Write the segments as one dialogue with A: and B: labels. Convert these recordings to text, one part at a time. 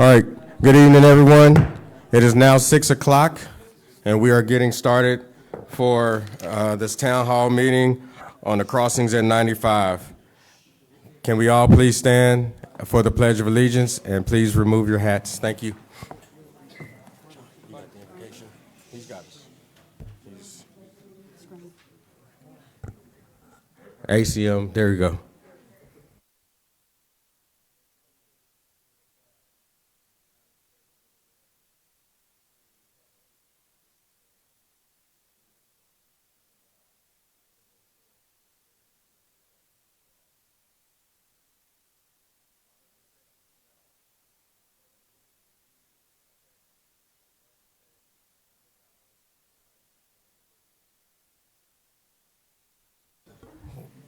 A: All right, good evening, everyone. It is now 6 o'clock, and we are getting started for this town hall meeting on the crossings at 95. Can we all please stand for the Pledge of Allegiance, and please remove your hats. Thank you. You got the invocation? He's got us. ACM, there you go.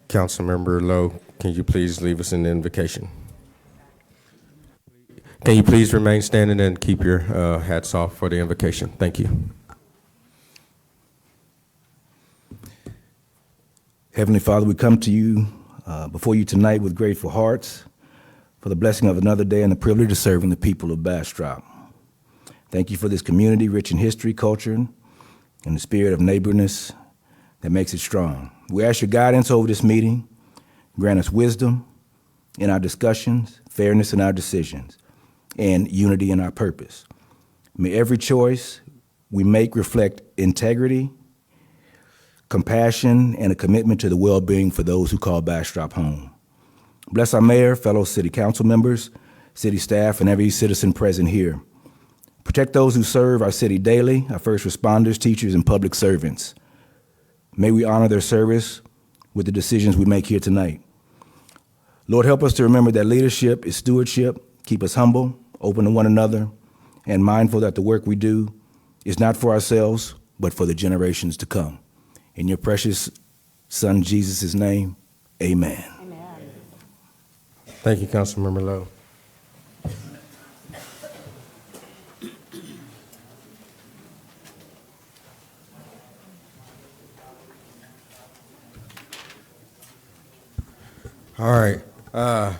A: Councilmember Lowe, can you please leave us an invocation? Can you please remain standing and keep your hats off for the invocation? Thank you.
B: Heavenly Father, we come to you before you tonight with grateful hearts for the blessing of another day and the privilege of serving the people of Bastrop. Thank you for this community rich in history, culture, and the spirit of neighborness that makes it strong. We ask your guidance over this meeting. Grant us wisdom in our discussions, fairness in our decisions, and unity in our purpose. May every choice we make reflect integrity, compassion, and a commitment to the well-being for those who call Bastrop home. Bless our mayor, fellow city council members, city staff, and every citizen present here. Protect those who serve our city daily, our first responders, teachers, and public servants. May we honor their service with the decisions we make here tonight. Lord, help us to remember that leadership is stewardship. Keep us humble, open to one another, and mindful that the work we do is not for ourselves, but for the generations to come. In your precious Son, Jesus' name, amen.
A: Amen. Thank you, Councilmember Lowe. All right. I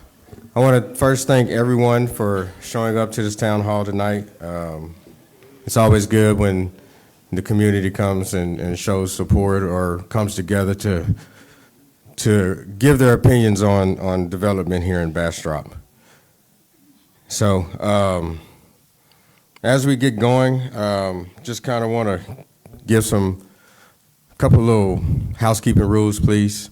A: want to first thank everyone for showing up to this town hall tonight. It's always good when the community comes and shows support or comes together to give their opinions on development here in Bastrop. So as we get going, just kind of want to give a couple little housekeeping rules, please.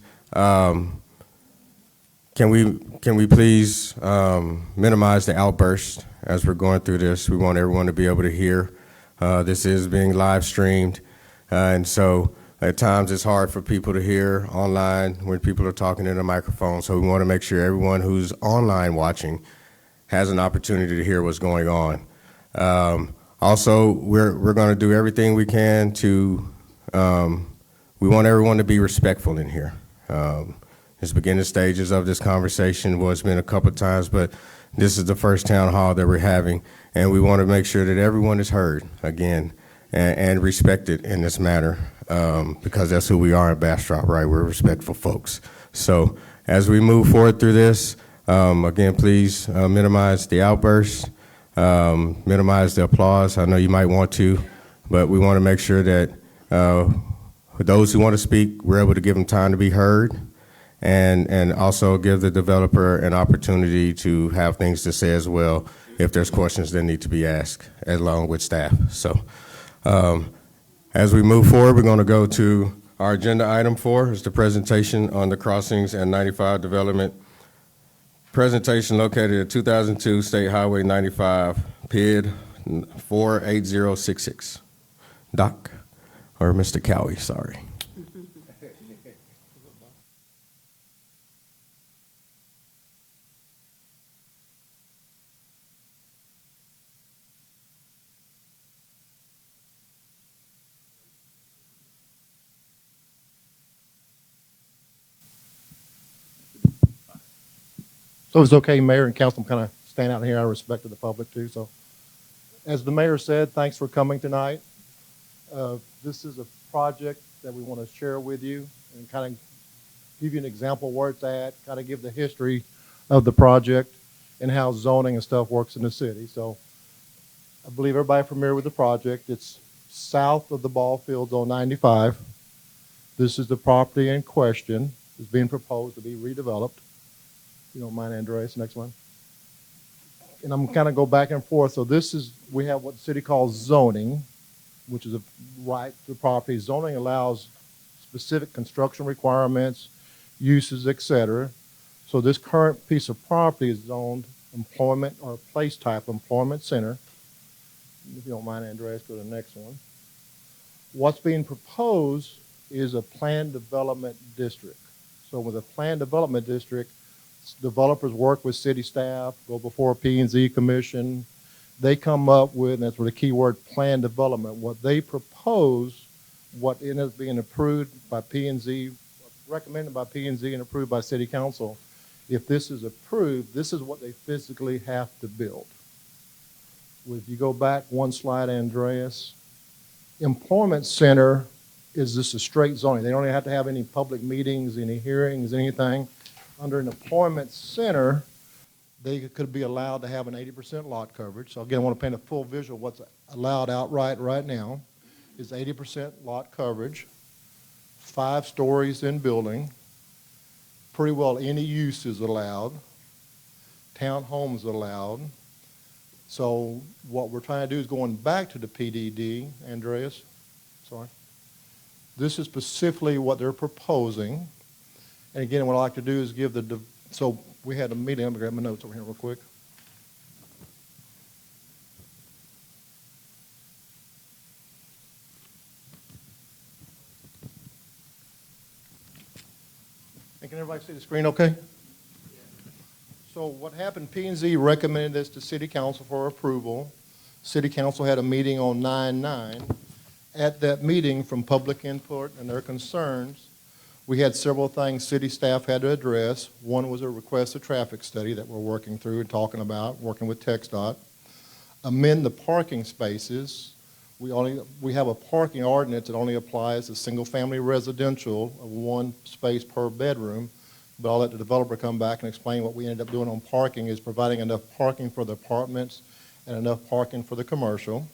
A: Can we please minimize the outburst as we're going through this? We want everyone to be able to hear. This is being live streamed, and so at times it's hard for people to hear online when people are talking in a microphone. So we want to make sure everyone who's online watching has an opportunity to hear what's going on. Also, we're going to do everything we can to. We want everyone to be respectful in here. It's beginning stages of this conversation. Well, it's been a couple of times, but this is the first town hall that we're having, and we want to make sure that everyone is heard again and respected in this matter, because that's who we are in Bastrop, right? We're respectful folks. So as we move forward through this, again, please minimize the outbursts, minimize the applause. I know you might want to, but we want to make sure that those who want to speak, we're able to give them time to be heard. And also give the developer an opportunity to have things to say as well if there's questions that need to be asked along with staff. So as we move forward, we're going to go to our agenda item 4, is the presentation on the crossings and 95 development. Presentation located at 2002 State Highway 95, PID 48066. Doc, or Mr. Cowie, sorry.
C: So it's okay, Mayor and Council, I'm kind of staying out here out of respect to the public too. So as the Mayor said, thanks for coming tonight. This is a project that we want to share with you and kind of give you an example where it's at, kind of give the history of the project. and how zoning and stuff works in the city. So I believe everybody familiar with the project. It's south of the ball fields on 95. This is the property in question. It's being proposed to be redeveloped. If you don't mind, Andreas, next one. And I'm kind of go back and forth. So this is, we have what the city calls zoning, which is a right to property. Zoning allows specific construction requirements, uses, et cetera. So this current piece of property is zoned employment or place type employment center. If you don't mind, Andreas, go to the next one. What's being proposed is a planned development district. So with a planned development district, developers work with city staff, go before P&Z Commission. They come up with, and that's where the key word, planned development. What they propose, what ends up being approved by P&Z, recommended by P&Z and approved by City Council. If this is approved, this is what they physically have to build. If you go back one slide, Andreas, employment center is just a straight zoning. They don't have to have any public meetings, any hearings, anything. Under an employment center, they could be allowed to have an 80% lot coverage. So again, I want to paint a full visual of what's allowed outright right now is 80% lot coverage, 5 stories in building, pretty well any use is allowed, townhomes allowed. So what we're trying to do is going back to the PDD, Andreas, sorry. This is specifically what they're proposing. And again, what I like to do is give so we had a meeting, I'm gonna grab my notes over here real quick. And can everybody see the screen okay? So what happened, P&Z recommended this to City Council for approval. City Council had a meeting on 9/9. At that meeting, from public input and their concerns, we had several things city staff had to address. One was a request of traffic study that we're working through and talking about, working with TxDOT. Amend the parking spaces. We have a parking ordinance that only applies to single-family residential of 1 space per bedroom. But I'll let the developer come back and explain what we ended up doing on parking is providing enough parking for the apartments and enough parking for the commercial.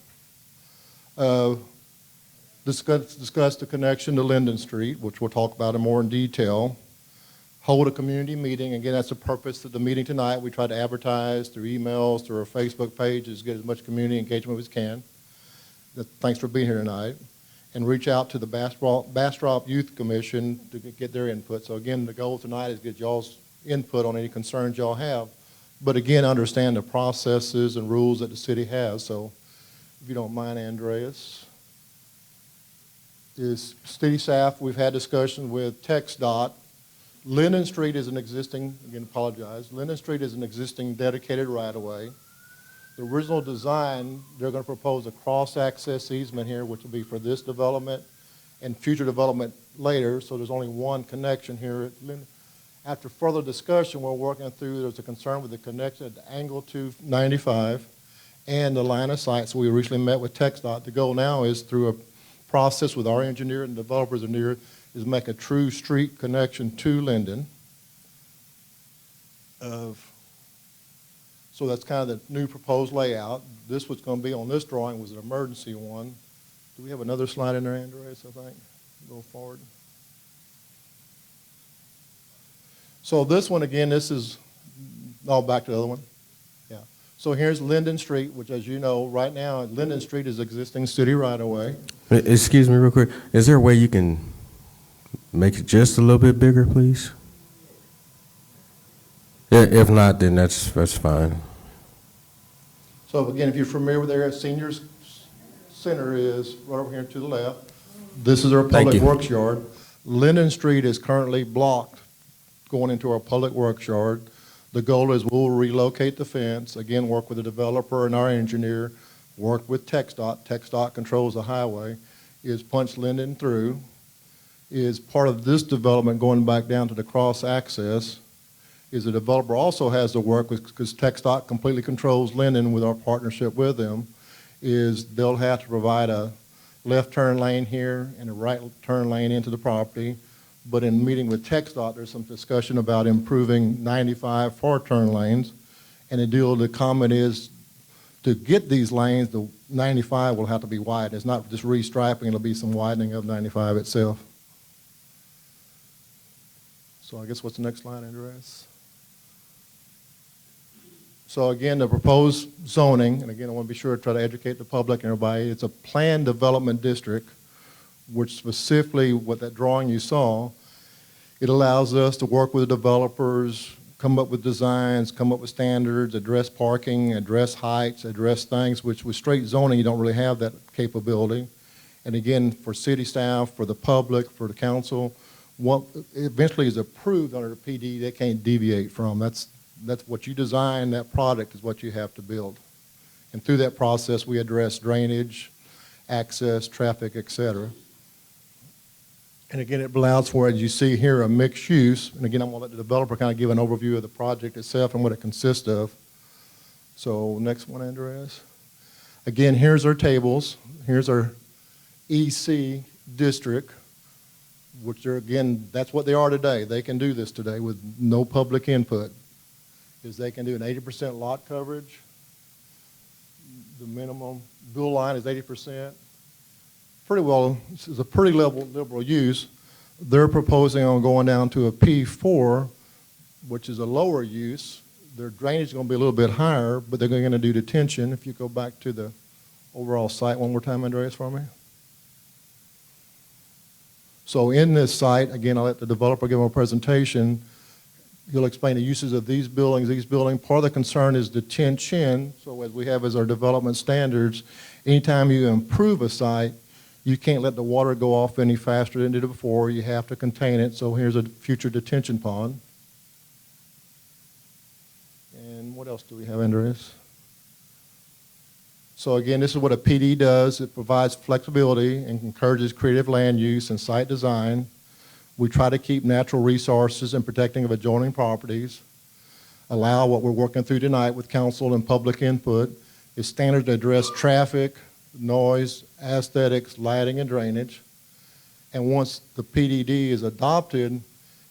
C: Discuss the connection to Linden Street, which we'll talk about in more in detail. Hold a community meeting. Again, that's the purpose of the meeting tonight. We try to advertise through emails, through our Facebook pages, get as much community engagement as we can. Thanks for being here tonight. And reach out to the Bastrop Youth Commission to get their input. So again, the goal tonight is get y'all's input on any concerns y'all have. But again, understand the processes and rules that the city has. So if you don't mind, Andreas. Is city staff, we've had discussions with TxDOT. Linden Street is an existing, again, apologize, Linden Street is an existing dedicated right-of-way. The original design, they're going to propose a cross-access easement here, which will be for this development and future development later, so there's only one connection here at Linden. After further discussion, we're working through, there's a concern with the connection at the angle to 95 and the line of sight, so we recently met with TxDOT. The goal now is through a process with our engineer and developers engineer is make a true street connection to Linden. So that's kind of the new proposed layout. This was going to be on this drawing was an emergency one. Do we have another slide in there, Andreas, I think? Go forward. So this one, again, this is, back to the other one. Yeah. So here's Linden Street, which, as you know, right now, Linden Street is existing city right-of-way.
A: Excuse me real quick. Is there a way you can make it just a little bit bigger, please? Yeah, if not, then that's fine.
C: So again, if you're familiar with the area, Seniors Center is right over here to the left. This is our public works yard. Linden Street is currently blocked going into our public works yard. The goal is we'll relocate the fence, again, work with the developer and our engineer, work with TxDOT. TxDOT controls the highway, is punch Linden through, is part of this development going back down to the cross access, is the developer also has to work with, because TxDOT completely controls Linden with our partnership with them, is they'll have to provide a left turn lane here and a right turn lane into the property. But in meeting with TxDOT, there's some discussion about improving 95 for turn lanes And the comment is, to get these lanes, the 95 will have to be wide. It's not just restriping, it'll be some widening of 95 itself. So I guess what's the next line, Andres? So again, the proposed zoning, and again, I want to be sure to try to educate the public and everybody, it's a planned development district, which specifically what that drawing you saw, it allows us to work with the developers, come up with designs, come up with standards, address parking, address heights, address things, which with straight zoning, you don't really have that capability. And again, for city staff, for the public, for the council, what eventually is approved under the PD, they can't deviate from. That's what you design, that product is what you have to build. And through that process, we address drainage, access, traffic, et cetera. And again, it allows for, as you see here, a mixed use. And again, I'm going to let the developer kind of give an overview of the project itself and what it consists of. So next one, Andres. Again, here's our tables. Here's our EC district, which are, again, that's what they are today. They can do this today with no public input. Is they can do an 80% lot coverage. The minimum dual line is 80%. Pretty well, this is a pretty liberal use. They're proposing on going down to a P4, which is a lower use. Their drainage is going to be a little bit higher, but they're going to do detention. If you go back to the overall site one more time, Andreas, for me. So in this site, again, I'll let the developer give a presentation. He'll explain the uses of these buildings. Part of the concern is detention. So as we have as our development standards, anytime you improve a site, you can't let the water go off any faster than it did before. You have to contain it. So here's a future detention pond. And what else do we have, Andreas? So again, this is what a PD does. It provides flexibility and encourages creative land use and site design. We try to keep natural resources and protecting of adjoining properties. Allow what we're working through tonight with council and public input is standards to address traffic, noise, aesthetics, lighting, and drainage. And once the PDD is adopted,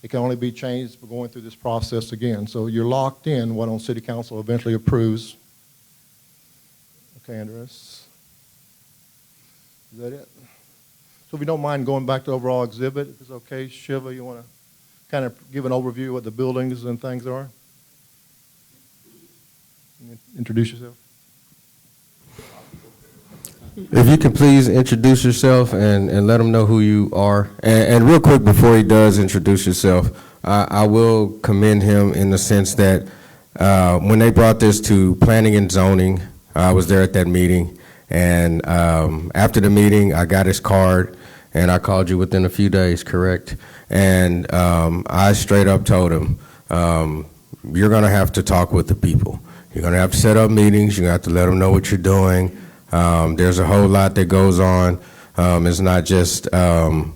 C: it can only be changed for going through this process again. So you're locked in what on City Council eventually approves. Okay, Andres. Is that it? So if you don't mind going back to the overall exhibit, if it's okay, Shiva, you want to kind of give an overview of what the buildings and things are? Introduce yourself.
A: If you can please introduce yourself and let them know who you are. And real quick before he does introduce himself, I will commend him in the sense that when they brought this to planning and zoning, I was there at that meeting. And after the meeting, I got his card, and I called you within a few days, correct? And I straight up told him, you're going to have to talk with the people. You're going to have to set up meetings. You're going to have to let them know what you're doing. There's a whole lot that goes on. It's not just, a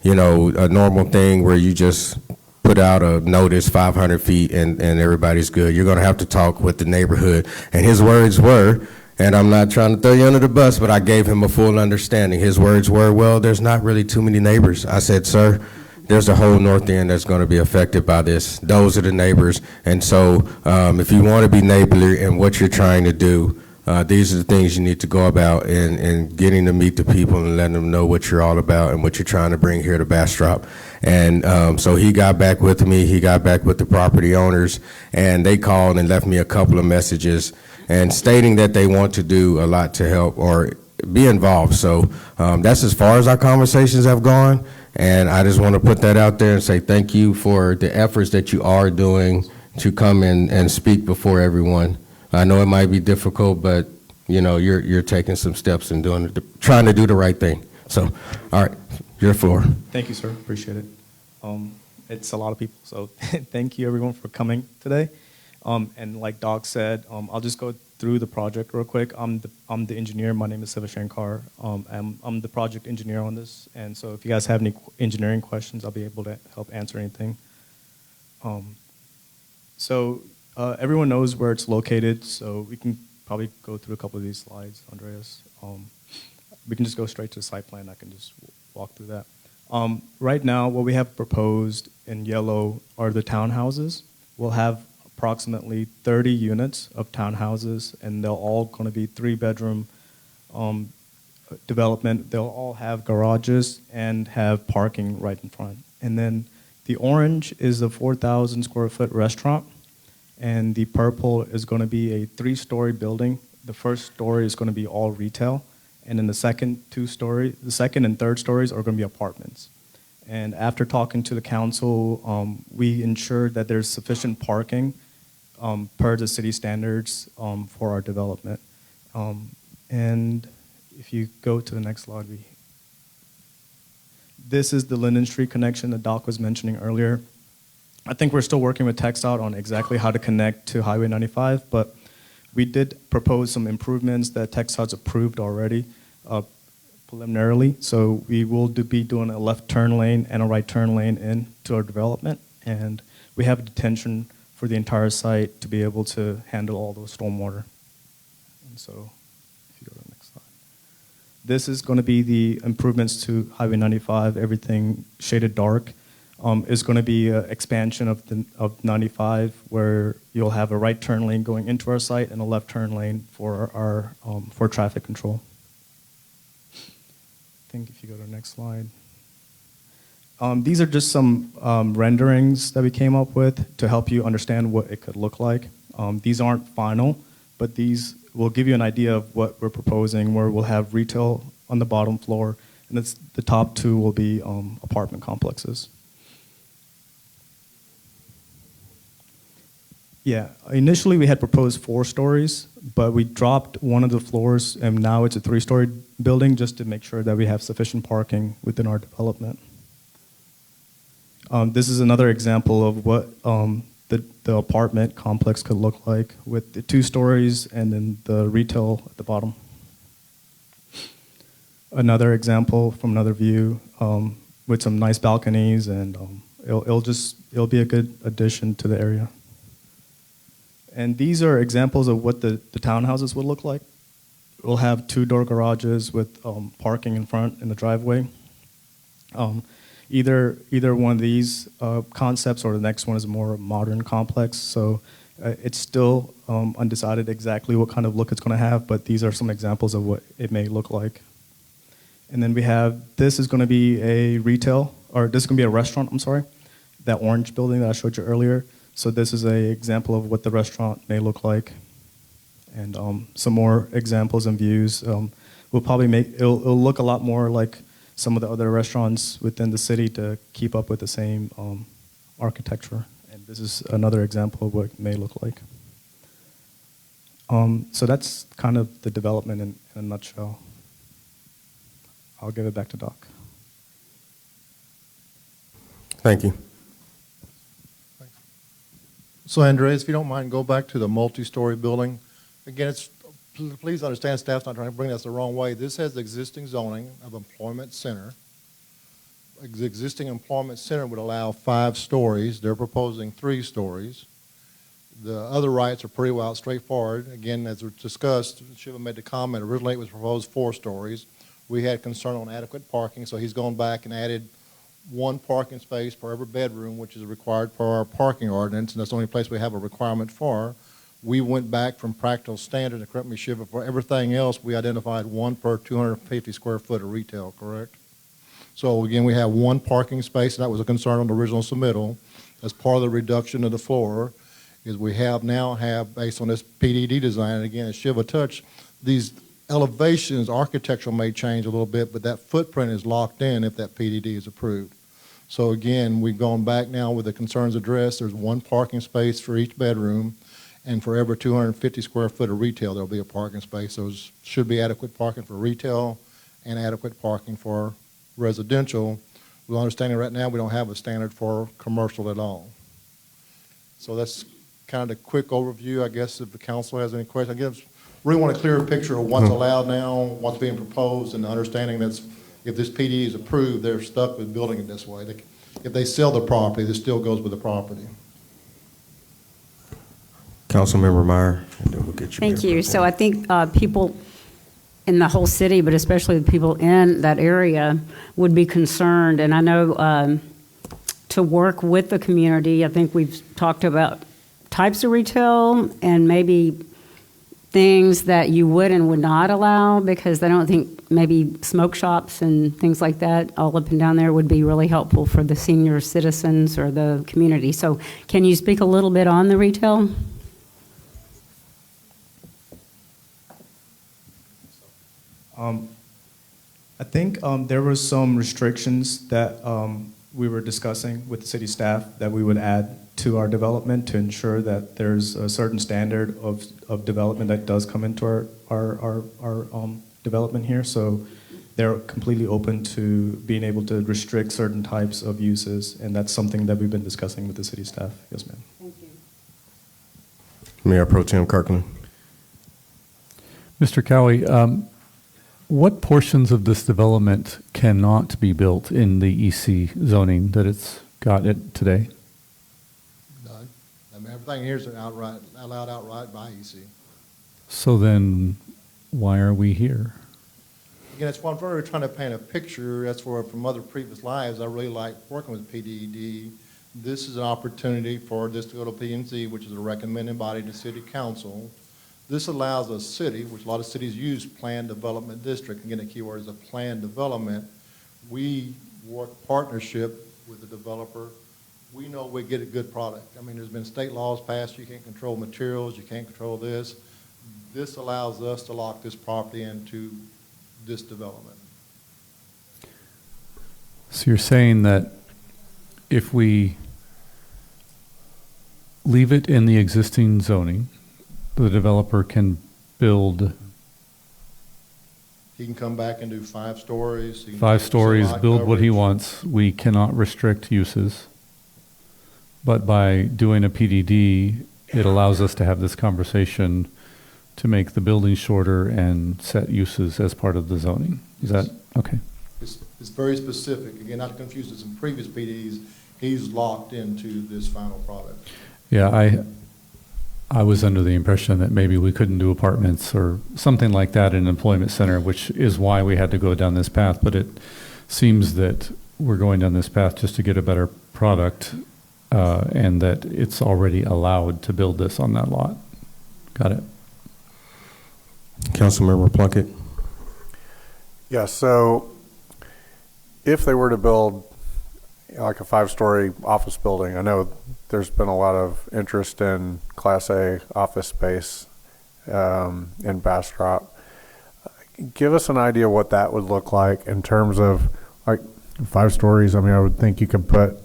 A: normal thing where you just put out a notice 500 feet and everybody's good. You're going to have to talk with the neighborhood. And his words were, and I'm not trying to throw you under the bus, but I gave him a full understanding. His words were, well, there's not really too many neighbors. I said, sir, there's a whole north end that's going to be affected by this. Those are the neighbors. And so if you want to be neighborly in what you're trying to do, these are the things you need to go about in getting to meet the people and letting them know what you're all about and what you're trying to bring here to Bastrop. And so he got back with me. He got back with the property owners, and they called and left me a couple of messages and stating that they want to do a lot to help or be involved. So that's as far as our conversations have gone. And I just want to put that out there and say thank you for the efforts that you are doing to come in and speak before everyone. I know it might be difficult, but you're taking some steps and trying to do the right thing. So, all right, your floor.
D: Thank you, sir. Appreciate it. It's a lot of people, so thank you everyone for coming today. And like Doc said, I'll just go through the project real quick. I'm the engineer. My name is Siva Shankar. I'm the project engineer on this, and so if you guys have any engineering questions, I'll be able to help answer anything. Everyone knows where it's located, so we can probably go through a couple of these slides, Andreas. We can just go straight to the site plan. I can just walk through that. Right now, what we have proposed in yellow are the townhouses. We'll have approximately 30 units of townhouses, and they're all going to be 3-bedroom development. They'll all have garages and have parking right in front. And then the orange is a 4,000 square foot restaurant, and the purple is going to be a 3-story building. The first story is going to be all retail, and then the second and third stories are going to be apartments. And after talking to the council, we ensured that there's sufficient parking per the city standards for our development. And if you go to the next slide, this is the Linden Street connection that Doc was mentioning earlier. I think we're still working with TxDOT on exactly how to connect to Highway 95, but we did propose some improvements that TxDOT's approved already preliminarily. So we will be doing a left turn lane and a right turn lane into our development, and we have detention for the entire site to be able to handle all those stormwater. And so, if you go to the next slide. This is going to be the improvements to Highway 95, everything shaded dark. Is going to be an expansion of 95, where you'll have a right turn lane going into our site and a left turn lane for our for traffic control. I think if you go to the next slide. These are just some renderings that we came up with to help you understand what it could look like. These aren't final, but these will give you an idea of what we're proposing, where we'll have retail on the bottom floor, and the top 2 will be apartment complexes. Yeah, initially we had proposed 4 stories, but we dropped one of the floors, and now it's a 3-story building just to make sure that we have sufficient parking within our development. This is another example of what the apartment complex could look like, with the 2 stories and then the retail at the bottom. Another example from another view with some nice balconies, and it'll be a good addition to the area. And these are examples of what the townhouses would look like. We'll have 2-door garages with parking in front in the driveway. Either one of these concepts or the next one is a more modern complex. So it's still undecided exactly what kind of look it's going to have, but these are some examples of what it may look like. And then we have, this is going to be a retail, or this is going to be a restaurant, I'm sorry, that orange building that I showed you earlier. So this is an example of what the restaurant may look like. And some more examples and views. We'll probably it'll look a lot more like some of the other restaurants within the city to keep up with the same architecture. And this is another example of what it may look like. So that's kind of the development in a nutshell. I'll give it back to Doc.
A: Thank you.
C: So Andres, if you don't mind, go back to the multi-story building. Again, please understand, staff's not trying to bring us the wrong way. This has existing zoning of employment center. The existing employment center would allow 5 stories. They're proposing 3 stories. The other rights are pretty well straightforward. Again, as was discussed, Shiva made the comment, originally it was proposed 4 stories. We had concern on adequate parking, so he's gone back and added 1 parking space per every bedroom, which is required per our parking ordinance, and that's the only place we have a requirement for. We went back from practical standard, and correct me, Shiva, for everything else, we identified 1 per 250 square foot of retail, correct? So again, we have 1 parking space, and that was a concern on the original submittal. As part of the reduction of the floor, is we now have, based on this PDD design, and again, as Shiva touched, these elevations, architectural may change a little bit, but that footprint is locked in if that PDD is approved. So again, we've gone back now with the concerns addressed. There's 1 parking space for each bedroom, and for every 250 square foot of retail, there'll be a parking space. Those should be adequate parking for retail and adequate parking for residential. With understanding right now, we don't have a standard for commercial at all. So that's kind of a quick overview, I guess, if the council has any questions. I guess really want a clearer picture of what's allowed now, what's being proposed, and the understanding that's if this PD is approved, they're stuck with building it this way. If they sell the property, this still goes with the property.
A: Councilmember Meyer, and then we'll get you.
E: Thank you. So I think people in the whole city, but especially the people in that area, would be concerned. And I know to work with the community, I think we've talked about types of retail and maybe things that you would and would not allow, because they don't think maybe smoke shops and things like that all up and down there would be really helpful for the senior citizens or the community. So can you speak a little bit on the retail?
D: I think there were some restrictions that we were discussing with the city staff that we would add to our development to ensure that there's a certain standard of development that does come into our development here. So they're completely open to being able to restrict certain types of uses, and that's something that we've been discussing with the city staff. Yes, ma'am.
E: Thank you.
A: Mayor Pro Tem Kirkland.
F: Mr. Cowie, what portions of this development cannot be built in the EC zoning that it's got it today?
C: None. I mean, everything here is allowed outright by EC.
F: So then, why are we here?
C: Again, that's why I'm really trying to paint a picture. That's where, from other previous lives, I really like working with PDD. This is an opportunity for this to go to P&Z, which is a recommending body to City Council. This allows a city, which a lot of cities use, planned development district. Again, the key word is a planned development. We work partnership with the developer. We know we get a good product. I mean, there's been state laws passed. You can't control materials. You can't control this. This allows us to lock this property into this development.
F: So you're saying that if we leave it in the existing zoning, the developer can build
C: He can come back and do 5 stories. He can
F: 5
C: do
F: stories,
C: lot
F: build what he
C: coverage.
F: wants. We cannot restrict uses. But by doing a PDD, it allows us to have this conversation to make the building shorter and set uses as part of the zoning. Is that, okay.
C: It's very specific. Again, not to confuse with some previous PDs, he's locked into this final product.
F: Yeah, I was under the impression that maybe we couldn't do apartments or something like that in an employment center, which is why we had to go down this path. But it seems that we're going down this path just to get a better product, and that it's already allowed to build this on that lot. Got it.
A: Councilmember Plunkett.
G: Yeah, so if they were to build like a 5-story office building, I know there's been a lot of interest in Class A office space in Bastrop. Give us an idea what that would look like in terms of like 5 stories. I mean, I would think you could put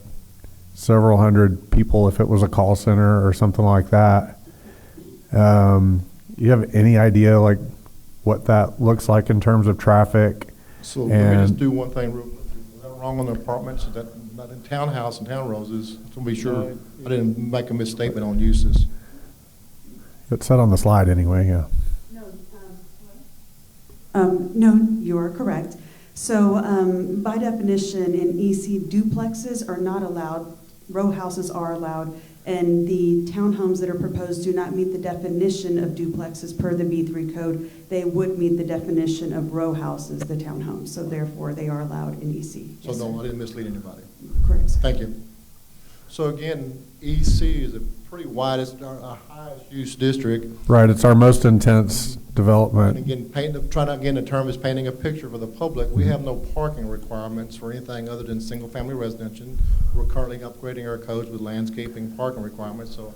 G: several hundred people if it was a call center or something like that. You have any idea like what that looks like in terms of traffic?
C: So let me just do one thing real quick. Is that wrong on the apartments? Is that not in townhouse and townhouses? To be sure I didn't make a misstatement on uses.
G: It said on the slide anyway, yeah.
H: No, you are correct. So by definition, in EC, duplexes are not allowed. Row houses are allowed. And the townhomes that are proposed do not meet the definition of duplexes per the B3 code. They would meet the definition of row houses, the townhomes. So therefore, they are allowed in EC.
C: So
H: Yes,
C: no,
H: sir.
C: I didn't mislead anybody.
H: Correct, sir.
C: Thank you. So again, EC is a pretty widest, our highest use district.
G: Right, it's our most intense
C: And
G: development.
C: again, the term is painting a picture for the public. We have no parking requirements for anything other than single-family residential. We're currently upgrading our codes with landscaping parking requirements. So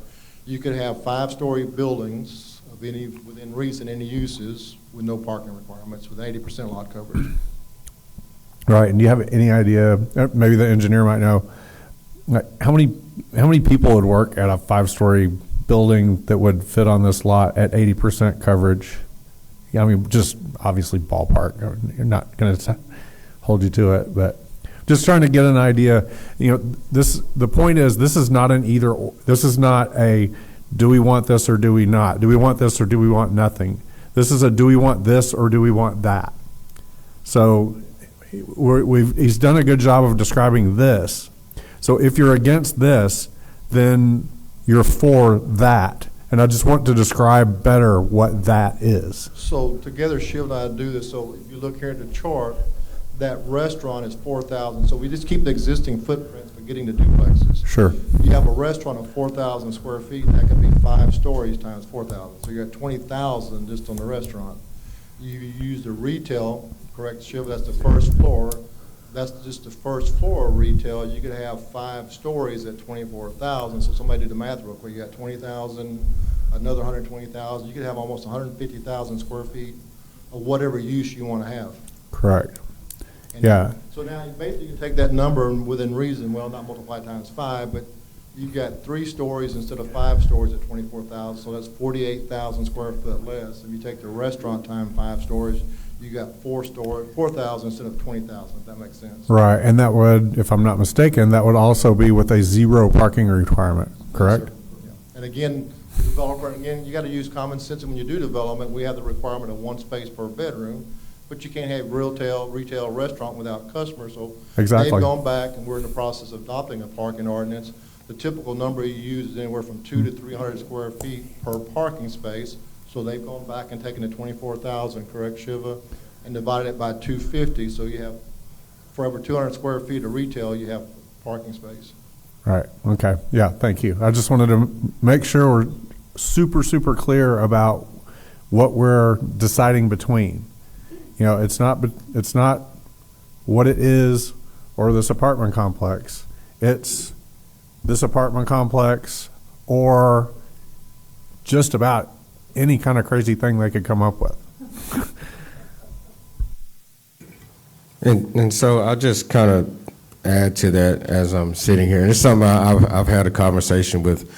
C: you could have 5-story buildings of any, within reason, any uses with no parking requirements with 80% lot coverage.
G: Right, and do you have any idea, maybe the engineer might know, like how many people would work at a 5-story building that would fit on this lot at 80% coverage? Yeah, I mean, just obviously ballpark. You're not going to hold you to it, but just trying to get an idea. You know, the point is, this is not an either. This is not a do we want this or do we not? Do we want this or do we want nothing? This is a do we want this or do we want that? So he's done a good job of describing this. So if you're against this, then you're for that. And I just want to describe better what that is.
C: So together, Shield and I do this. So if you look here at the chart, that restaurant is 4,000. So we just keep the existing footprints, but getting the duplexes.
G: Sure.
C: You have a restaurant of 4,000 square feet, that could be 5 stories times 4,000. So you're at 20,000 just on the restaurant. You use the retail, correct, Shiv, that's the first floor. That's just the first floor of retail. You could have 5 stories at 24,000. So somebody do the math real quick. You got 20,000, another 120,000. You could have almost 150,000 square feet of whatever use you want to have.
G: Correct.
C: And
G: Yeah.
C: So now you basically can take that number and within reason, well, not multiply times 5, but you've got 3 stories instead of 5 stories at 24,000. So that's 48,000 square foot less. If you take the restaurant times 5 stories, you got 4,000 instead of 20,000, if that makes sense.
G: Right, and that would, if I'm not mistaken, that would also be with a 0 parking requirement, correct?
C: Yes, sir. Yeah. And again, the developer, again, you got to use common sense. When you do development, we have the requirement of 1 space per bedroom, but you can't have retail restaurant without customers. So
G: Exactly.
C: they've gone back, and we're in the process of adopting a parking ordinance. The typical number you use is anywhere from 200 to 300 square feet per parking space. So they've gone back and taken the 24,000, correct, Shiva, and divided it by 250. So you have, for every 200 square feet of retail, you have parking space.
G: Right, okay, yeah, thank you. I just wanted to make sure we're super, super clear about what we're deciding between. You know, it's not what it is or this apartment complex. It's this apartment complex or just about any kind of crazy thing they could come up with.
A: And so I'll just kind of add to that as I'm sitting here. And it's something I've had a conversation with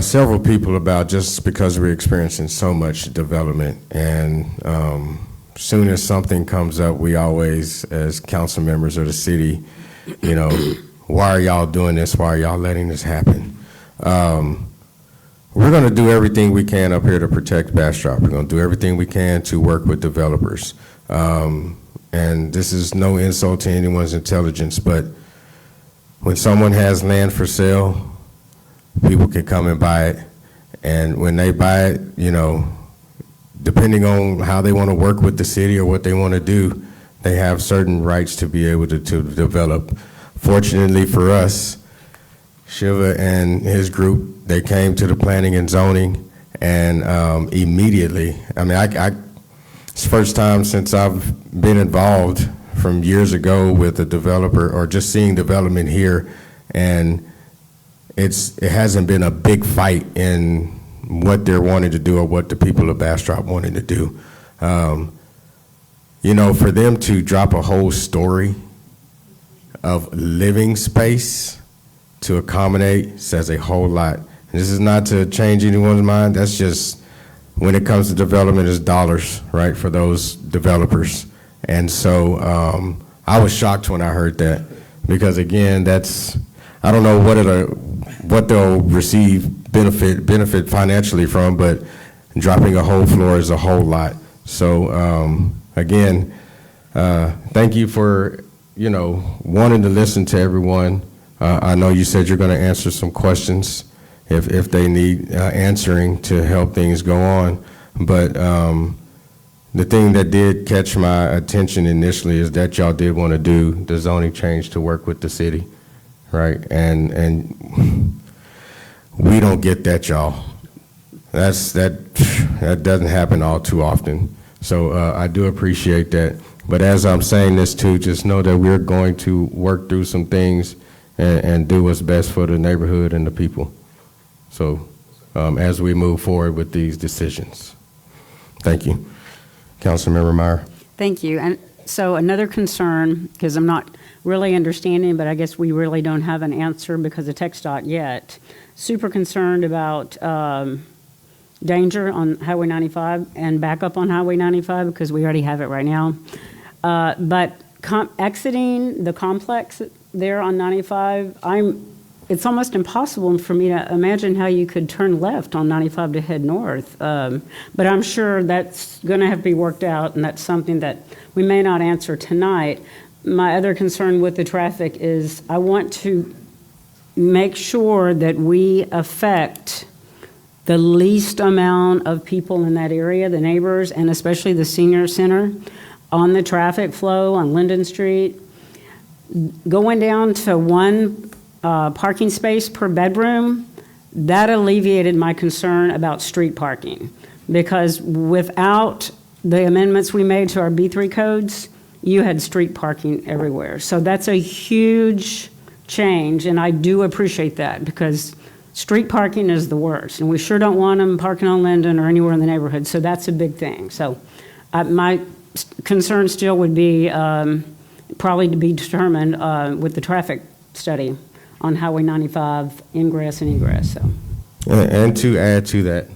A: several people about, just because we're experiencing so much development. And soon as something comes up, we always, as council members of the city, you know, why are y'all doing this? Why are y'all letting this happen? We're going to do everything we can up here to protect Bastrop. We're going to do everything we can to work with developers. And this is no insult to anyone's intelligence, but when someone has land for sale, people can come and buy it. And when they buy it, you know, depending on how they want to work with the city or what they want to do, they have certain rights to be able to develop. Fortunately for us, Shiva and his group, they came to the planning and zoning, and immediately, I mean, it's the first time since I've been involved from years ago with a developer or just seeing development here, and it hasn't been a big fight in what they're wanting to do or what the people of Bastrop wanted to do. You know, for them to drop a whole story of living space to accommodate says a whole lot. And this is not to change anyone's mind. That's just, when it comes to development, it's dollars, right, for those developers. And so I was shocked when I heard that, because again, that's, I don't know what they'll receive benefit financially from, but dropping a whole floor is a whole lot. So again, thank you for, you know, wanting to listen to everyone. I know you said you're going to answer some questions if they need answering to help things go on. But the thing that did catch my attention initially is that y'all did want to do the zoning change to work with the city, right? And we don't get that, y'all. That doesn't happen all too often. So I do appreciate that. But as I'm saying this too, just know that we're going to work through some things and do what's best for the neighborhood and the people. So as we move forward with these decisions. Thank you. Councilmember Meyer.
E: Thank you. And so another concern, because I'm not really understanding, but I guess we really don't have an answer because of text dot yet. Super concerned about danger on Highway 95 and backup on Highway 95 because we already have it right now. But exiting the complex there on 95, it's almost impossible for me to imagine how you could turn left on 95 to head north. But I'm sure that's going to have to be worked out, and that's something that we may not answer tonight. My other concern with the traffic is I want to make sure that we affect the least amount of people in that area, the neighbors, and especially the senior center, on the traffic flow on Linden Street. Going down to one parking space per bedroom, that alleviated my concern about street parking. Because without the amendments we made to our B3 codes, you had street parking everywhere. So that's a huge change, and I do appreciate that, because street parking is the worst, and we sure don't want them parking on Linden or anywhere in the neighborhood, so that's a big thing. So my concern still would be probably to be determined with the traffic study on Highway 95 ingress and egress. So.
A: And to add to that,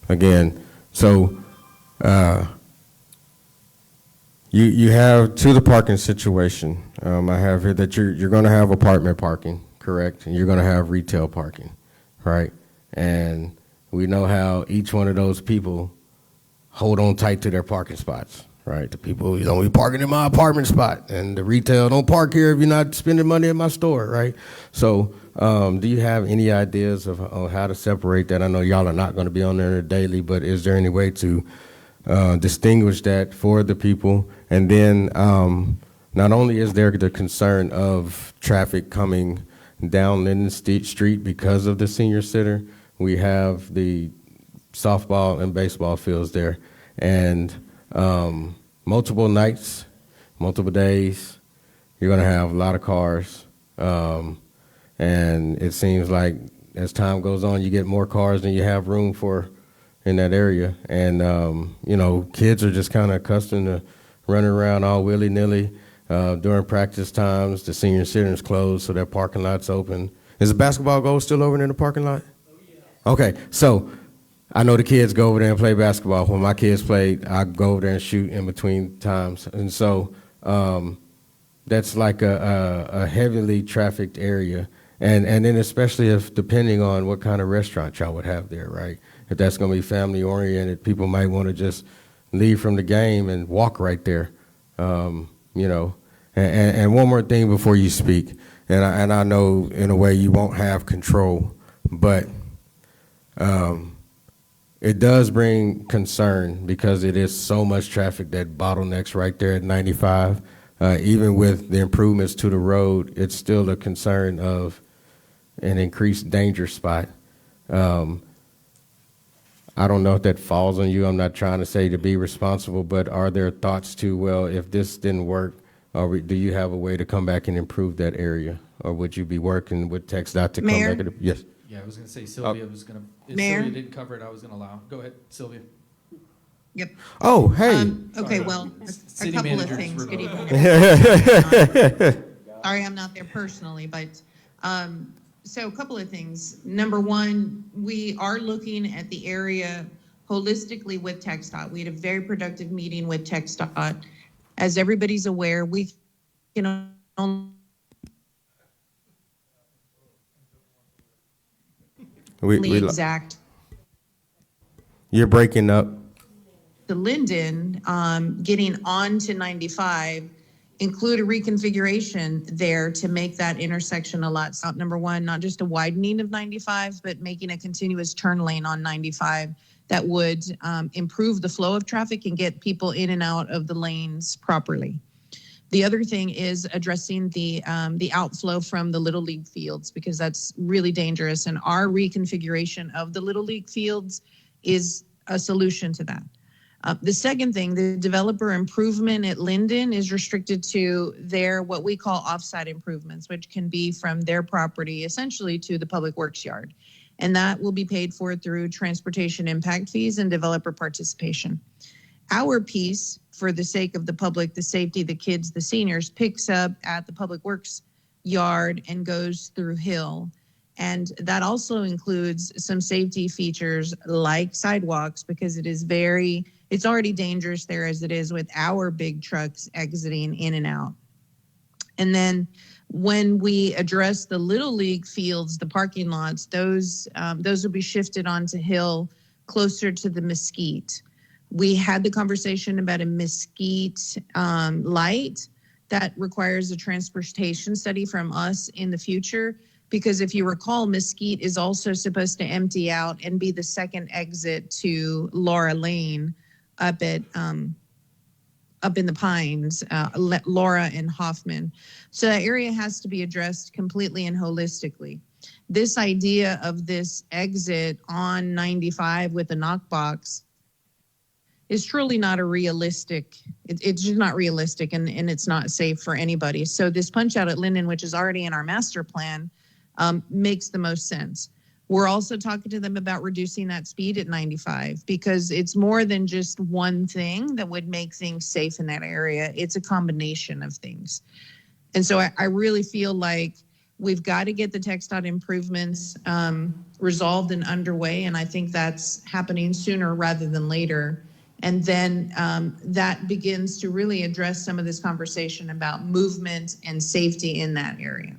A: again, so you have to the parking situation. I have here that you're going to have apartment parking, correct? And you're going to have retail parking, right? And we know how each one of those people hold on tight to their parking spots, right? The people, you don't be parking in my apartment spot, and the retail, don't park here if you're not spending money at my store, right? So do you have any ideas of how to separate that? I know y'all are not going to be on there daily, but is there any way to distinguish that for the people? And then not only is there the concern of traffic coming down Linden Street because of the senior center, we have the softball and baseball fields there, and multiple nights, multiple days, you're going to have a lot of cars, and it seems like as time goes on, you get more cars than you have room for in that area, and you know, kids are just kind of accustomed to running around all willy-nilly during practice times. The senior center is closed, so their parking lot's open. Is the basketball goal still over in the parking lot? Oh, yeah. Okay, so I know the kids go over there and play basketball. When my kids played, I go over there and shoot in between times. And so that's like a heavily trafficked area. And then especially if, depending on what kind of restaurant y'all would have there, right? If that's going to be family oriented, people might want to just leave from the game and walk right there, you know. And one more thing before you speak, and I know in a way you won't have control, but it does bring concern because it is so much traffic that bottlenecks right there at 95. Even with the improvements to the road, it's still a concern of an increased danger spot. I don't know if that falls on you. I'm not trying to say to be responsible, but are there thoughts to, well, if this didn't work, do you have a way to come back and improve that area? Or would you be working with TxDOT to
I: Mayor?
A: come back? Yes.
J: Yeah, I was going to say Sylvia was going to, if
I: Mayor?
J: Sylvia didn't cover it, I was going to allow. Go ahead, Sylvia.
I: Yep.
A: Oh, hey.
I: Okay, well, a
J: City
I: couple of
J: manager's
I: things. Good
J: remote.
I: evening. Sorry, I'm not there personally, but so a couple of things. Number one, we are looking at the area holistically with TxDOT. We had a very productive meeting with TxDOT. As everybody's aware, we can only exact
A: You're breaking up.
I: to Linden, getting on to 95, include a reconfiguration there to make that intersection a lot. So number one, not just a widening of 95, but making a continuous turn lane on 95 that would improve the flow of traffic and get people in and out of the lanes properly. The other thing is addressing the outflow from the Little League fields, because that's really dangerous. And our reconfiguration of the Little League fields is a solution to that. The second thing, the developer improvement at Linden is restricted to their what we call offsite improvements, which can be from their property essentially to the public works yard. And that will be paid for through transportation impact fees and developer participation. Our piece, for the sake of the public, the safety, the kids, the seniors, picks up at the public works yard and goes through Hill. And that also includes some safety features like sidewalks, because it's already dangerous there as it is with our big trucks exiting in and out. And then when we address the Little League fields, the parking lots, those will be shifted onto Hill closer to the Mesquite. We had the conversation about a Mesquite light that requires a transportation study from us in the future, because if you recall, Mesquite is also supposed to empty out and be the second exit to Laura Lane up at up in the Pines, Laura and Hoffman. So that area has to be addressed completely and holistically. This idea of this exit on 95 with a knockbox is truly not a realistic, it's just not realistic, and it's not safe for anybody. So this punch out at Linden, which is already in our master plan, makes the most sense. We're also talking to them about reducing that speed at 95 because it's more than just one thing that would make things safe in that area. It's a combination of things. And so I really feel like we've got to get the TxDOT improvements resolved and underway, and I think that's happening sooner rather than later. And then that begins to really address some of this conversation about movement and safety in that area.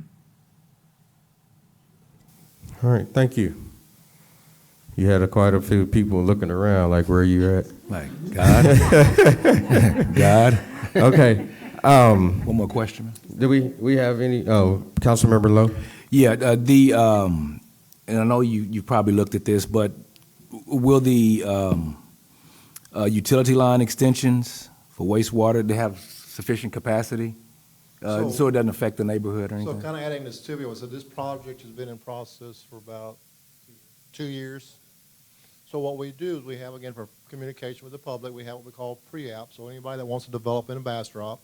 A: All right, thank you. You had quite a few people looking around, like, where are you at?
B: Like, God. God.
A: Okay.
B: One more question.
A: Do we have any? Oh, Councilmember Lowe.
B: Yeah, and I know you probably looked at this, but will the utility line extensions for wastewater, they have sufficient capacity? So it doesn't affect the neighborhood or anything?
C: So kind of adding this to you, so this project has been in process for about 2 years. So what we do is we have, again, for communication with the public, we have what we call pre-app. So anybody that wants to develop in Bastrop,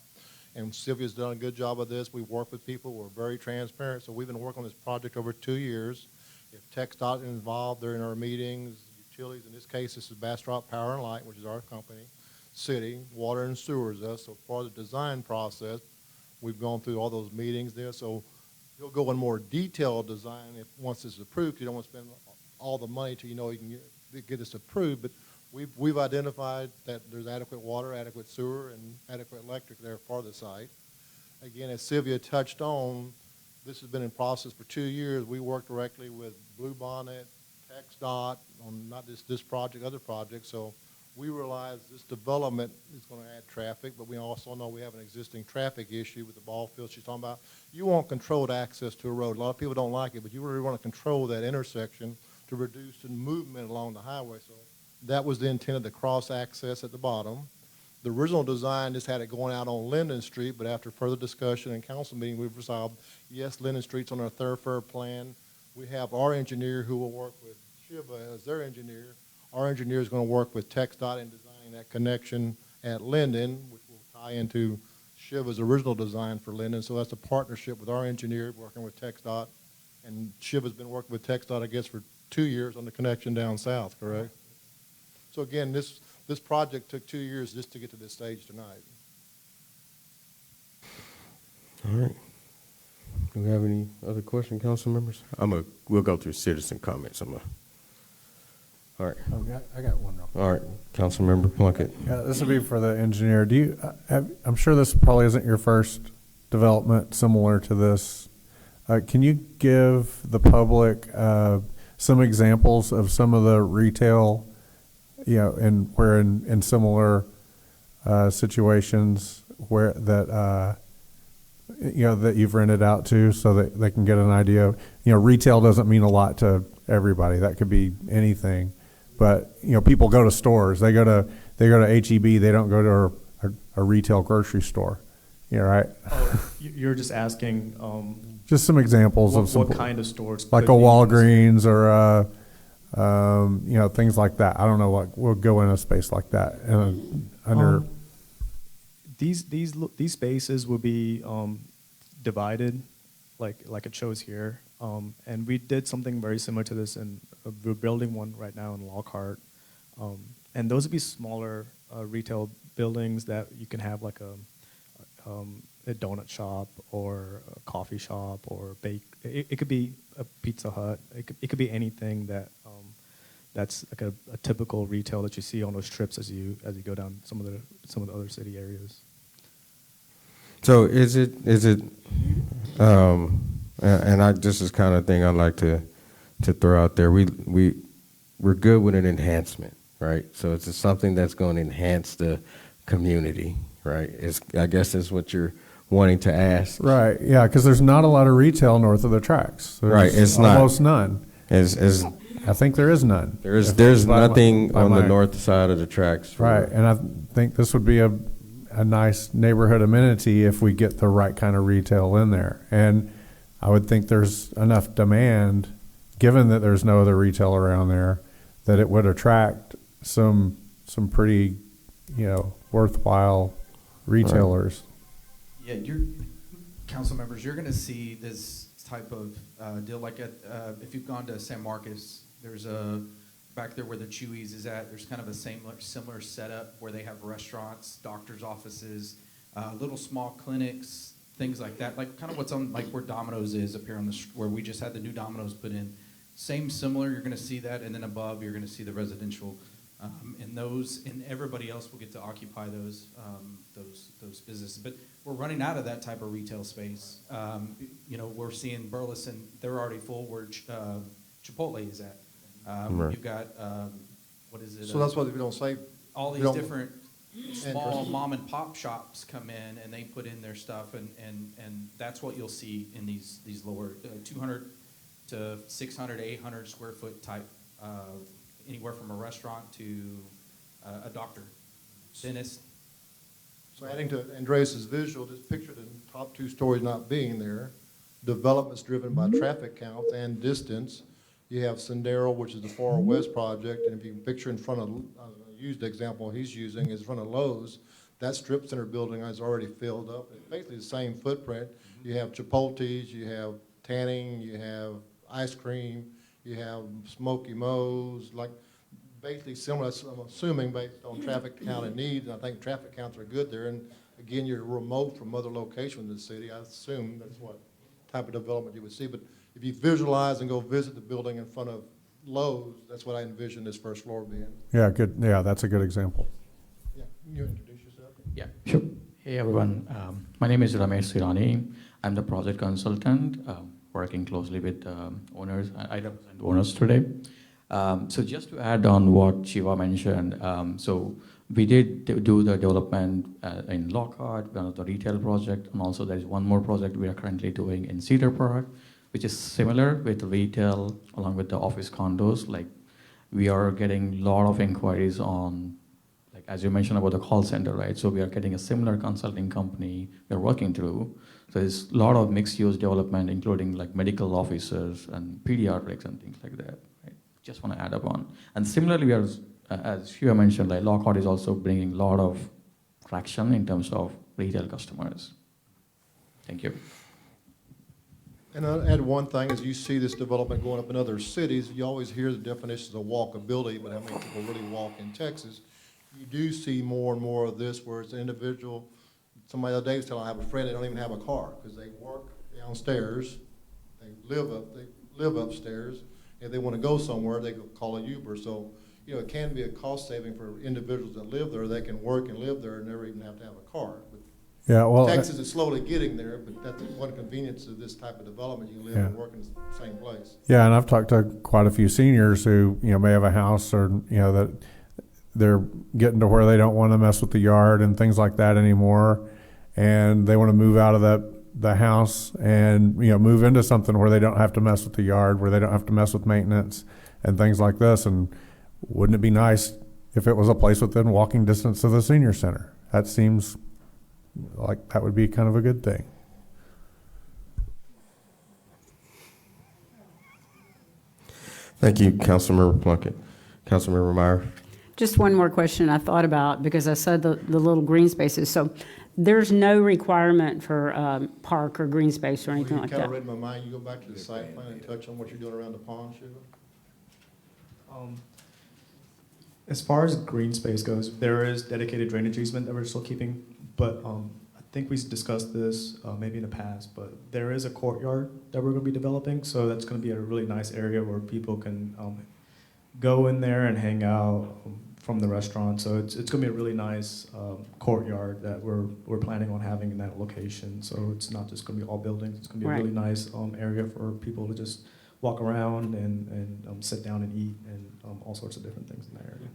C: and Sylvia's done a good job of this. We've worked with people. We're very transparent. So we've been working on this project over 2 years. If TxDOT is involved, they're in our meetings, utilities. In this case, this is Bastrop Power and Light, which is our company. City, Water and Sewer is us. So part of the design process, we've gone through all those meetings there. So you'll go in more detailed design if once it's approved. You don't want to spend all the money till you know you can get this approved. But we've identified that there's adequate water, adequate sewer, and adequate electric there for the site. Again, as Sylvia touched on, this has been in process for 2 years. We work directly with Blue Bonnet, TxDOT on not just this project, other projects. So we realize this development is going to add traffic, but we also know we have an existing traffic issue with the ball field she's talking about. You want controlled access to a road. A lot of people don't like it, but you really want to control that intersection to reduce the movement along the highway. So that was the intent of the cross access at the bottom. The original design just had it going out on Linden Street, but after further discussion and council meeting, we've resolved, yes, Linden Street's on our thoroughfare plan. We have our engineer who will work with Shiva as their engineer. Our engineer is going to work with TxDOT in designing that connection at Linden, which will tie into Shiva's original design for Linden. So that's a partnership with our engineer working with TxDOT. And Shiva's been working with TxDOT, I guess, for 2 years on the connection down south, correct? So again, this project took 2 years just to get to this stage tonight.
A: All right. Do we have any other questions, council members? We'll go through citizen comments. All right.
G: I got one.
A: All right, Councilmember Plunkett.
G: Yeah, this would be for the engineer. Do you? I'm sure this probably isn't your first development similar to this. Can you give the public some examples of some of the retail, and where in similar situations where that that you've rented out to, so that they can get an idea. Retail doesn't mean a lot to everybody. That could be anything. But people go to stores. They go to H-E-B. They don't go to a retail grocery store. Yeah, right.
D: Oh, you're just asking.
G: Just some examples of some
D: what kind of stores,
G: like a Walgreens or things like that. I don't know what will go in a space like that under.
D: These spaces will be divided, like it shows here. And we did something very similar to this, and we're building one right now in Lockhart. And those would be smaller retail buildings that you can have like a donut shop or a coffee shop or it could be a Pizza Hut. It could be anything that's like a typical retail that you see on those trips as you go down some of the other city areas.
A: So is it this is kind of thing I like to throw out there. We're good with an enhancement, right? So it's something that's going to enhance the community, right? I guess that's what you're wanting to ask,
G: right? Yeah, because there's not a lot of retail north of the tracks. There's
A: right, it's
G: almost
A: none.
G: I think there is none.
A: There's nothing on the north side of the tracks.
G: Right, and I think this would be a nice neighborhood amenity if we get the right kind of retail in there. And I would think there's enough demand, given that there's no other retail around there, that it would attract some pretty, worthwhile retailers.
J: Yeah, council members, you're gonna see this type of deal like if you've gone to San Marcos, there's back there where the Chewy's is at, there's kind of a similar setup where they have restaurants, doctor's offices, little small clinics, things like that, like kind of what's on, like where Domino's is up here on where we just had the new Domino's put in. Similar, you're gonna see that, and then above, you're gonna see the residential. And everybody else will get to occupy those businesses. But we're running out of that type of retail space. We're seeing Burleson, they're already full where Chipotle is at.
A: Right.
J: You've got, what is it?
C: So that's why we don't say.
J: All
C: we
J: these
C: don't-
J: different small mom and pop shops come in and they put in their stuff, and that's what you'll see in these lower 200 to 600, 800 square foot type, anywhere from a restaurant to a doctor, dentist.
C: So adding to Andreas's visual, just picture the top two stories not being there. Development's driven by traffic count and distance. You have Sendero, which is the Far West project, and if you can picture in front of, I used the example he's using, is in front of Lowe's, that strip center building is already filled up. It's basically the same footprint. You have Chipotle's, you have tanning, you have ice cream, you have Smoky Mo's, like basically similar, I'm assuming based on traffic count and needs, and I think traffic counts are good there. And again, you're remote from other locations in the city. I assume that's what type of development you would see. But if you visualize and go visit the building in front of Lowe's, that's what I envision this first floor being.
G: Yeah, good. Yeah, that's a good example.
C: Yeah, you introduce yourself.
K: Yeah, sure. Hey, everyone. My name is Ramesh Sirani. I'm the project consultant working closely with owners. I represent owners today. So just to add on what Shiva mentioned, so we did do the development in Lockhart, one of the retail project, and also there is one more project we are currently doing in Cedar Park, which is similar with retail along with the office condos. Like we are getting a lot of inquiries on, like as you mentioned about the call center, right? So we are getting a similar consulting company we're working through. So there's a lot of mixed use development, including like medical officers and pediatrics and things like that. Right? Just want to add up on. And similarly, we are, as Shiva mentioned, like Lockhart is also bringing a lot of traction in terms of retail customers. Thank you.
C: And I'll add one thing, as you see this development going up in other cities, you always hear the definitions of walkability, but how many people really walk in Texas? You do see more and more of this where it's an individual. Somebody the other day was telling, I have a friend, they don't even have a car because they work downstairs, they live upstairs. If they want to go somewhere, they go call a Uber. So, it can be a cost saving for individuals that live there. They can work and live there and never even have to have a car. But
G: Yeah, well,
C: Texas is slowly getting there, but that's one convenience of this type of development. You live and work in the same place.
G: yeah, and I've talked to quite a few seniors who, may have a house or, that they're getting to where they don't want to mess with the yard and things like that anymore. And they want to move out of the house and, move into something where they don't have to mess with the yard, where they don't have to mess with maintenance and things like this. And wouldn't it be nice if it was a place within walking distance of the senior center? That seems like that would be kind of a good thing.
A: Thank you, Councilmember Plunkett. Councilmember Meyer.
E: Just one more question I thought about, because I said the little green spaces. So there's no requirement for park or green space or anything like
C: You kind
E: that?
C: of read my mind. You go back to the site plan and touch on what you're doing around the pond, Shiva?
D: As far as green space goes, there is dedicated drainage easement that we're still keeping, but I think we discussed this maybe in the past, but there is a courtyard that we're going to be developing, so that's going to be a really nice area where people can go in there and hang out from the restaurant. So it's going to be a really nice courtyard that we're planning on having in that location. So it's not just going to be all buildings. It's going to be a really nice area for people to just walk around and sit down and eat and all sorts of different things in that area.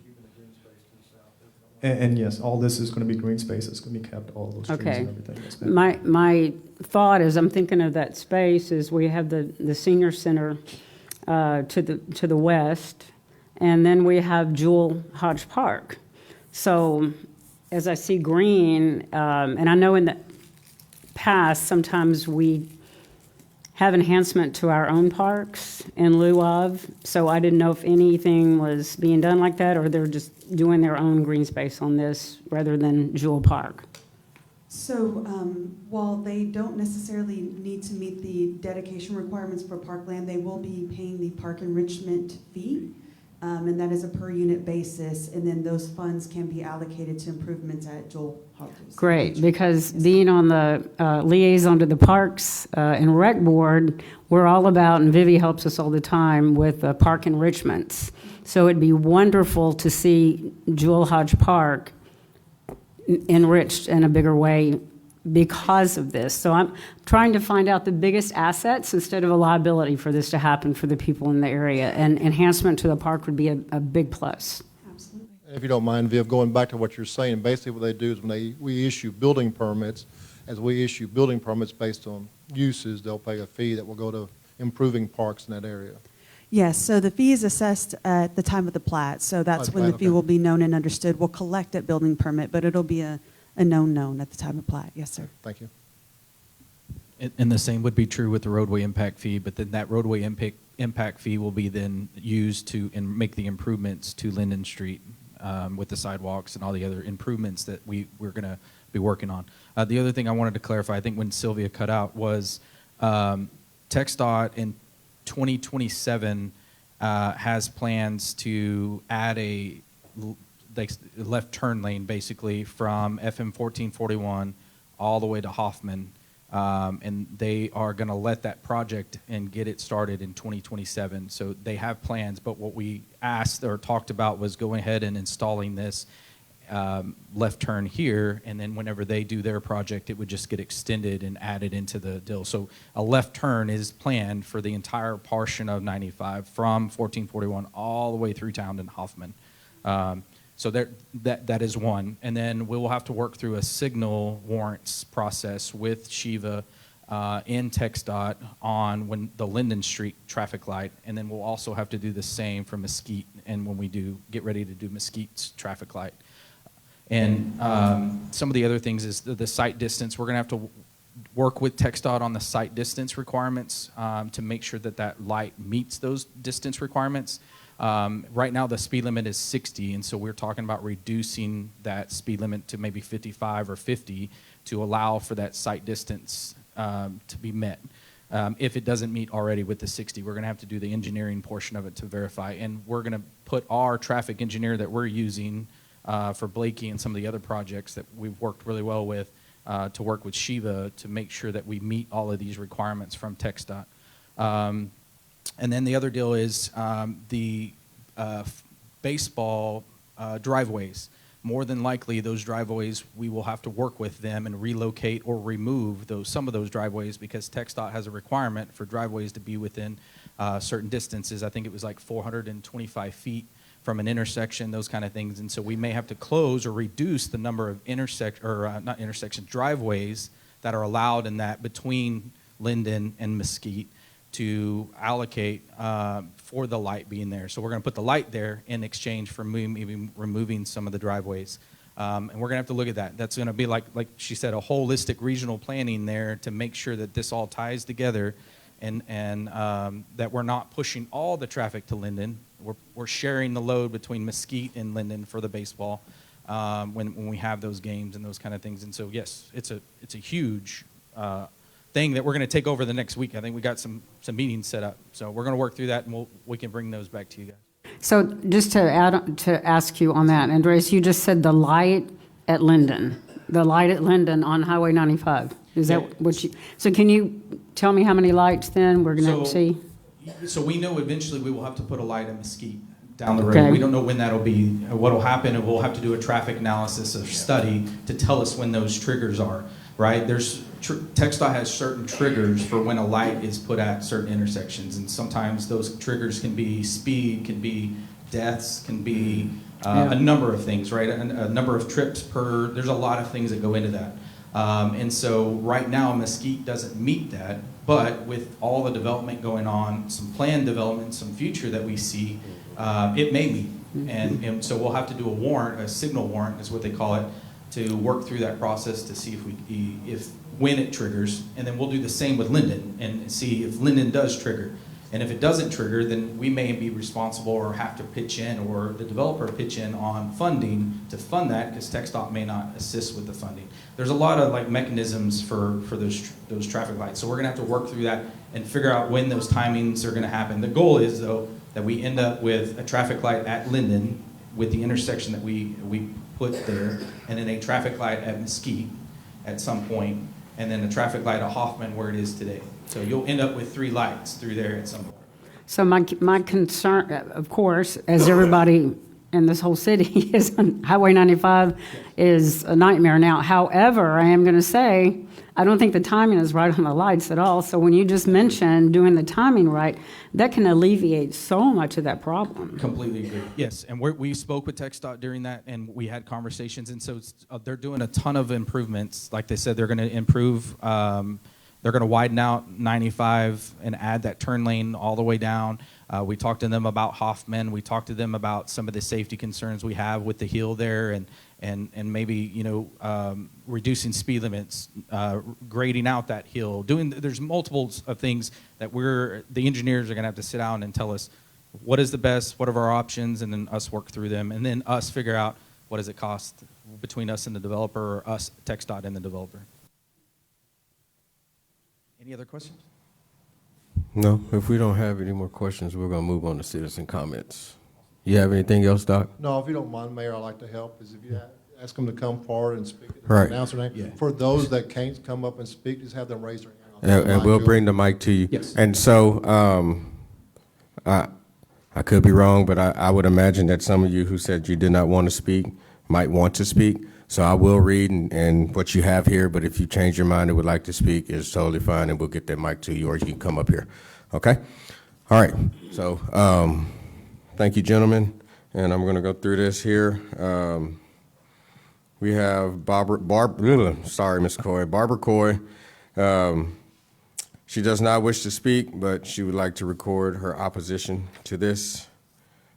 D: And yes, all this is going to be green space. It's going to be kept, all those trees and everything. Yes, ma'am.
E: My thought is, I'm thinking of that space, is we have the senior center to the west, and then we have Jewel Hodge Park. So as I see green, and I know in the past, sometimes we have enhancement to our own parks in lieu of, so I didn't know if anything was being done like that, or they're just doing their own green space on this rather than Jewel Park.
H: So while they don't necessarily need to meet the dedication requirements for parkland, they will be paying the park enrichment fee, and that is a per unit basis, and then those funds can be allocated to improvements at Joel Hodges.
E: Great, because being on the liaison to the Parks and Rec Board, we're all about, and Vivi helps us all the time with park enrichments. So it'd be wonderful to see Jewel Hodge Park enriched in a bigger way because of this. So I'm trying to find out the biggest assets instead of a liability for this to happen for the people in the area. And enhancement to the park would be a big plus.
H: Absolutely.
C: If you don't mind, Viv, going back to what you're saying, basically what they do is we issue building permits, as we issue building permits based on uses, they'll pay a fee that will go to improving parks in that area.
H: Yes, so the fee is assessed at the time of the plat, so that's when the fee will be known and understood. We'll collect at building permit, but it'll be a known at the time of plat. Yes, sir.
C: Thank you.
J: And the same would be true with the roadway impact fee, but then that roadway impact fee will be then used to make the improvements to Linden Street with the sidewalks and all the other improvements that we're going to be working on. The other thing I wanted to clarify, I think when Sylvia cut out, was TxDOT in 2027 has plans to add a left turn lane basically from FM 1441 all the way to Hoffman, and they are going to let that project and get it started in 2027. So they have plans, but what we asked or talked about was going ahead and installing this left turn here, and then whenever they do their project, it would just get extended and added into the deal. So a left turn is planned for the entire portion of 95 from 1441 all the way through town and Hoffman. So that is one. And then we will have to work through a signal warrants process with Shiva and TxDOT on when the Linden Street traffic light, and then we'll also have to do the same for Mesquite, and when we do get ready to do Mesquite's traffic light. And some of the other things is the site distance. We're going to have to work with TxDOT on the site distance requirements to make sure that that light meets those distance requirements. Right now the speed limit is 60, and so we're talking about reducing that speed limit to maybe 55 or 50 to allow for that site distance to be met. If it doesn't meet already with the 60, we're going to have to do the engineering portion of it to verify, and we're going to put our traffic engineer that we're using for Blakey and some of the other projects that we've worked really well with to work with Shiva to make sure that we meet all of these requirements from TxDOT. And then the other deal is the baseball driveways. More than likely, those driveways, we will have to work with them and relocate or remove some of those driveways, because TxDOT has a requirement for driveways to be within certain distances. I think it was like 425 feet from an intersection, those kind of things. And so we may have to close or reduce the number of driveways that are allowed in that between Linden and Mesquite to allocate for the light being there. So we're going to put the light there in exchange for maybe removing some of the driveways. And we're going to have to look at that. That's going to be like she said, a holistic regional planning there to make sure that this all ties together, and that we're not pushing all the traffic to Linden. We're sharing the load between Mesquite and Linden for the baseball when we have those games and those kind of things. And so yes, it's a huge thing that we're going to take over the next week. I think we got some meetings set up, so we're going to work through that, and we can bring those back to you guys.
E: So just to ask you on that, Andres, you just said the light at Linden on Highway 95. Is that what you? So can you tell me how many lights then we're going to see?
J: So we know eventually we will have to put a light in Mesquite down the road.
E: Okay.
J: We don't know when that'll be, what will happen, and we'll have to do a traffic analysis or study to tell us when those triggers are, right? TxDOT has certain triggers for when a light is put at certain intersections, and sometimes those triggers can be speed, can be deaths, can be a number of things, right? A number of trips per, there's a lot of things that go into that. And so right now Mesquite doesn't meet that, but with all the development going on, some planned development, some future that we see, it may meet. And so we'll have to do a signal warrant is what they call it, to work through that process to see if when it triggers, and then we'll do the same with Linden and see if Linden does trigger. And if it doesn't trigger, then we may be responsible or have to pitch in, or the developer pitch in on funding to fund that, because TxDOT may not assist with the funding. There's a lot of like mechanisms for those traffic lights. So we're gonna have to work through that and figure out when those timings are gonna happen. The goal is though that we end up with a traffic light at Linden with the intersection that we put there, and then a traffic light at Mesquite at some point, and then a traffic light at Hoffman where it is today. So you'll end up with 3 lights through there at some point.
E: So my concern, of course, as everybody in this whole city is on Highway 95 is a nightmare now. However, I am going to say, I don't think the timing is right on the lights at all. So when you just mentioned doing the timing right, that can alleviate so much of that problem.
J: Completely agree. Yes, and we spoke with TxDOT during that, and we had conversations, and so they're doing a ton of improvements. Like they said, they're going to improve. They're going to widen out 95 and add that turn lane all the way down. We talked to them about Hoffman. We talked to them about some of the safety concerns we have with the hill there, and maybe reducing speed limits, grading out that hill. There's multiples of things that the engineers are going to have to sit down and tell us what is the best, what are our options, and then us work through them, and then us figure out what does it cost between us and the developer, or us, TxDOT, and the developer. Any other questions?
A: No, if we don't have any more questions, we're going to move on to citizen comments. You have anything else, Doc?
C: No, if you don't mind, Mayor, I'd like to help, is if you ask them to come forward and speak,
A: Right.
C: announce their name.
J: Yeah.
C: For those that can't come up and speak, just have them raise their hand.
A: And we'll bring the mic to you.
J: Yes.
A: And so, I could be wrong, but I would imagine that some of you who said you did not want to speak might want to speak. So I will read and what you have here, but if you change your mind and would like to speak, it's totally fine, and we'll get that mic to you, or you can come up here. Okay? All right. So, thank you, gentlemen. And I'm going to go through this here. We have Ms. Coy. Barbara Coy. She does not wish to speak, but she would like to record her opposition to this.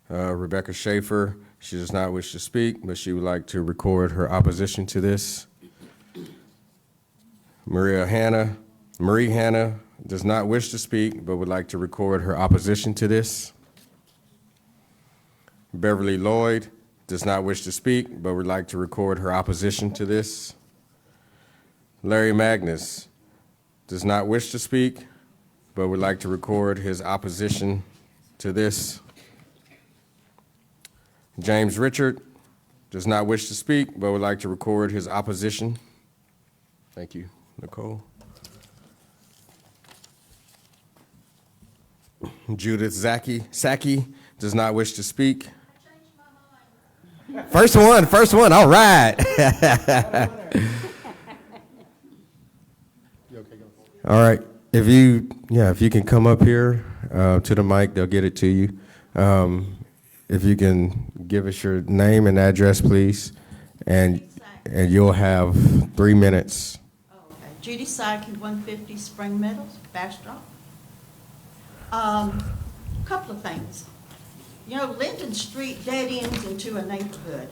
A: Rebecca Schaefer. She does not wish to speak, but she would like to record her opposition to this. Marie Hanna does not wish to speak, but would like to record her opposition to this. Beverly Lloyd does not wish to speak, but would like to record her opposition to this. Larry Magnus does not wish to speak, but would like to record his opposition to this. James Richard does not wish to speak, but would like to record his opposition. Thank you, Nicole. Judith Saki does not wish to speak. First one, all right. All right, if you can come up here to the mic, they'll get it to you. If you can give us your name and address, please, and you'll have 3 minutes.
L: Okay. Judy Sackey, 150 Spring Meadows, Bastrop. Couple of things. Linden Street dead ends into a neighborhood.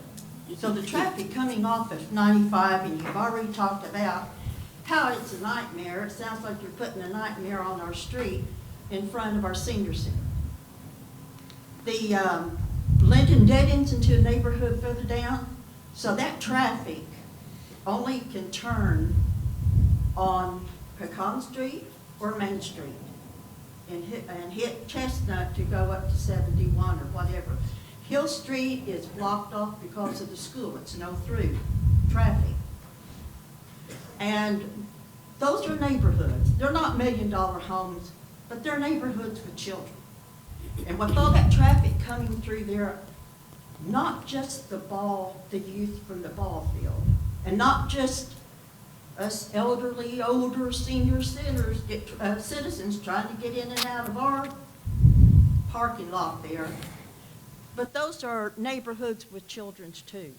L: So the traffic coming off of 95, and you've already talked about how it's a nightmare. It sounds like you're putting a nightmare on our street in front of our senior center. The Linden dead ends into a neighborhood further down, so that traffic only can turn on Pecan Street or Main Street and hit Chestnut to go up to 71 or whatever. Hill Street is blocked off because of the school. It's no through traffic. And those are neighborhoods. They're not million-dollar homes, but they're neighborhoods with children. And with all that traffic coming through there, not just the youth from the ball field, and not just us elderly, older, senior citizens trying to get in and out of our parking lot there, but those are neighborhoods with children too.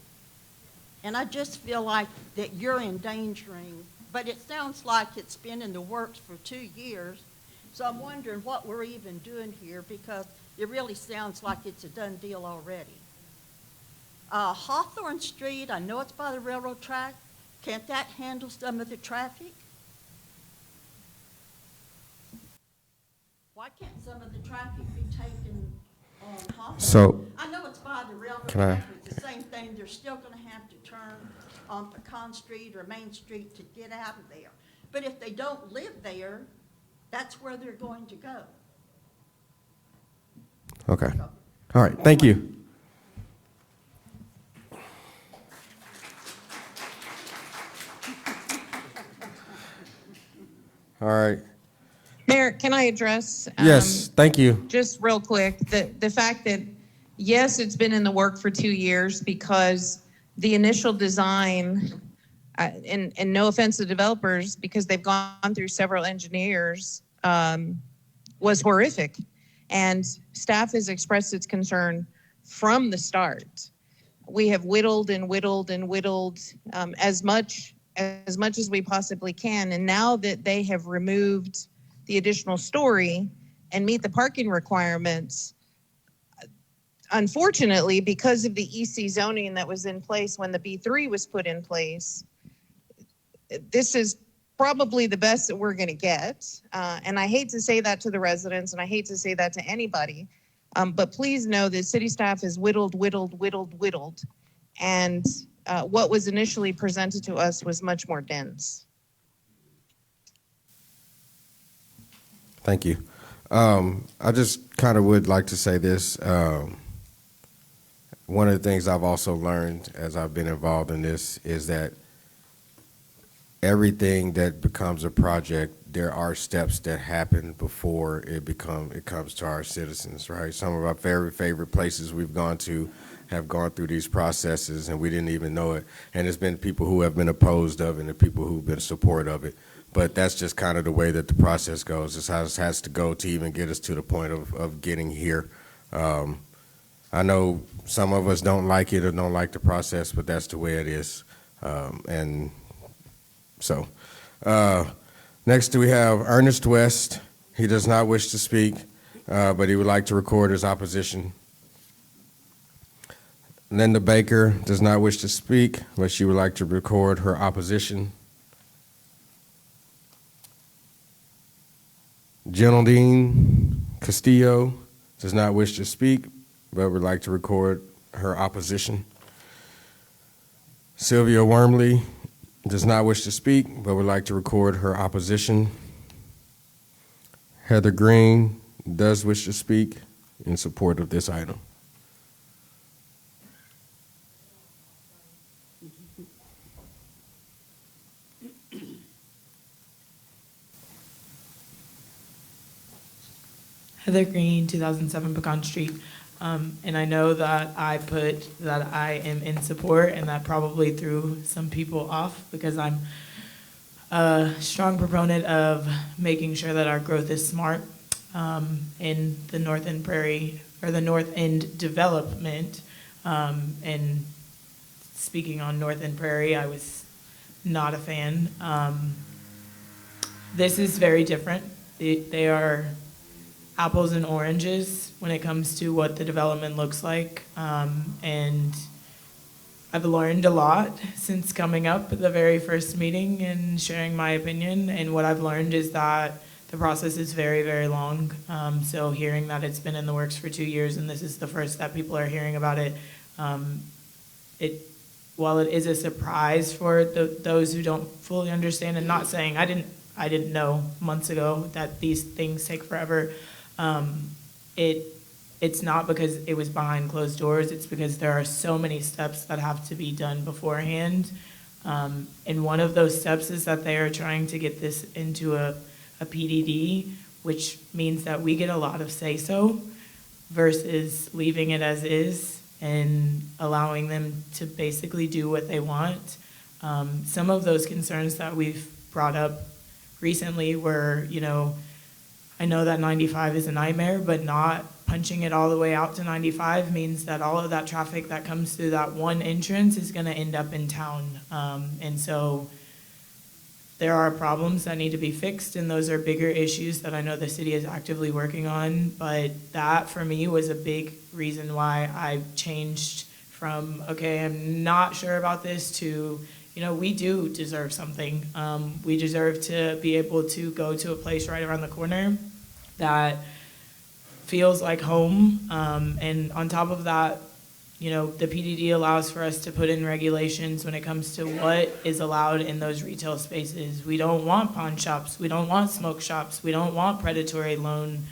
L: And I just feel like that you're endangering, but it sounds like it's been in the works for 2 years. So I'm wondering what we're even doing here, because it really sounds like it's a done deal already. Hawthorne Street, I know it's by the railroad track. Can't that handle some of the traffic? Why can't some of the traffic be taken on Hawthorne?
A: So,
L: I know it's by the railroad
A: Can I-
L: track, but it's the same thing. They're still gonna have to turn on Pecan Street or Main Street to get out of there. But if they don't live there, that's where they're going to go.
A: okay. All right, thank you. All right.
I: Mayor, can I address?
A: Yes, thank you.
I: Just real quick, the fact that, yes, it's been in the work for 2 years because the initial design, and no offense to developers, because they've gone through several engineers, was horrific. And staff has expressed its concern from the start. We have whittled and whittled and whittled as much as we possibly can. And now that they have removed the additional story and meet the parking requirements, unfortunately, because of the EC zoning that was in place when the B3 was put in place, this is probably the best that we're going to get. And I hate to say that to the residents, and I hate to say that to anybody, but please know that city staff has whittled, and what was initially presented to us was much more dense.
A: Thank you. I just kind of would like to say this. One of the things I've also learned as I've been involved in this is that everything that becomes a project, there are steps that happen before it comes to our citizens, right? Some of our very favorite places we've gone to have gone through these processes and we didn't even know it. And there's been people who have been opposed of it and the people who've been support of it. But that's just kind of the way that the process goes. It's how it has to go to even get us to the point of getting here. I know some of us don't like it or don't like the process, but that's the way it is. And so, next we have Ernest West. He does not wish to speak, but he would like to record his opposition. Linda Baker does not wish to speak, but she would like to record her opposition. Geraldine Castillo does not wish to speak, but would like to record her opposition. Sylvia Wormley does not wish to speak, but would like to record her opposition. Heather Green does wish to speak in support of this item.
M: Heather Green, 2007 Pecan Street. And I know that I put that I am in support, and that probably threw some people off because I'm a strong proponent of making sure that our growth is smart in the North End Prairie, or the North End development. And speaking on North End Prairie, I was not a fan. This is very different. They are apples and oranges when it comes to what the development looks like. And I've learned a lot since coming up at the very first meeting and sharing my opinion. And what I've learned is that the process is very, very long. So hearing that it's been in the works for 2 years and this is the first that people are hearing about it, while it is a surprise for those who don't fully understand, and not saying I didn't know months ago that these things take forever. It's not because it was behind closed doors. It's because there are so many steps that have to be done beforehand. And one of those steps is that they are trying to get this into a PDD, which means that we get a lot of say-so versus leaving it as is and allowing them to basically do what they want. Some of those concerns that we've brought up recently were, I know that 95 is a nightmare, but not punching it all the way out to 95 means that all of that traffic that comes through that one entrance is going to end up in town. And so there are problems that need to be fixed, and those are bigger issues that I know the city is actively working on. But that, for me, was a big reason why I changed from, okay, I'm not sure about this, to, we do deserve something. We deserve to be able to go to a place right around the corner that feels like home. And on top of that, the PDD allows for us to put in regulations when it comes to what is allowed in those retail spaces. We don't want pawn shops. We don't want smoke shops. We don't want predatory loan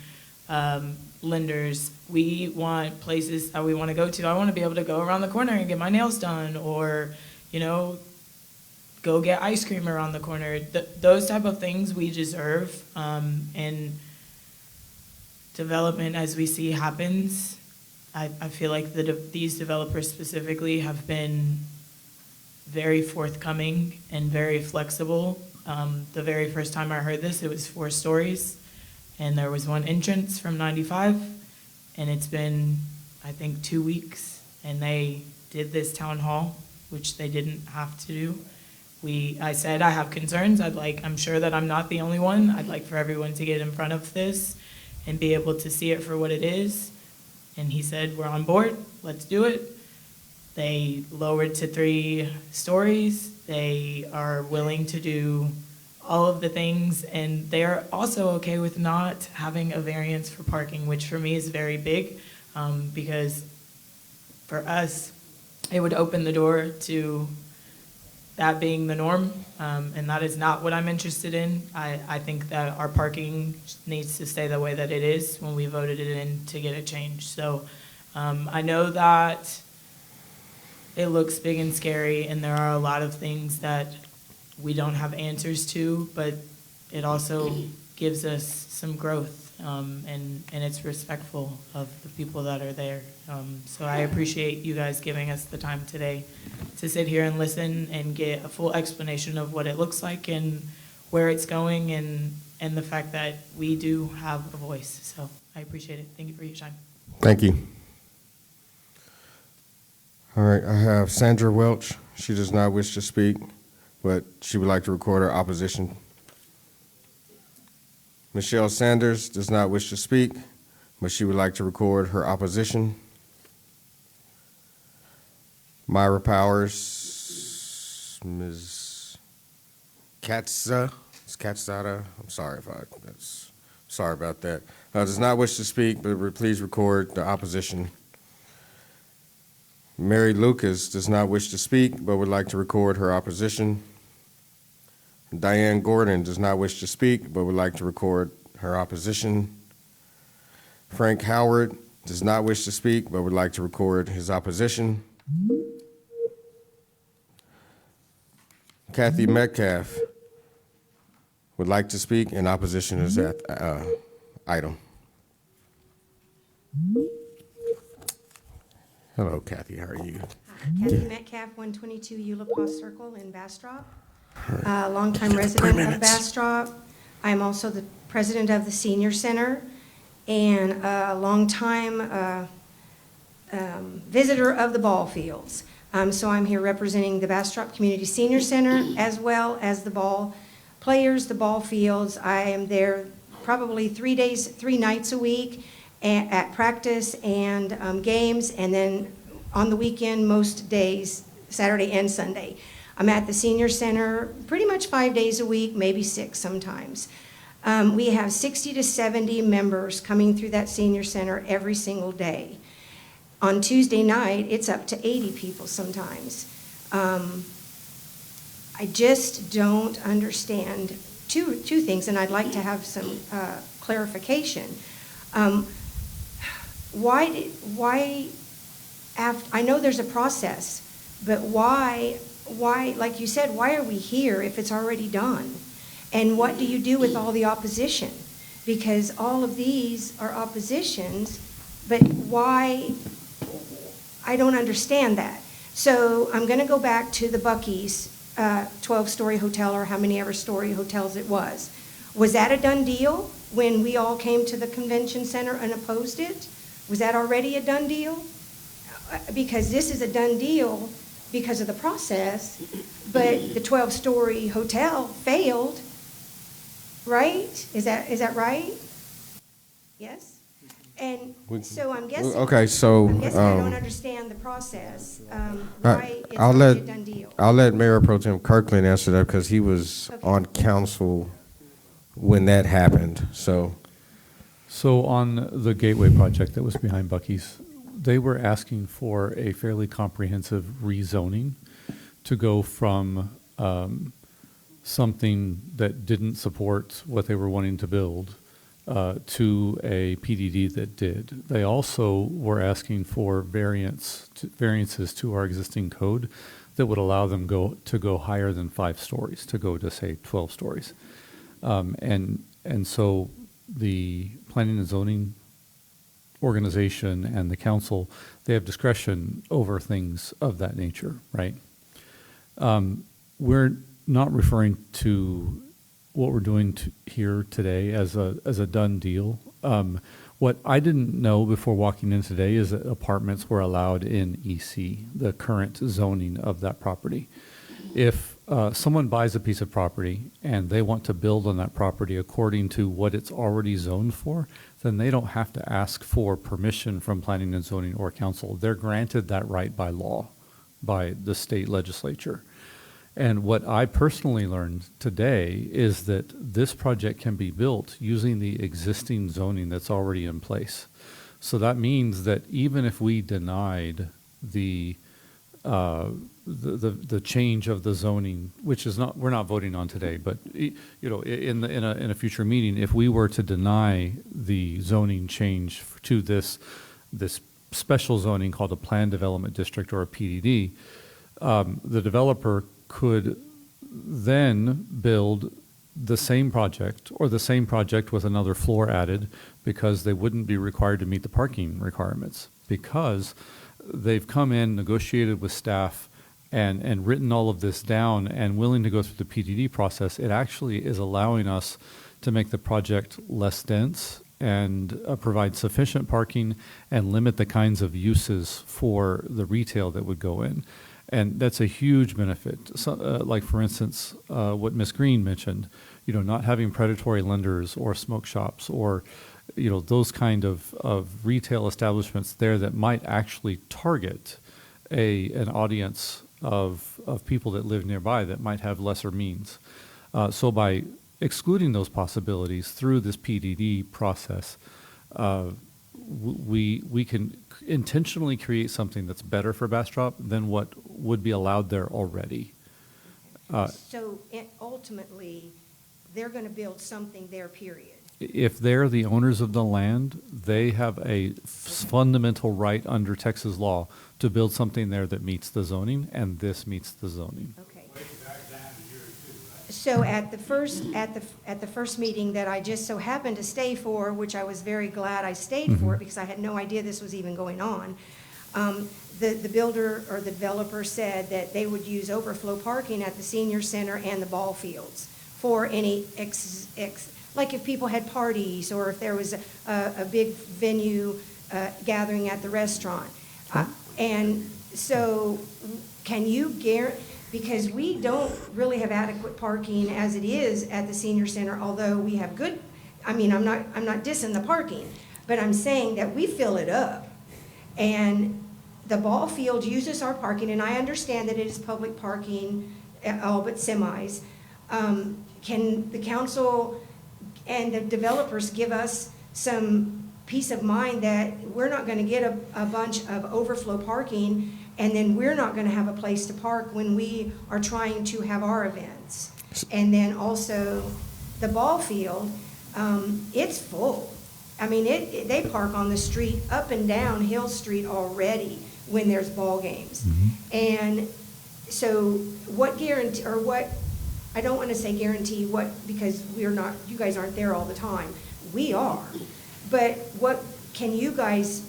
M: lenders. We want places that we want to go to. I want to be able to go around the corner and get my nails done, or, go get ice cream around the corner. Those type of things we deserve. And development, as we see happens, I feel like these developers specifically have been very forthcoming and very flexible. The very first time I heard this, it was 4 stories, and there was one entrance from 95, and it's been, I think, 2 weeks, and they did this town hall, which they didn't have to do. I said I have concerns. I'm sure that I'm not the only one. I'd like for everyone to get in front of this and be able to see it for what it is. And he said, we're on board, let's do it. They lowered to 3 stories. They are willing to do all of the things, and they are also okay with not having a variance for parking, which for me is very big, because for us, it would open the door to that being the norm, and that is not what I'm interested in. I think that our parking needs to stay the way that it is when we voted it in to get it changed. So I know that it looks big and scary, and there are a lot of things that we don't have answers to, but it also gives us some growth, and it's respectful of the people that are there. So I appreciate you guys giving us the time today to sit here and listen and get a full explanation of what it looks like and where it's going, and the fact that we do have a voice. So I appreciate it. Thank you for your time.
A: Thank you. All right, I have Sandra Welch. She does not wish to speak, but she would like to record her opposition. Michelle Sanders does not wish to speak, but she would like to record her opposition. Myra Powers, Ms. Katzada, I'm sorry sorry about that. Does not wish to speak, but please record the opposition. Mary Lucas does not wish to speak, but would like to record her opposition. Diane Gordon does not wish to speak, but would like to record her opposition. Frank Howard does not wish to speak, but would like to record his opposition. Kathy Metcalf would like to speak in opposition to that item. Hello, Kathy. How are you?
N: Kathy Metcalf, 122 Eula Circle in Bastrop. Longtime resident of Bastrop. I'm also the president of the Senior Center and a longtime visitor of the ball fields. So I'm here representing the Bastrop Community Senior Center as well as the ball players, the ball fields. I am there probably 3 nights a week at practice and games, and then on the weekend most days, Saturday and Sunday. I'm at the Senior Center pretty much 5 days a week, maybe 6 sometimes. We have 60 to 70 members coming through that Senior Center every single day. On Tuesday night, it's up to 80 people sometimes. I just don't understand two things, and I'd like to have some clarification. I know there's a process, but why, like you said, why are we here if it's already done? And what do you do with all the opposition? Because all of these are oppositions, but why? I don't understand that. So I'm going to go back to the Buc-ee's 12-story hotel, or how many ever story hotels it was. Was that a done deal when we all came to the convention center and opposed it? Was that already a done deal? Because this is a done deal because of the process, but the 12-story hotel failed, right? Is that right? Yes? And
A: We-
N: so I'm guessing.
A: Okay, so,
N: I'm guessing I don't understand the process. Why it's
A: I'll
N: already
A: let,
N: a done deal?
A: I'll let Mayor Pro Tem Kirkland answer that because he was
N: Okay.
A: on council when that happened, so.
F: So on the Gateway project that was behind Bucky's, they were asking for a fairly comprehensive rezoning to go from something that didn't support what they were wanting to build to a PDD that did. They also were asking for variances to our existing code that would allow them to go higher than 5 stories, to go to, say, 12 stories. And so the Planning and Zoning organization and the council, they have discretion over things of that nature, right? We're not referring to what we're doing here today as a done deal. What I didn't know before walking in today is that apartments were allowed in EC, the current zoning of that property. If someone buys a piece of property and they want to build on that property according to what it's already zoned for, then they don't have to ask for permission from Planning and Zoning or Council. They're granted that right by law, by the state legislature. And what I personally learned today is that this project can be built using the existing zoning that's already in place. So that means that even if we denied the change of the zoning, which is not, we're not voting on today, but in a future meeting, if we were to deny the zoning change to this special zoning called a Planned Development District or a PDD, the developer could then build the same project or the same project with another floor added because they wouldn't be required to meet the parking requirements because they've come in, negotiated with staff, and written all of this down and willing to go through the PDD process. It actually is allowing us to make the project less dense and provide sufficient parking and limit the kinds of uses for the retail that would go in. And that's a huge benefit. So, like, for instance, what Ms. Green mentioned, not having predatory lenders or smoke shops or, those kind of retail establishments there that might actually target an audience of people that live nearby that might have lesser means. So by excluding those possibilities through this PDD process, we can intentionally create something that's better for Bastrop than what would be allowed there already.
N: So ultimately, they're going to build something there, period.
F: If they're the owners of the land, they have a fundamental right under Texas law to build something there that meets the zoning, and this meets the zoning.
N: Okay. So at the first meeting that I just so happened to stay for, which I was very glad I stayed for because I had no idea this was even going on, the builder or the developer said that they would use overflow parking at the senior center and the ball fields for any like if people had parties or if there was a big venue gathering at the restaurant. And so can you guarantee, because we don't really have adequate parking as it is at the senior center, although we have good, I'm not dissing the parking, but I'm saying that we fill it up. And the ball field uses our parking, and I understand that it is public parking, all but semis. Can the council and the developers give us some peace of mind that we're not going to get a bunch of overflow parking and then we're not going to have a place to park when we are trying to have our events? And then also the ball field, it's full. They park on the street up and down Hill Street already when there's ball games. And so what guarantee, or what, I don't want to say guarantee what, because we're not, you guys aren't there all the time. We are. But what can you guys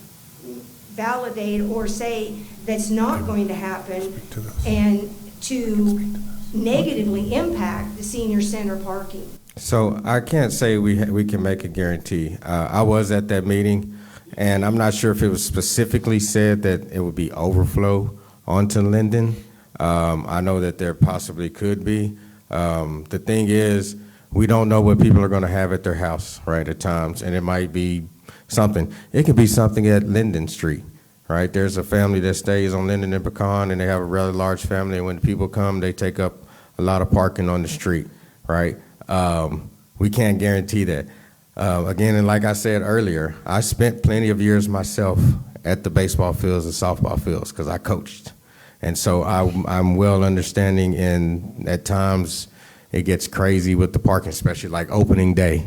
N: validate or say that's not going to happen and to negatively impact the senior center parking?
A: So I can't say we can make a guarantee. I was at that meeting, and I'm not sure if it was specifically said that it would be overflow onto Linden. I know that there possibly could be. The thing is, we don't know what people are going to have at their house, right, at times, and it might be something. It could be something at Linden Street, right? There's a family that stays on Linden and Pecan, and they have a rather large family, and when people come, they take up a lot of parking on the street, right? We can't guarantee that. Again, and like I said earlier, I spent plenty of years myself at the baseball fields and softball fields because I coached. And so I'm well understanding, and at times it gets crazy with the parking, especially like opening day,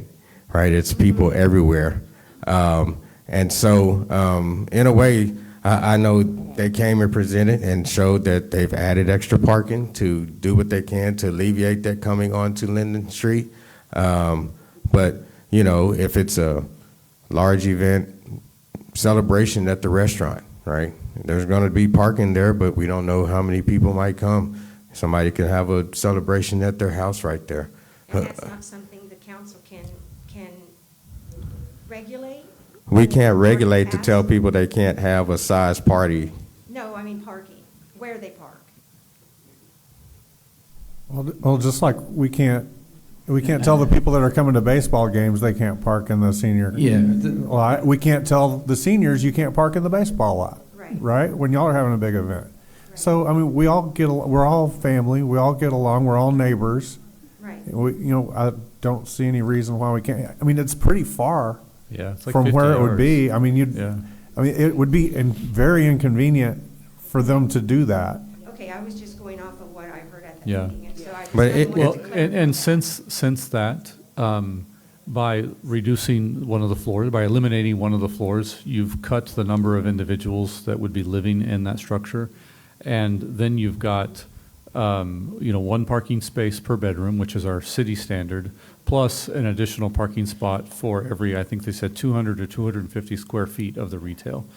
A: right? It's people everywhere. And so in a way, I know they came and presented and showed that they've added extra parking to do what they can to alleviate that coming onto Linden Street. But, you know, if it's a large event, celebration at the restaurant, right? There's going to be parking there, but we don't know how many people might come. Somebody could have a celebration at their house right there.
N: And that's not something the council can regulate?
A: We can't regulate to tell people they can't have a size party.
N: No, I mean parking, where they park.
G: Well, just like we can't tell the people that are coming to baseball games they can't park in the senior lot. We can't tell the seniors you can't park in the baseball lot, right? When y'all are having a big event. Right. So I mean, we're all family. We all get along. We're all neighbors.
N: Right.
G: I don't see any reason why we can't. I mean, it's pretty far.
F: Yeah, it's like
G: from
F: 50
G: where it would
F: yards.
G: be. I mean, it would be very inconvenient for them to do that.
N: Okay, I was just going off of what I heard at the meeting, and so I just
A: But
N: wanted to clarify.
F: And since that, by reducing one of the floors, by eliminating one of the floors, you've cut the number of individuals that would be living in that structure, and then you've got one parking space per bedroom, which is our city standard, plus an additional parking spot for every, I think they said 200 to 250 square feet of the retail.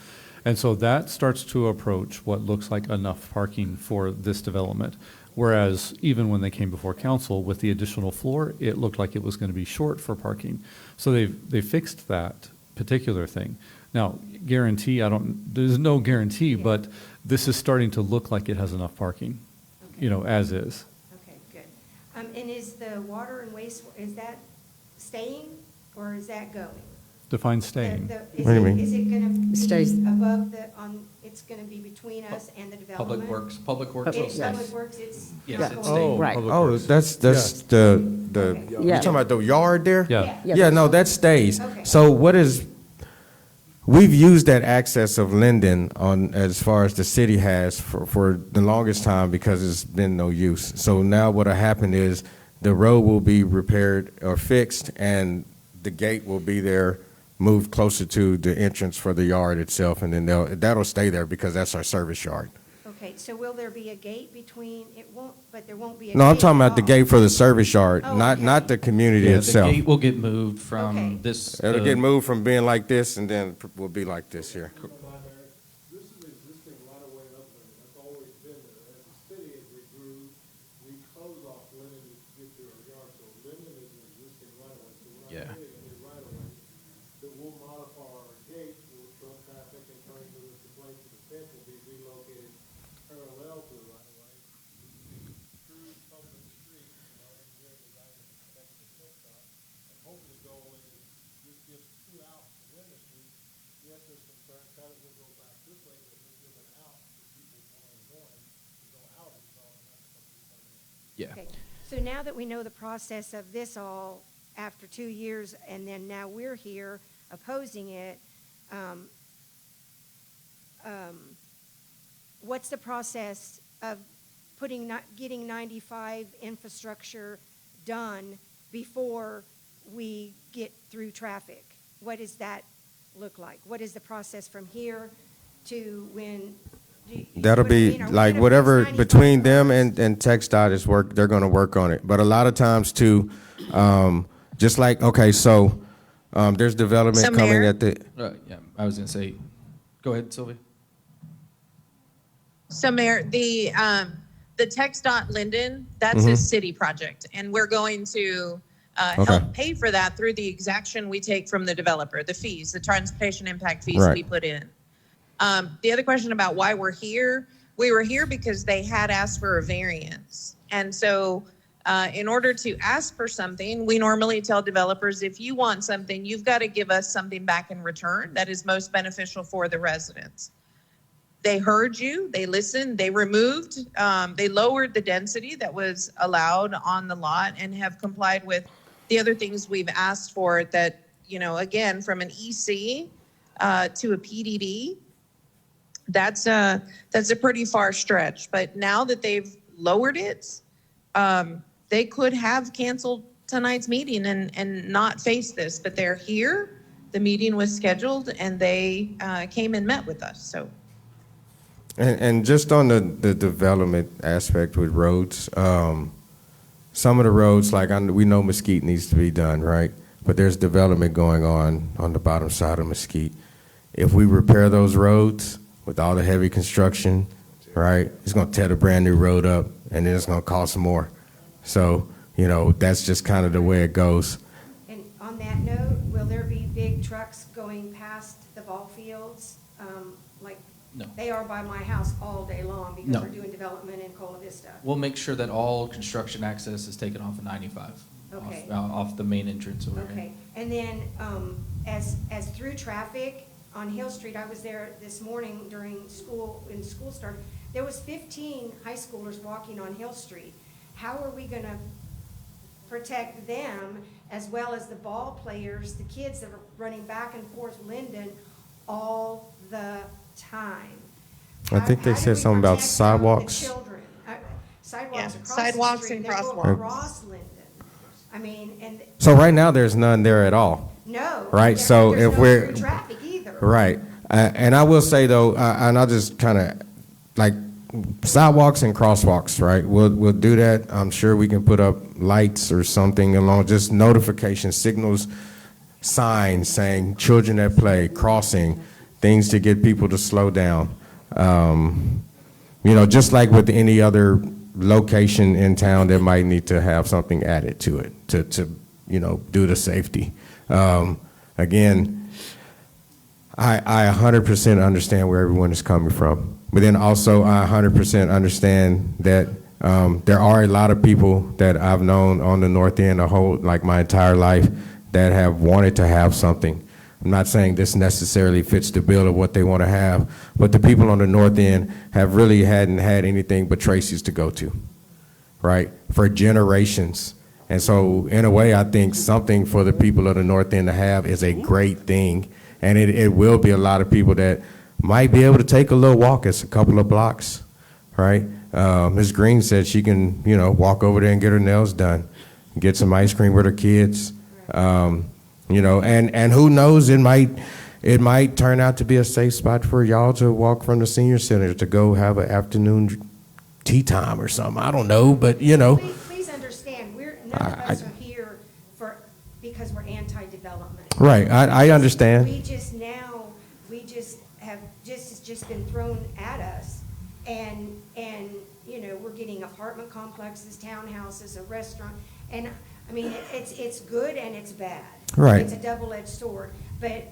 F: And so that starts to approach what looks like enough parking for this development. Whereas even when they came before council with the additional floor, it looked like it was going to be short for parking. So they fixed that particular thing. Now, there's no guarantee, but this is starting to look like it has enough parking, as is.
N: Okay, good. And is the water and waste, is that staying or is that going?
F: Define staying.
A: What do you mean?
N: Is it going to be
E: Stays.
N: above it's going to be between us and the development?
J: Public Works.
N: It's
J: Yes.
N: Public Works, it's.
J: Yes, it's
N: going-
E: Right.
A: Oh, that's the you talking about the yard there?
F: Yeah.
A: Yeah, no, that stays.
N: Okay.
A: So we've used that access of Linden on as far as the city has for the longest time because it's been no use. So now what'll happen is the road will be repaired or fixed and the gate will be there, moved closer to the entrance for the yard itself, and then that'll stay there because that's our service yard.
N: Okay, so will there be a gate between, but there won't be a gate?
A: No, I'm talking about the
N: at all?
A: gate for the service yard,
N: Oh,
A: not
N: okay.
A: the community
J: Yeah,
A: itself.
J: the gate will get moved from
N: Okay.
J: this.
A: It'll get moved from being like this and then will be like this here.
O: This is existing right-of-way upland, that's always been there. As the city, as we grew, we closed off Linden to get to our yard, so Linden is an existing right-of-way. So we're
J: Yeah.
O: not creating a new right-of-way. That will modify our gate, will truck traffic and turning to the place of the fence will be relocated parallel to the right-of-way. Through public street, engineering design to connect the fence up. And hopefully the goal is this gives two outs to Linden Street. Yes, there's concern, kind of will go back this way, but we'll give an out for people going to go out and so on, and that's what we come in.
J: Yeah.
N: Okay, so now that we know the process of this all after 2 years, and then now we're here opposing it, what's the process of getting 95 infrastructure done before we get through traffic? What does that look like? What is the process from here to when?
A: That'll be like whatever between them and TxDOT they're gonna work on it. But a lot of times too, just like, okay, so there's development
I: So,
A: coming
I: Mayor?
A: at the,
J: Yeah, I was going to say, go ahead, Sylvia.
I: So Mayor, the TxDOT Linden, that's a city project, and we're going to help pay for that through the exaction we take from the developer, the fees, the transportation impact fees
A: Right.
I: we put in. The other question about why we're here, we were here because they had asked for a variance. And so In order to ask for something, we normally tell developers, if you want something, you've got to give us something back in return that is most beneficial for the residents. They heard you, they listened, they they lowered the density that was allowed on the lot and have complied with the other things we've asked for that, again, from an EC to a PDD, that's a pretty far stretch. But now that they've lowered it, they could have canceled tonight's meeting and not face this, but they're here. The meeting was scheduled and they came and met with us, so.
A: And just on the development aspect with roads, some of the roads, we know Mesquite needs to be done, right? But there's development going on the bottom side of Mesquite. If we repair those roads with all the heavy construction, right, it's going to tear the brand new road up, and then it's going to cost more. So, that's just kind of the way it goes.
N: And on that note, will there be big trucks going past the ball fields?
J: No.
N: They are by my house all day long because
J: No.
N: we're doing development in Cola Vista.
J: We'll make sure that all construction access is taken off of 95.
N: Okay.
J: Off the main entrance over here.
N: Okay, and then, as through traffic on Hill Street, I was there this morning when school started. There was 15 high schoolers walking on Hill Street. How are we gonna protect them as well as the ball players, the kids that are running back and forth Linden all the time?
A: I think they said something about sidewalks.
N: The children, sidewalks across
I: sidewalks
N: the street,
I: and
N: they go
I: crosswalks.
N: across Linden. I mean, and.
A: So right now, there's none there at all.
N: No.
A: Right, so
N: there's
A: if
N: no
A: we're.
N: through traffic either.
A: Right. And I will say, though, and I'll just kind of, sidewalks and crosswalks, right? We'll do that. I'm sure we can put up lights or something along, just notification signals, signs saying children at play, crossing, things to get people to slow down. Just like with any other location in town that might need to have something added to it to do the safety. Again, I 100% understand where everyone is coming from, but then also I 100% understand that there are a lot of people that I've known on the north end my entire life that have wanted to have something. I'm not saying this necessarily fits the bill of what they want to have, but the people on the north end have really hadn't had anything but Tracy's to go to, right, for generations. And so in a way, I think something for the people of the north end to have is a great thing. And it will be a lot of people that might be able to take a little walk. It's a couple of blocks, right? Ms. Green said she can, walk over there and get her nails done, get some ice cream with her kids. And who knows, it might turn out to be a safe spot for y'all to walk from the senior center to go have an afternoon tea time or something. I don't know, but
N: Please understand, none of us are here because we're anti-development.
A: Right, I understand.
N: It's just been thrown at us, and we're getting apartment complexes, townhouses, a restaurant, and I mean, it's good and it's bad.
A: Right.
N: It's a double-edged sword, but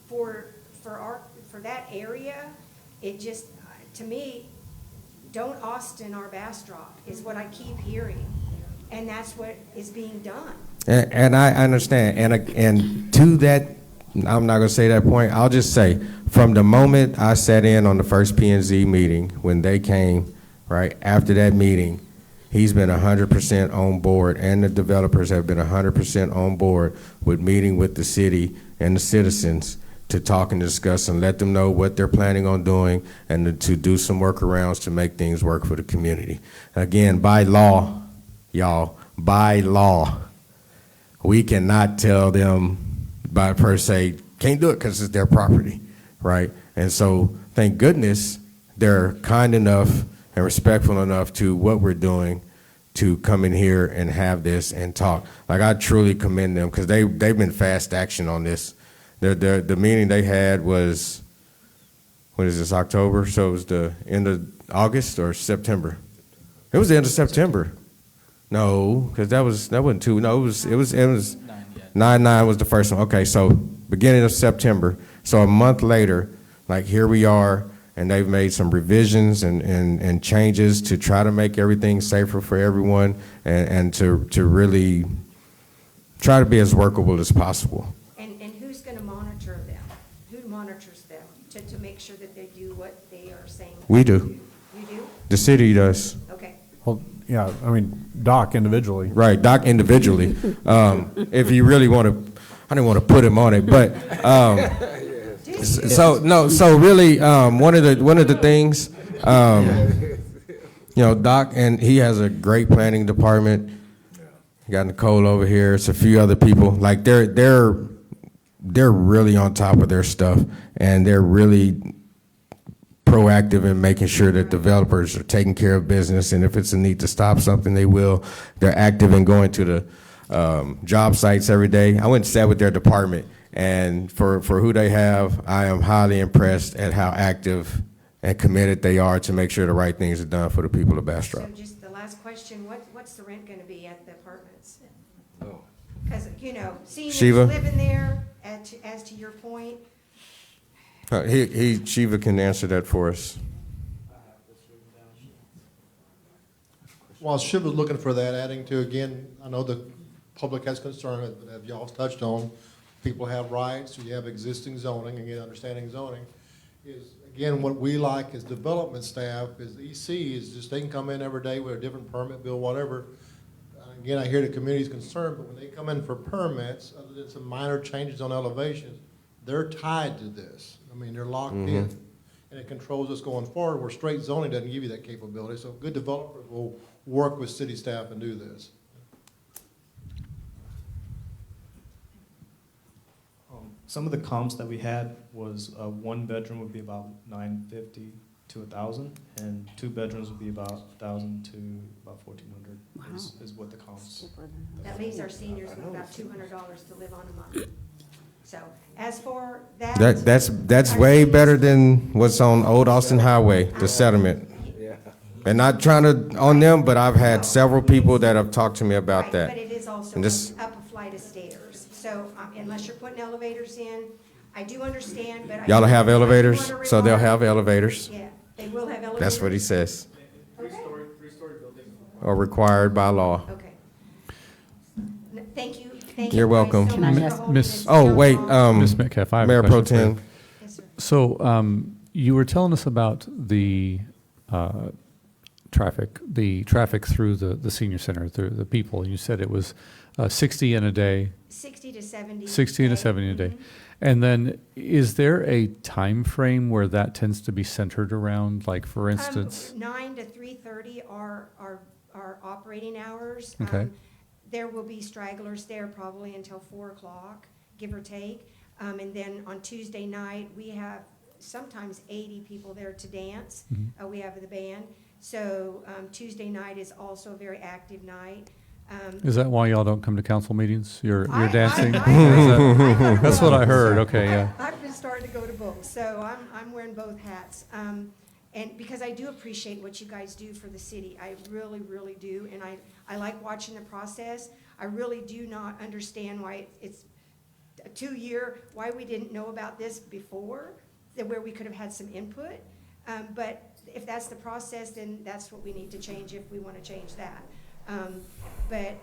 N: for that area, it just, to me, don't Austin our Bastrop is what I keep hearing, and that's what is being done.
A: And I understand, and to that, I'm not going to say that point. I'll just say, from the moment I sat in on the first P&Z meeting, when they came, right after that meeting, he's been 100% on board, and the developers have been 100% on board with meeting with the city and the citizens to talk and discuss and let them know what they're planning on doing and to do some workarounds to make things work for the community. Again, by law, y'all, by law, we cannot tell them by per se, can't do it because it's their property, right? And so thank goodness they're kind enough and respectful enough to what we're doing to come in here and have this and talk. I truly commend them because they've been fast action on this. The meeting they had was, what is this, October? So it was the end of August or September? It was the end of September. No, because that wasn't two. No, it was 9/9 was the first one. Okay, so beginning of September. So a month later, here we are, and they've made some revisions and changes to try to make everything safer for everyone and to really try to be as workable as possible.
N: And who's going to monitor them? Who monitors them to make sure that they do what they are saying?
A: We do.
N: You do?
A: The city does.
N: Okay.
G: Well, yeah, I mean, Doc individually.
A: Right, Doc individually. If you really want to, I didn't want to put him on it, but so really, one of the things, Doc, and he has a great planning department. You got Nicole over here. It's a few other people. Like they're really on top of their stuff, and they're really proactive in making sure that developers are taking care of business, and if it's a need to stop something, they will. They're active in going to the job sites every day. I went and sat with their department, and for who they have, I am highly impressed at how active and committed they are to make sure the right things are done for the people of Bastrop.
N: So just the last question, what's the rent going to be at the apartments? Because, seniors
A: Shiva?
N: living there, as to your point.
A: Shiva can answer that for us.
C: While Shiva's looking for that, adding to, again, I know the public has concern, but as y'all touched on, people have rights, you have existing zoning, again, understanding zoning, is, again, what we like as development staff is the EC is just, they can come in every day with a different permit bill, whatever. Again, I hear the community's concern, but when they come in for permits, other than some minor changes on elevations, they're tied to this. I mean, they're locked in, and it controls us going forward, where straight zoning doesn't give you that capability. So good developers will work with city staff and do this.
D: Some of the comps that we had was one bedroom would be about $950 to $1,000, and two bedrooms would be about $1,000 to about $1,400. Is what the comps.
N: That leaves our seniors with about $200 to live on a month. So as for that.
A: That's way better than what's on Old Austin Highway, the settlement. And not trying to on them, but I've had several people that have talked to me about
N: Right,
A: that.
N: but it is also up a flight of stairs. So unless you're putting elevators in, I do understand, but.
A: Y'all have elevators, so they'll have elevators.
N: Yeah, they will have elevators.
A: That's what he says.
D: Three-story building.
A: Or required by law.
N: Okay. Thank you.
A: You're welcome.
E: Can I ask
F: Miss?
A: Oh, wait,
F: Ms. Metcalf, I have a
A: Mayor Pro
F: question for you.
A: Tem.
N: Yes, sir.
F: So you were telling us about the traffic through the senior center, through the people. You said it was 60 in a day.
N: 60 to 70.
F: 60 and 70 a day. And then is there a time frame where that tends to be centered around? Like, for instance?
N: 9 to 3:30 are operating hours.
F: Okay.
N: There will be stragglers there probably until 4 o'clock, give or take. And then on Tuesday night, we have sometimes 80 people there to dance. We have the band. So Tuesday night is also a very active night.
F: Is that why y'all don't come to council meetings? You're dancing?
N: I
F: That's what I heard. Okay, yeah.
N: I've been starting to go to both, so I'm wearing both hats. And because I do appreciate what you guys do for the city. I really, really do. And I like watching the process. I really do not understand why it's a 2-year, why we didn't know about this before, where we could have had some input. But if that's the process, then that's what we need to change if we want to change that. But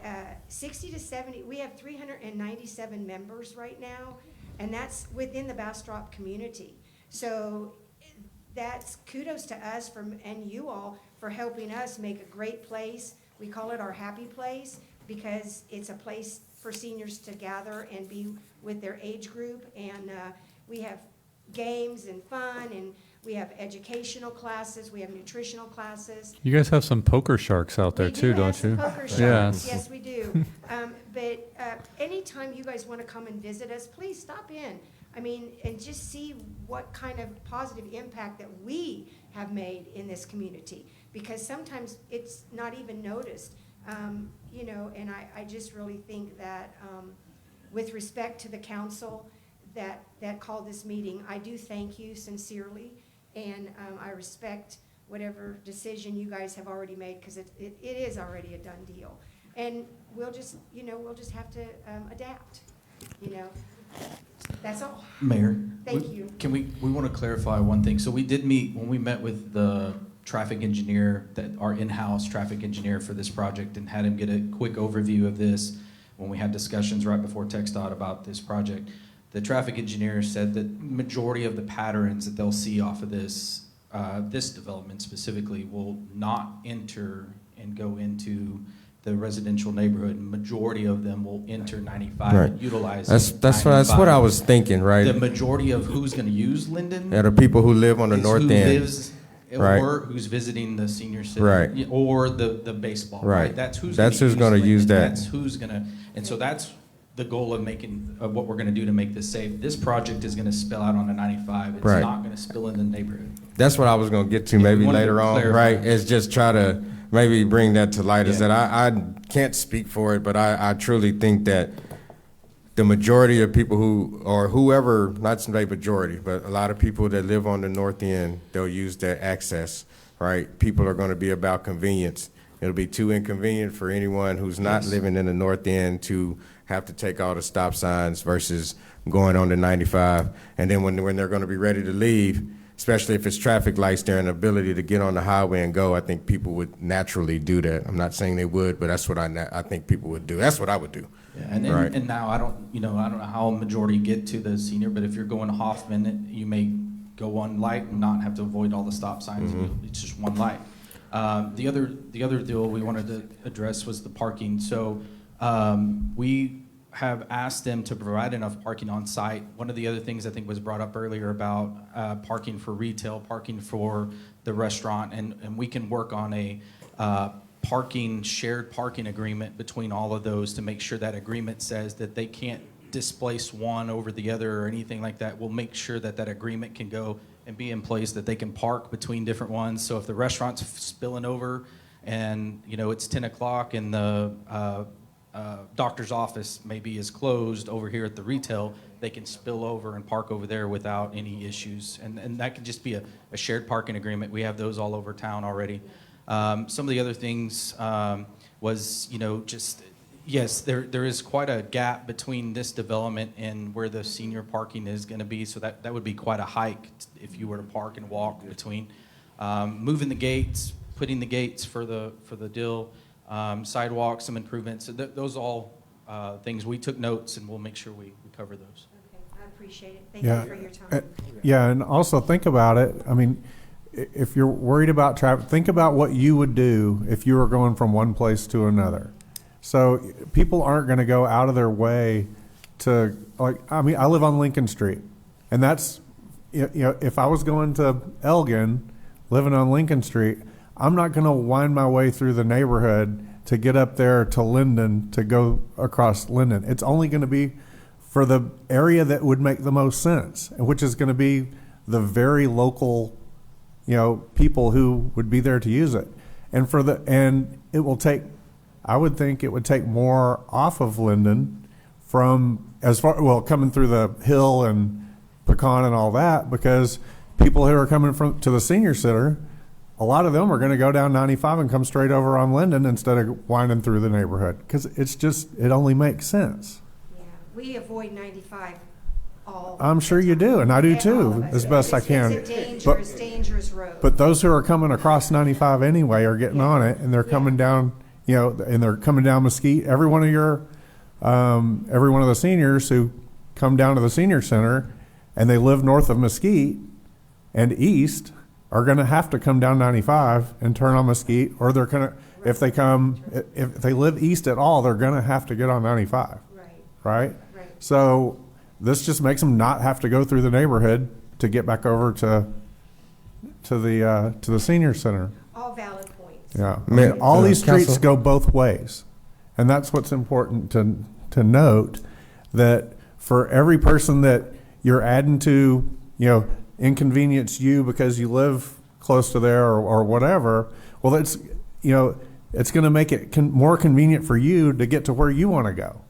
N: 60 to 70, we have 397 members right now, and that's within the Bastrop community. So that's kudos to us and you all for helping us make a great place. We call it our happy place because it's a place for seniors to gather and be with their age group. And we have games and fun, and we have educational classes, we have nutritional classes.
F: You guys have some poker sharks out there too, don't you?
N: Poker sharks.
F: Yes.
N: Yes, we do. But anytime you guys want to come and visit us, please stop in. I mean, and just see what kind of positive impact that we have made in this community. Because sometimes it's not even noticed, and I just really think that with respect to the council that called this meeting, I do thank you sincerely, and I respect whatever decision you guys have already made, because it is already a done deal. And we'll just have to adapt, That's all.
J: Mayor.
N: Thank you.
J: We want to clarify one thing. So we did meet, when we met with the traffic engineer, our in-house traffic engineer for this project, and had him get a quick overview of this when we had discussions right before TxDOT about this project. The traffic engineer said that majority of the patterns that they'll see off of this, this development specifically, will not enter and go into the residential neighborhood. Majority of them will enter 95
A: Right.
J: and utilize
A: That's what I was thinking, right?
J: The majority of who's going to use Linden,
A: Yeah, the people who live on the
J: is
A: north
J: who
A: end.
J: lives,
A: Right.
J: or who's visiting the senior center,
A: Right.
J: or the baseball.
A: Right.
J: That's who's
A: That's who's
J: going
A: gonna
J: to
A: use that.
J: That's who's going to, and so that's the goal of what we're going to do to make this safe. This project is going to spill out onto 95. It's
A: Right.
J: not going to spill in the neighborhood.
A: That's what I was going to get to
J: Yeah,
A: maybe
J: we wanted
A: later
J: to
A: on,
J: clarify.
A: right? Is just try to maybe bring that to light. Is
J: Yeah.
A: that I can't speak for it, but I truly think that the majority of people who, or whoever, not say majority, but a lot of people that live on the north end, they'll use that access, right? People are going to be about convenience. It'll be too inconvenient for anyone who's not
J: Yes.
A: living in the north end to have to take all the stop signs versus going on to 95. And then when they're going to be ready to leave, especially if it's traffic lights there and ability to get on the highway and go, I think people would naturally do that. I'm not saying they would, but that's what I think people would do. That's what I would do.
J: Yeah, and,
A: Right.
J: and now I don't know how a majority get to the senior, but if you're going to Hoffman, you may go one light and not have to avoid all the stop signs.
A: Mm-hmm.
J: It's just one light. The other deal we wanted to address was the parking. So we have asked them to provide enough parking on site. One of the other things I think was brought up earlier about parking for retail, parking for the restaurant, and we can work on a shared parking agreement between all of those to make sure that agreement says that they can't displace one over the other or anything like that. We'll make sure that that agreement can go and be in place, that they can park between different ones. So if the restaurant's spilling over and it's 10 o'clock and the doctor's office maybe is closed over here at the retail, they can spill over and park over there without any issues. And that could just be a shared parking agreement. We have those all over town already. Some of the other things was, yes, there is quite a gap between this development and where the senior parking is going to be. So that would be quite a hike if you were to park and walk between. Moving the gates, putting the gates for the deal, sidewalks, some improvements. So those all things. We took notes, and we'll make sure we cover those.
N: Okay, I appreciate it. Thank you for your time.
G: Yeah, and also think about it. I mean, if you're worried about traffic, think about what you would do if you were going from one place to another. So people aren't going to go out of their way to, I live on Lincoln Street, and that's, if I was going to Elgin, living on Lincoln Street, I'm not going to wind my way through the neighborhood to get up there to Linden to go across Linden. It's only going to be for the area that would make the most sense, which is going to be the very local, people who would be there to use it. And it will take, I would think it would take more off of Linden from coming through the hill and Pecan and all that, because people who are coming to the senior center, a lot of them are going to go down 95 and come straight over on Linden instead of winding through the neighborhood, because it only makes sense.
N: Yeah, we avoid 95 all.
G: I'm sure you do, and I do too, as best I can.
N: It's a dangerous road.
G: But those who are coming across 95 anyway are getting on it, and they're coming down, and they're coming down Mesquite. Every one of the seniors who come down to the senior center and they live north of Mesquite and east are going to have to come down 95 and turn on Mesquite, or they're going to, if they live east at all, they're going to have to get on 95. Right? So this just makes them not have to go through the neighborhood to get back over to the senior center.
N: All valid points.
G: Yeah. All these streets go both ways. And that's what's important to note, that for every person that you're adding to, inconvenience you because you live close to there or whatever, well, that's, it's going to make it more convenient for you to get to where you want to go.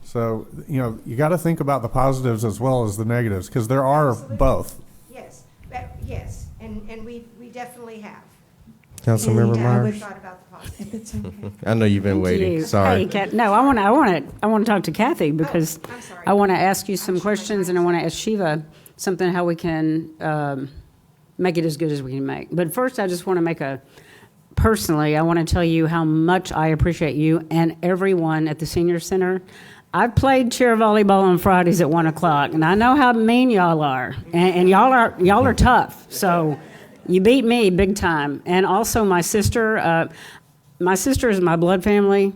G: So, you got to think about the positives as well as the negatives, because there are both.
N: Yes, yes, and we definitely have.
A: Councilmember
N: And,
A: Myers?
N: we've thought about the
H: If it's okay.
A: I know you've been
E: Thank
A: waiting.
E: you.
A: Sorry.
E: Hey, no, I want to talk to Kathy because
H: I'm sorry.
E: I want to ask you some questions and I want to ask Shiva something how we can make it as good as we can make. But first, I just want to personally, I want to tell you how much I appreciate you and everyone at the Senior Center. I've played chair volleyball on Fridays at 1 o'clock, and I know how mean y'all are, and y'all are tough. So you beat me big time. And also my sister is my blood family,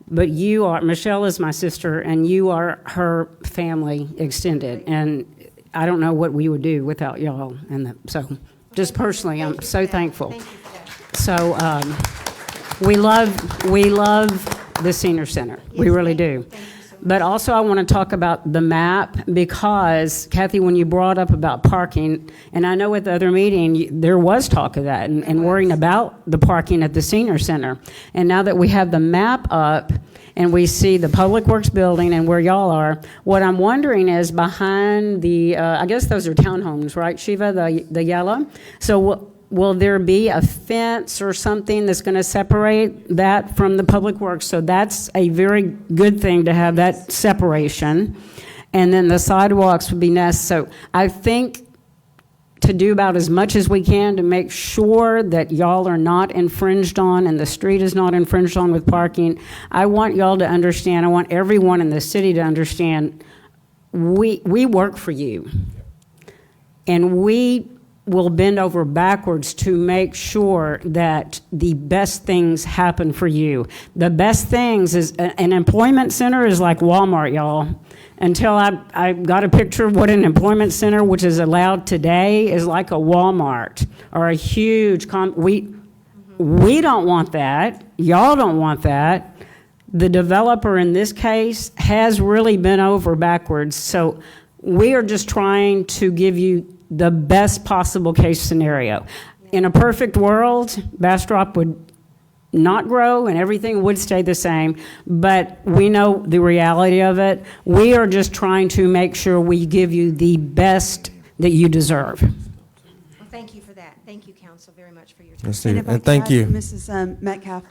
E: but Michelle is my sister, and you are her family extended. And I don't know what we would do without y'all. And so just personally, I'm so thankful. So we love the Senior Center. We really do. But also I want to talk about the map because, Kathy, when you brought up about parking, and I know at the other meeting there was talk of that and worrying about the parking at the Senior Center. And now that we have the map up and we see the Public Works building and where y'all are, what I'm wondering is behind the, I guess those are townhomes, right, Shiva, the yellow? So will there be a fence or something that's going to separate that from the Public Works? So that's a very good thing to have that separation. And then the sidewalks would be necessary. So I think to do about as much as we can to make sure that y'all are not infringed on and the street is not infringed on with parking. I want y'all to understand, I want everyone in the city to understand, we work for you. And we will bend over backwards to make sure that the best things happen for you. The best things is, an employment center is like Walmart, y'all. Until I got a picture of what an employment center, which is allowed today, is like a Walmart or a huge, we don't want that. Y'all don't want that. The developer in this case has really bent over backwards. So we are just trying to give you the best possible case scenario. In a perfect world, Bastrop would not grow and everything would stay the same, but we know the reality of it. We are just trying to make sure we give you the best that you deserve.
N: Well, thank you for that. Thank you, Council, very much for your time.
A: Yes,
H: And if I
A: and
H: could
A: thank
H: ask
A: you.
H: Mrs. Metcalf.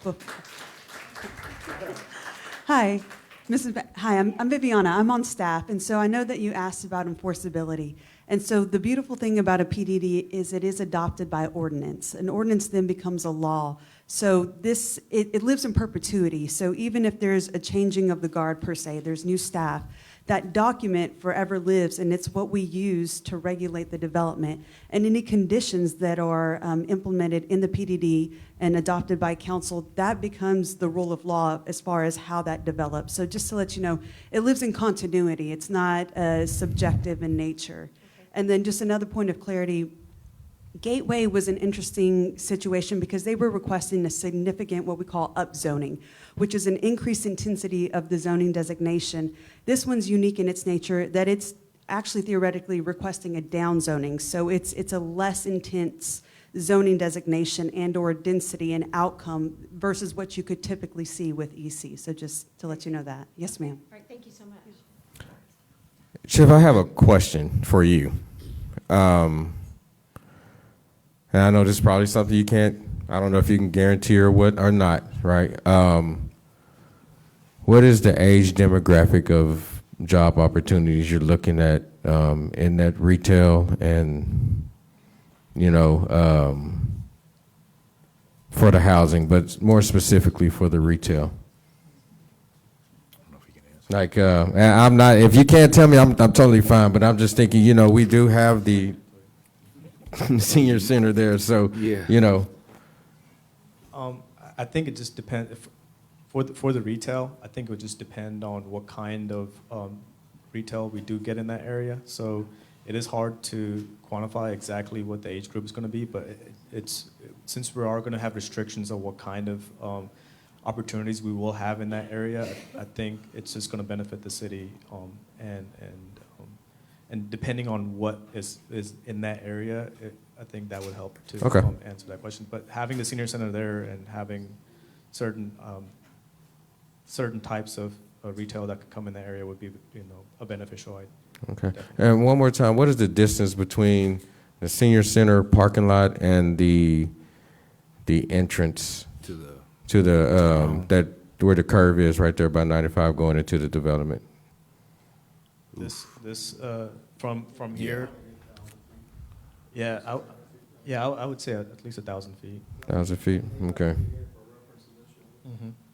H: Hi, Hi, I'm Viviana. I'm on staff, and so I know that you asked about enforceability. And so the beautiful thing about a PDD is it is adopted by ordinance. An ordinance then becomes a law. So it lives in perpetuity. So even if there's a changing of the guard per se, there's new staff, that document forever lives, and it's what we use to regulate the development. And any conditions that are implemented in the PDD and adopted by council, that becomes the rule of law as far as how that develops. So just to let you know, it lives in continuity. It's not subjective in nature. Okay. And then just another point of clarity, Gateway was an interesting situation because they were requesting a significant, what we call upzoning, which is an increased intensity of the zoning designation. This one's unique in its nature that it's actually theoretically requesting a downzoning. So it's a less intense zoning designation and or density and outcome versus what you could typically see with EC. So just to let you know that. Yes, ma'am.
N: All right, thank you so much.
A: Shiv, I have a question for you. And I know this is probably something you can't, I don't know if you can guarantee or what or not, right? What is the age demographic of job opportunities you're looking at in that retail and, you know, for the housing, but more specifically for the retail? Like, I'm not, if you can't tell me, I'm totally fine, but I'm just thinking, you know, we do have the senior center there, so,
B: Yeah.
A: you know.
D: I think it just depends. For the retail, I think it would just depend on what kind of retail we do get in that area. So it is hard to quantify exactly what the age group is going to be, but since we are going to have restrictions on what kind of opportunities we will have in that area, I think it's just going to benefit the city, and depending on what is in that area, I think that would help to answer that question. But having the senior center there and having certain types of retail that could come in that area would be, you know, a beneficial.
A: Okay. And one more time, what is the distance between the senior center parking lot and the entrance to the, that, where the curve is right there by 95 going into the development?
D: This from here. Yeah, I would say at least 1,000 feet.
A: 1,000 feet, okay.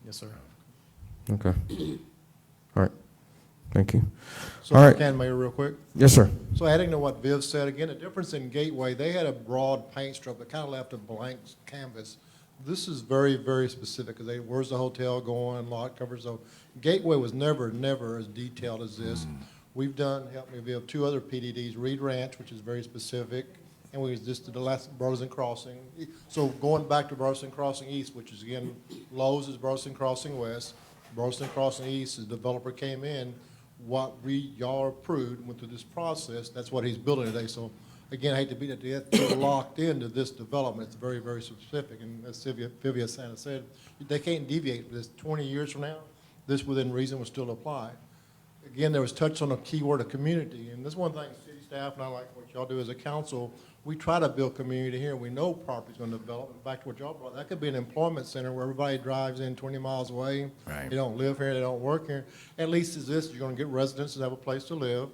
D: Yes, sir.
A: Okay. All right, thank you.
C: So
A: All
C: if I
A: right.
C: can, Mayor, real quick.
A: Yes, sir.
C: So adding to what Viv said, again, the difference in Gateway, they had a broad paint strip that kind of left a blank canvas. This is very, very specific, because where's the hotel going, lot coverage. So Gateway was never as detailed as this. We've done, help me, Viv, 2 other PDDs, Reed Ranch, which is very specific, and we just did the last Burleson Crossing. So going back to Burleson Crossing East, which is again, Lowe's is Burleson Crossing West, Burleson Crossing East, the developer came in, what y'all approved, went through this process, that's what he's building today. So again, I hate to beat it to death, they're locked into this development. It's very, very specific. And as Vivian Santa said, they can't deviate from this. 20 years from now, this within reason will still apply. Again, there was touched on a keyword of community. And this one thing, city staff, and I like what y'all do as a council, we try to build community here. We know property's going to develop. Back to what y'all brought, that could be an employment center where everybody drives in 20 miles away.
B: Right.
C: They don't live here, they don't work here. At least is this, you're going to get residents that have a place to live.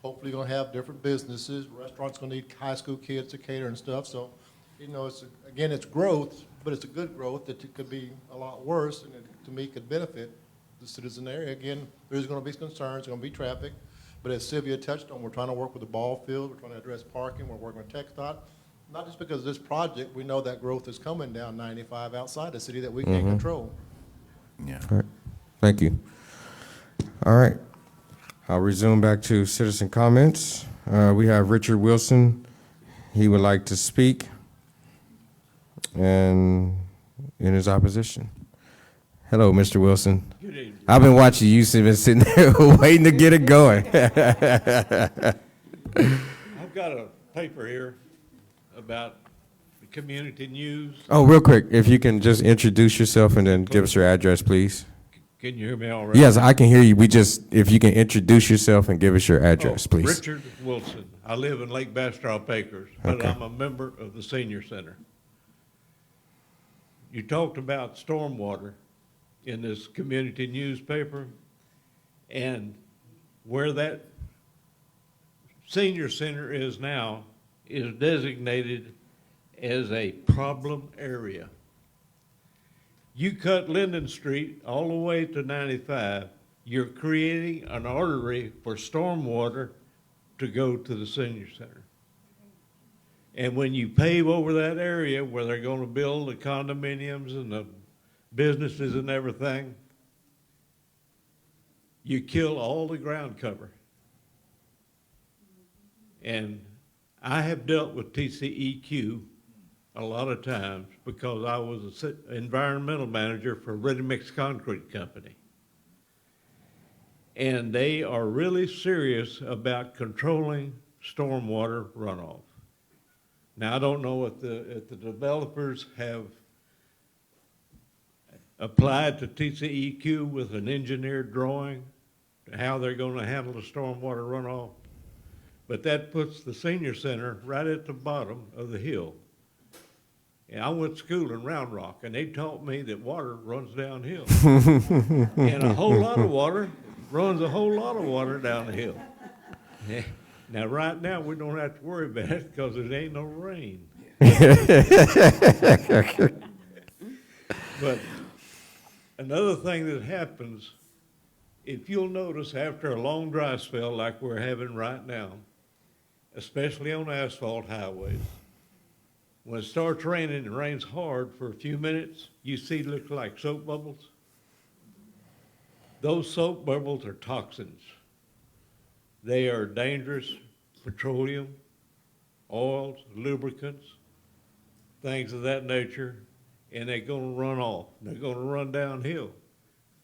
C: Hopefully you're going to have different businesses. Restaurants going to need high school kids to cater and stuff. So, you know, again, it's growth, but it's a good growth that it could be a lot worse, and it, to me, could benefit the citizen area. Again, there's going to be concerns, there's going to be traffic. But as Sylvia touched on, we're trying to work with the ball field, we're trying to address parking, we're working with TxDOT. Not just because of this project, we know that growth is coming down 95 outside the city that we can't control.
B: Yeah.
A: All right, thank you. All right, I'll resume back to citizen comments. We have Richard Wilson. He would like to speak and in his opposition. Hello, Mr. Wilson.
P: Good evening.
A: I've been watching you, been sitting there waiting to get it going.
P: I've got a paper here about the community news.
A: Oh, real quick, if you can just introduce yourself and then give us your address, please.
P: Can you hear me all right?
A: Yes, I can hear you. If you can introduce yourself and give us your address, please.
P: Richard Wilson. I live in Lake Bastrop Acres, but
A: Okay.
P: I'm a member of the Senior Center. You talked about stormwater in this community newspaper, and where that Senior Center is now is designated as a problem area. You cut Linden Street all the way to 95, you're creating an artery for stormwater to go to the Senior Center. And when you pave over that area where they're going to build the condominiums and the businesses and everything, you kill all the ground cover. And I have dealt with TCEQ a lot of times because I was an environmental manager for Ready Mix Concrete Company. And they are really serious about controlling stormwater runoff. Now, I don't know if the developers have applied to TCEQ with an engineered drawing to how they're going to handle the stormwater runoff, but that puts the Senior Center right at the bottom of the hill. And I went to school in Round Rock, and they taught me that water runs downhill. And a whole lot of water runs a whole lot of water down the hill. Now, right now, we don't have to worry about it because there ain't no rain. But another thing that happens, if you'll notice after a long dry spell like we're having right now, especially on asphalt highways, when it starts raining and rains hard for a few minutes, you see look like soap bubbles. Those soap bubbles are toxins. They are dangerous petroleum, oils, lubricants, things of that nature, and they're going to run off. They're going to run downhill.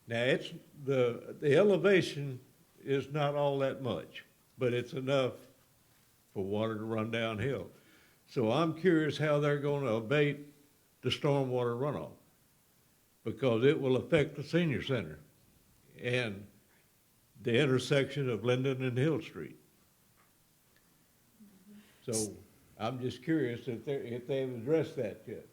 P: Now, it's the elevation is not all that much, but it's enough for water to run downhill. So I'm curious how they're going to abate the stormwater runoff, because it will affect the Senior Center and the intersection of Linden and Hill Street. So I'm just curious if they've addressed that yet.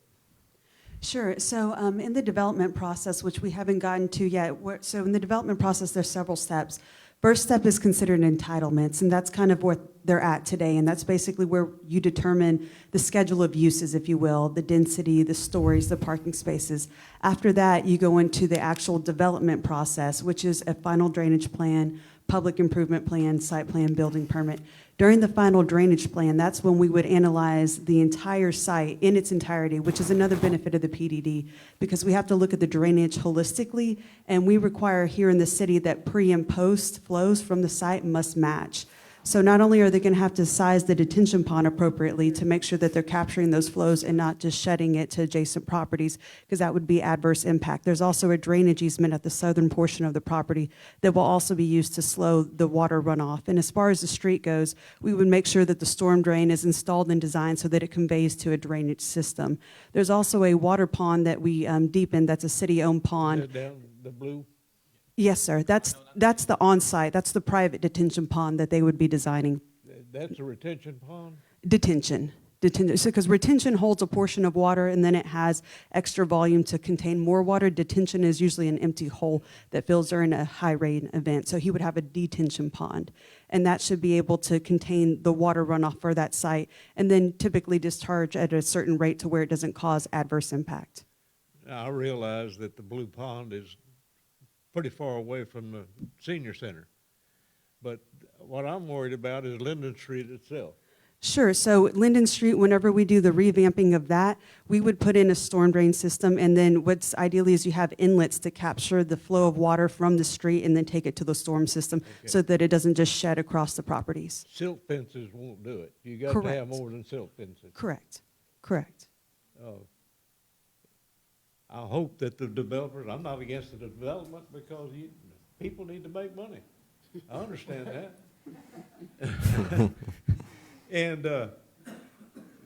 H: Sure. So in the development process, which we haven't gotten to yet, so in the development process, there's several steps. First step is considered entitlements, and that's kind of what they're at today, and that's basically where you determine the schedule of uses, if you will, the density, the stories, the parking spaces. After that, you go into the actual development process, which is a final drainage plan, public improvement plan, site plan, building permit. During the final drainage plan, that's when we would analyze the entire site in its entirety, which is another benefit of the PDD, because we have to look at the drainage holistically, and we require here in the city that pre and post flows from the site must match. So not only are they going to have to size the detention pond appropriately to make sure that they're capturing those flows and not just shedding it to adjacent properties, because that would be adverse impact. There's also a drainage easement at the southern portion of the property that will also be used to slow the water runoff. And as far as the street goes, we would make sure that the storm drain is installed and designed so that it conveys to a drainage system. There's also a water pond that we deepened. That's a city-owned pond.
P: Is that down the blue?
H: Yes, sir. That's the on-site. That's the private detention pond that they would be designing.
P: That's a retention pond?
H: Detention. So, because retention holds a portion of water and then it has extra volume to contain more water. Detention is usually an empty hole that fills during a high rain event. So he would have a detention pond, and that should be able to contain the water runoff for that site and then typically discharge at a certain rate to where it doesn't cause adverse impact.
P: Now, I realize that the blue pond is pretty far away from the senior center. But what I'm worried about is Linden Street itself.
H: Sure. So Linden Street, whenever we do the revamping of that, we would put in a storm drain system, and then what's ideally is you have inlets to capture the flow of water from the street and then take it to the storm system so that it doesn't just shed across the properties.
P: Silt fences won't do it. You got to have more than silt fences.
H: Correct. Correct.
P: I hope that the developers, I'm not against the development because people need to make money. I understand that. And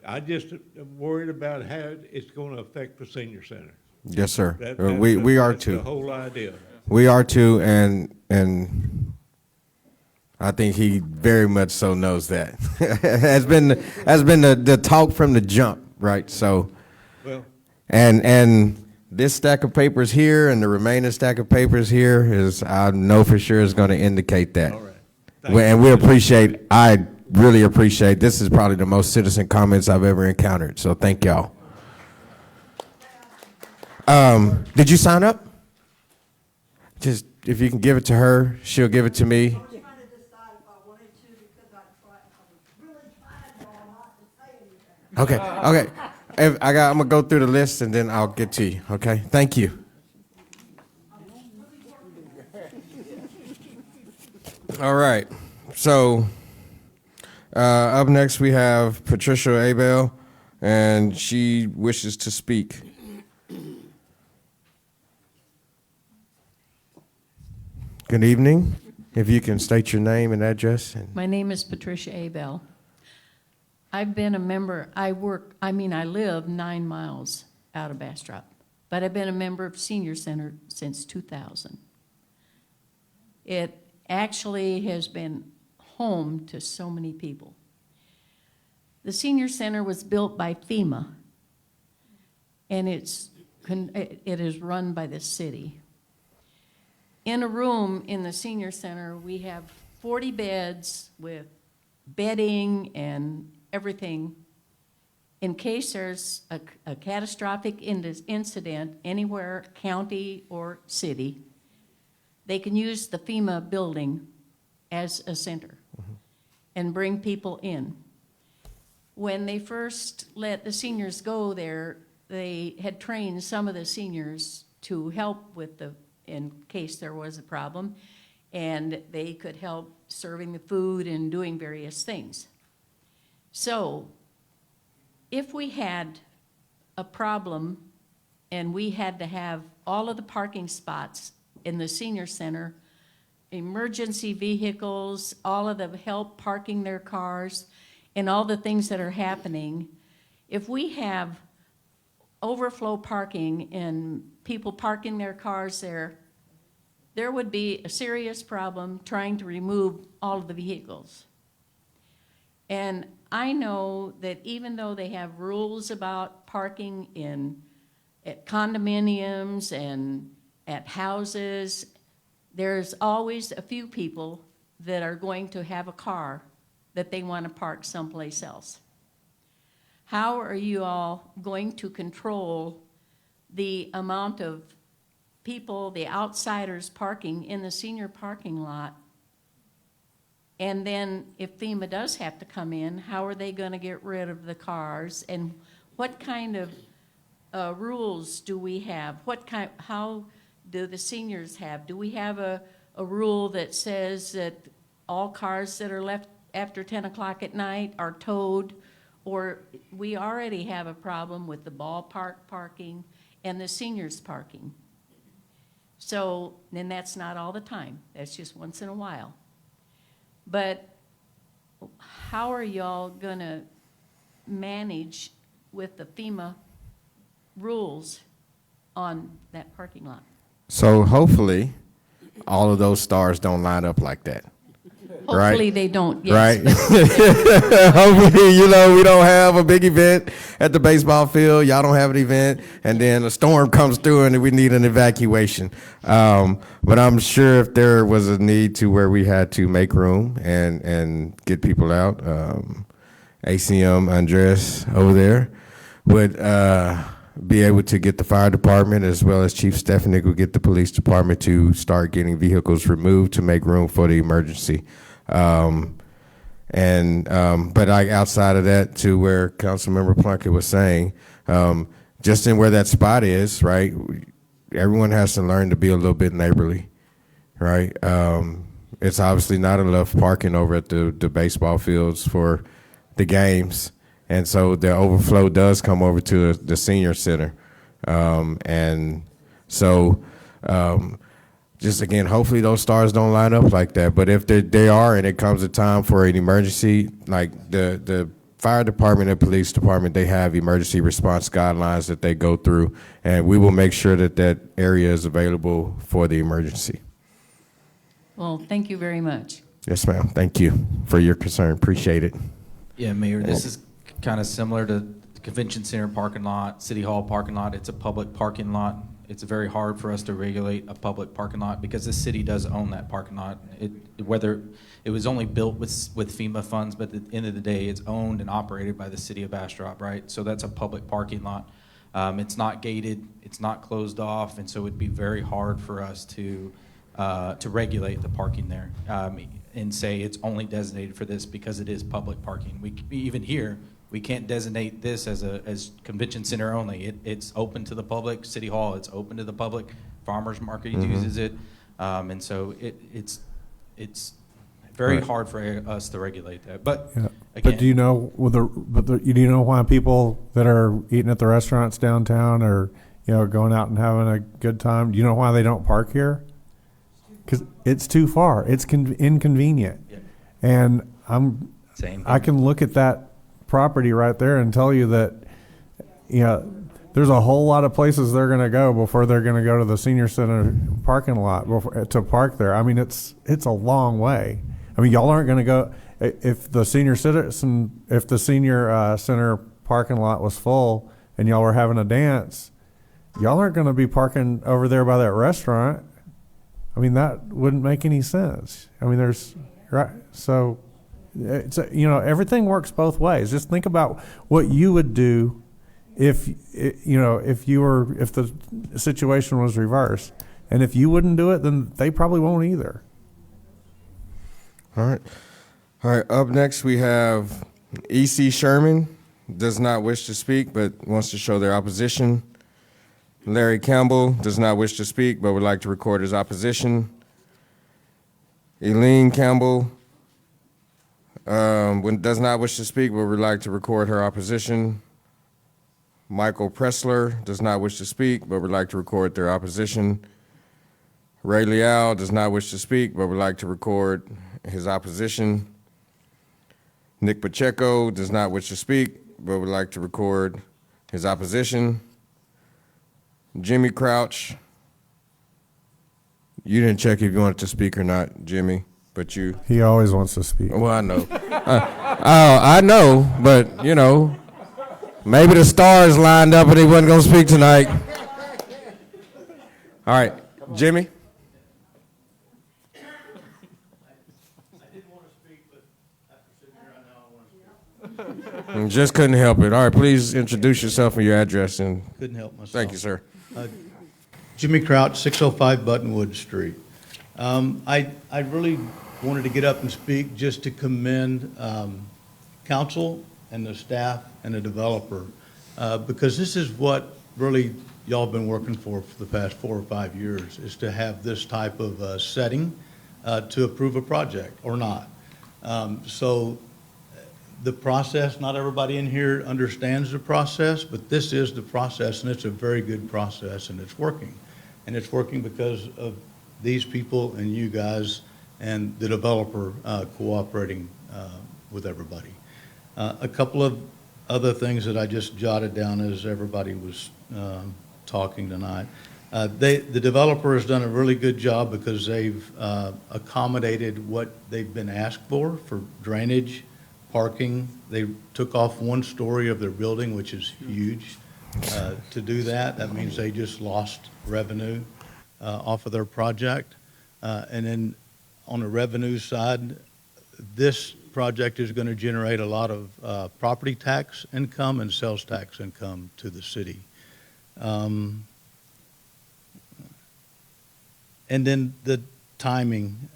P: I just am worried about how it's going to affect the senior center.
A: Yes, sir.
P: We
A: are
P: that's
A: too.
P: The whole idea.
A: We are too, and I think he very much so knows that. has been the talk from the jump, right? So,
P: well,
A: and this stack of papers here and the remaining stack of papers here is, I know for sure, is going to indicate that.
P: All right.
A: And we appreciate. I really appreciate. This is probably the most citizen comments I've ever encountered. So thank y'all. Did you sign up? Just if you can give it to her, she'll give it to me. Okay. Okay. I'm gonna go through the list and then I'll get to you. Okay. Thank you. All right. So up next we have Patricia Abel, and she wishes to speak. Good evening. If you can state your name and address.
Q: My name is Patricia Abel. I've been a member, I live 9 miles out of Bastrop, but I've been a member of Senior Center since 2000. It actually has been home to so many people. The Senior Center was built by FEMA, and it is run by the city. In a room in the Senior Center, we have 40 beds with bedding and everything. In case there's a catastrophic incident anywhere, county or city, they can use the FEMA building as a center and bring people in. When they first let the seniors go there, they had trained some of the seniors to help with in case there was a problem, and they could help serving the food and doing various things. So if we had a problem and we had to have all of the parking spots in the senior center, emergency vehicles, all of the help parking their cars, and all the things that are happening, if we have overflow parking and people parking their cars there would be a serious problem trying to remove all of the vehicles. And I know that even though they have rules about parking in at condominiums and at houses, there's always a few people that are going to have a car that they want to park someplace else. How are you all going to control the amount of people, the outsiders parking in the senior parking lot? And then if FEMA does have to come in, how are they going to get rid of the cars? And what kind of rules do we have? How do the seniors have? Do we have a rule that says that all cars that are left after 10 o'clock at night are towed? Or we already have a problem with the ballpark parking and the seniors parking. So, and that's not all the time. That's just once in a while. But how are y'all gonna manage with the FEMA rules on that parking lot?
A: So hopefully, all of those stars don't line up like that.
Q: Hopefully
A: right?
Q: they don't, yes.
A: Right? Hopefully, we don't have a big event at the baseball field. Y'all don't have an event, and then a storm comes through and we need an evacuation. But I'm sure if there was a need to where we had to make room and get people out, ACM Andres over there would be able to get the fire department as well as Chief Stefanik would get the police department to start getting vehicles removed to make room for the emergency. But outside of that, to where Councilmember Plunkett was saying, just in where that spot is, right, everyone has to learn to be a little bit neighborly, right? It's obviously not enough parking over at the baseball fields for the games. And so the overflow does come over to the senior center. Just again, hopefully those stars don't line up like that. But if they are and it comes a time for an emergency, like the fire department and police department, they have emergency response guidelines that they go through. And we will make sure that that area is available for the emergency.
Q: Well, thank you very much.
A: Yes, ma'am. Thank you for your concern. Appreciate it.
J: Yeah, Mayor, this is kind of similar to the convention center parking lot, city hall parking lot. It's a public parking lot. It's very hard for us to regulate a public parking lot because the city does own that parking lot. Whether it was only built with FEMA funds, but at the end of the day, it's owned and operated by the city of Bastrop, right? So that's a public parking lot. It's not gated, it's not closed off, and so it'd be very hard for us to regulate the parking there and say it's only designated for this because it is public parking. We even here. We can't designate this as convention center only. It's open to the public. City Hall, it's open to the public. Farmers Market uses it, and so it's very hard for us to regulate that. But again,
G: but do you know do you know why people that are eating at the restaurants downtown or going out and having a good time? Do you know why they don't park here? Because it's too far. It's inconvenient, and I can look at that property right there and tell you that there's a whole lot of places they're going to go before they're going to go to the senior center parking lot to park there. I mean, it's a long way. I mean, y'all aren't going to go if the senior center parking lot was full and y'all were having a dance. Y'all aren't going to be parking over there by that restaurant. I mean, that wouldn't make any sense. I mean, so. It's everything works both ways. Just think about what you would do if the situation was reversed, and if you wouldn't do it, then they probably won't either.
A: All right. Up next we have E.C. Sherman, does not wish to speak but wants to show their opposition. Larry Campbell does not wish to speak but would like to record his opposition. Eileen Campbell does not wish to speak, but would like to record her opposition. Michael Pressler does not wish to speak, but would like to record their opposition. Ray Leal does not wish to speak, but would like to record his opposition. Nick Pacheco does not wish to speak, but would like to record his opposition. Jimmy Crouch, you didn't check if you wanted to speak or not, Jimmy. But
G: he always wants to speak.
A: Well, I know. I know, but maybe the stars lined up and he wasn't going to speak tonight. All right, Jimmy? Just couldn't help it. All right, please introduce yourself and your address. And
R: Couldn't help myself.
A: thank you, sir.
R: Jimmy Crouch, 605 Buttonwood Street. I really wanted to get up and speak just to commend council and the staff and the developer, because this is what really y'all have been working for the past 4 or 5 years, is to have this type of setting to approve a project or not. So the process, not everybody in here understands the process, but this is the process, and it's a very good process, and it's working. And it's working because of these people and you guys and the developer cooperating with everybody. A couple of other things that I just jotted down as everybody was talking tonight. The developer has done a really good job because they've accommodated what they've been asked for drainage, parking. They took off 1 story of their building, which is huge. To do that, that means they just lost revenue off of their project. And then on the revenue side, this project is going to generate a lot of property tax income and sales tax income to the city. And then the timing.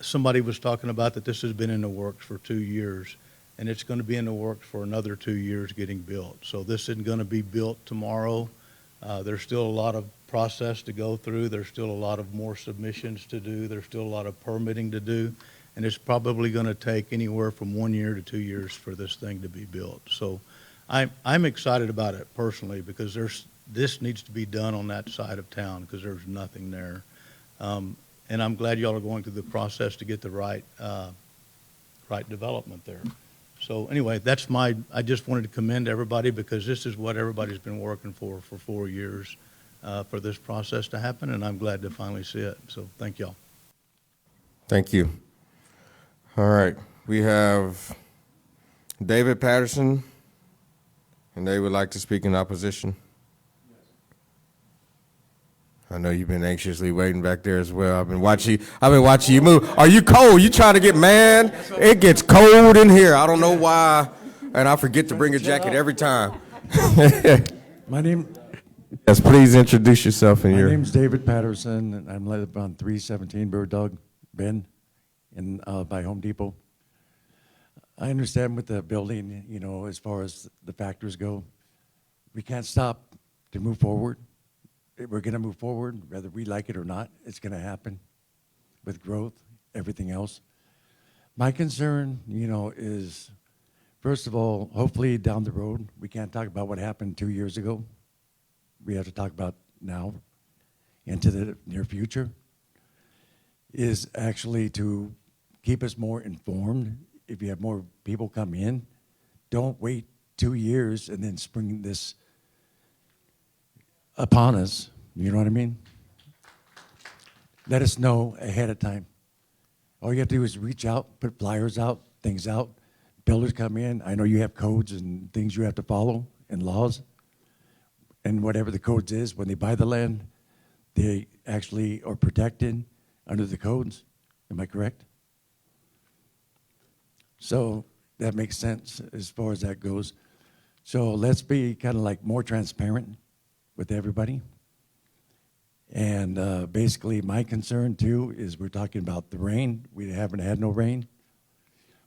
R: Somebody was talking about that this has been in the works for 2 years, and it's going to be in the works for another 2 years getting built. So this isn't going to be built tomorrow. There's still a lot of process to go through. There's still a lot of more submissions to do. There's still a lot of permitting to do. And it's probably going to take anywhere from 1 year to 2 years for this thing to be built. So I'm excited about it personally, because this needs to be done on that side of town, because there's nothing there. And I'm glad y'all are going through the process to get the right development there. So anyway, I just wanted to commend everybody, because this is what everybody's been working for 4 years, for this process to happen, and I'm glad to finally see it. So thank y'all.
A: Thank you. All right, we have David Patterson, and they would like to speak in opposition. I know you've been anxiously waiting back there as well. I've been watching you move. Are you cold? You trying to get mad? It gets cold in here. I don't know why, and I forget to bring a jacket every time.
S: My name.
A: Yes, please introduce yourself.
S: My name's David Patterson, and I'm live on 317 Bird Dog Bend, by Home Depot. I understand with the building, as far as the factors go, we can't stop to move forward. We're going to move forward, whether we like it or not. It's going to happen with growth, everything else. My concern, is, first of all, hopefully down the road, we can't talk about what happened 2 years ago. We have to talk about now into the near future, is actually to keep us more informed. If you have more people come in, don't wait 2 years and then spring this upon us, you know what I mean? Let us know ahead of time. All you have to do is reach out, put flyers out, things out. Builders come in. I know you have codes and things you have to follow and laws. And whatever the codes is, when they buy the land, they actually are protected under the codes. Am I correct? So that makes sense as far as that goes. So let's be kind of like more transparent with everybody. And basically my concern too is we're talking about the rain. We haven't had no rain.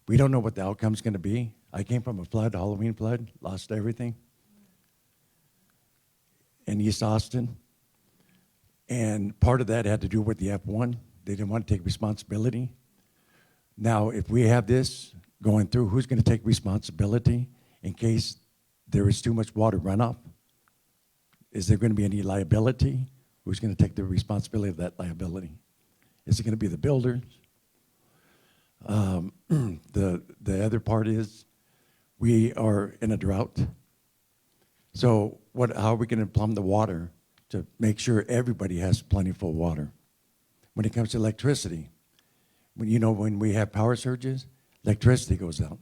S: We don't know what the outcome's going to be. I came from a flood, Halloween flood, lost everything in East Austin. And part of that had to do with the F1. They didn't want to take responsibility. Now, if we have this going through, who's going to take responsibility in case there is too much water runoff? Is there going to be any liability? Who's going to take the responsibility of that liability? Is it going to be the builders? The other part is we are in a drought. So how are we going to plumb the water to make sure everybody has plentiful water? When it comes to electricity, when we have power surges, electricity goes out.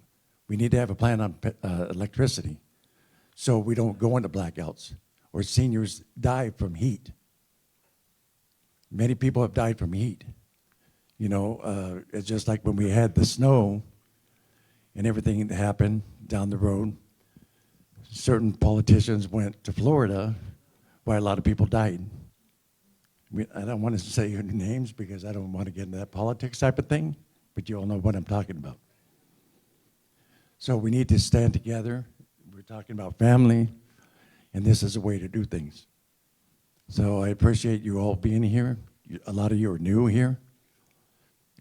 S: We need to have a plan on electricity so we don't go into blackouts or seniors die from heat. many people have died from heat. You know, it's just like when we had the snow and everything that happened down the road, certain politicians went to Florida where a lot of people died. I don't want to say your names because I don't want to get into that politics type of thing, but you all know what I'm talking about. So we need to stand together. We're talking about family, and this is a way to do things. So I appreciate you all being here. A lot of you are new here.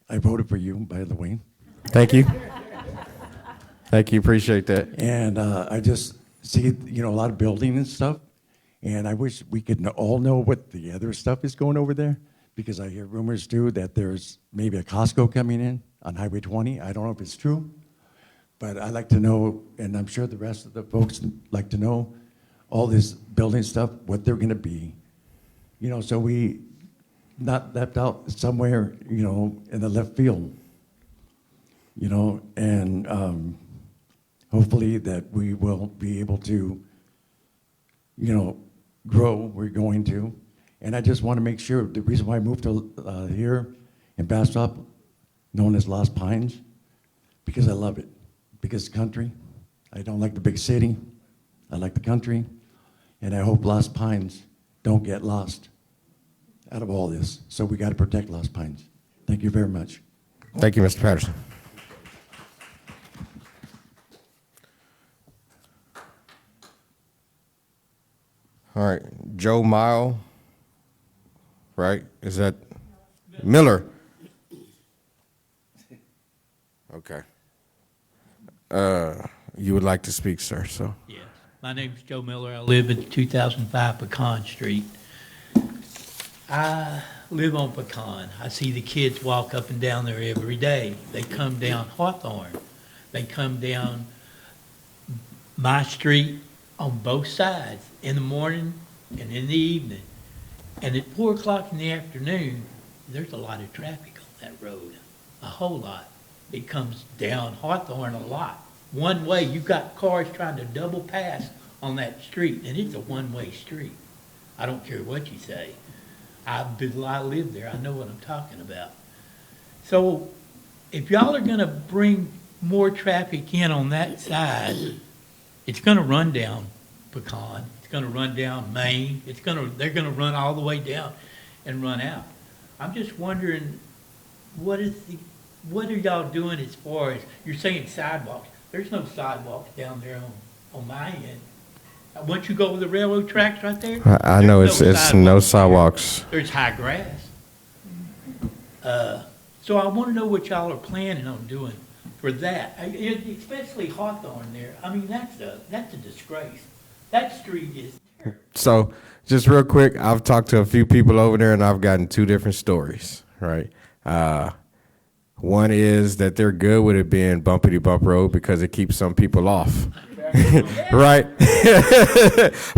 S: I voted for you, by the way.
A: Thank you. Thank you, appreciate that.
S: And I just see, you know, a lot of building and stuff, and I wish we could all know what the other stuff is going over there, because I hear rumors too that there's maybe a Costco coming in on Highway 20. I don't know if it's true, but I like to know, and I'm sure the rest of the folks like to know, all this building stuff, what they're gonna be, you know, so we not left out somewhere, you know, in the left field, you know, and hopefully that we will be able to, you know, grow. We're going to. And I just want to make sure, the reason why I moved to here in Bastrop, known as Lost Pines, because I love it. Because country. I don't like the big city. I like the country. And I hope Lost Pines don't get lost out of all this. So we got to protect Lost Pines. Thank you very much.
A: Thank you, Mr. Patterson. All right, Joe Mile, right? Is that Miller? Okay. You would like to speak, sir, so.
T: Yes. My name's Joe Miller. I live at 2005 Pecan Street. I live on Pecan. I see the kids walk up and down there every day. They come down Hawthorne. They come down my street on both sides in the morning and in the evening. And at 4 o'clock in the afternoon, there's a lot of traffic on that road, a whole lot. It comes down Hawthorne a lot. One way, you've got cars trying to double pass on that street, and it's a one-way street. I don't care what you say. I live there. I know what I'm talking about. So if y'all are going to bring more traffic in on that side, it's going to run down Pecan. It's going to run down Main. They're going to run all the way down and run out. I'm just wondering, what are y'all doing as far as, you're saying sidewalks. There's no sidewalks down there on my end. Once you go over the railroad tracks right there,
A: I know it's no sidewalks.
T: there's high grass. So I want to know what y'all are planning on doing for that, especially Hawthorne there. I mean, that's a disgrace. That street is terrible.
A: So, just real quick, I've talked to a few people over there, and I've gotten two different stories, right? One is that they're good with it being bumpity bump road because it keeps some people off, right?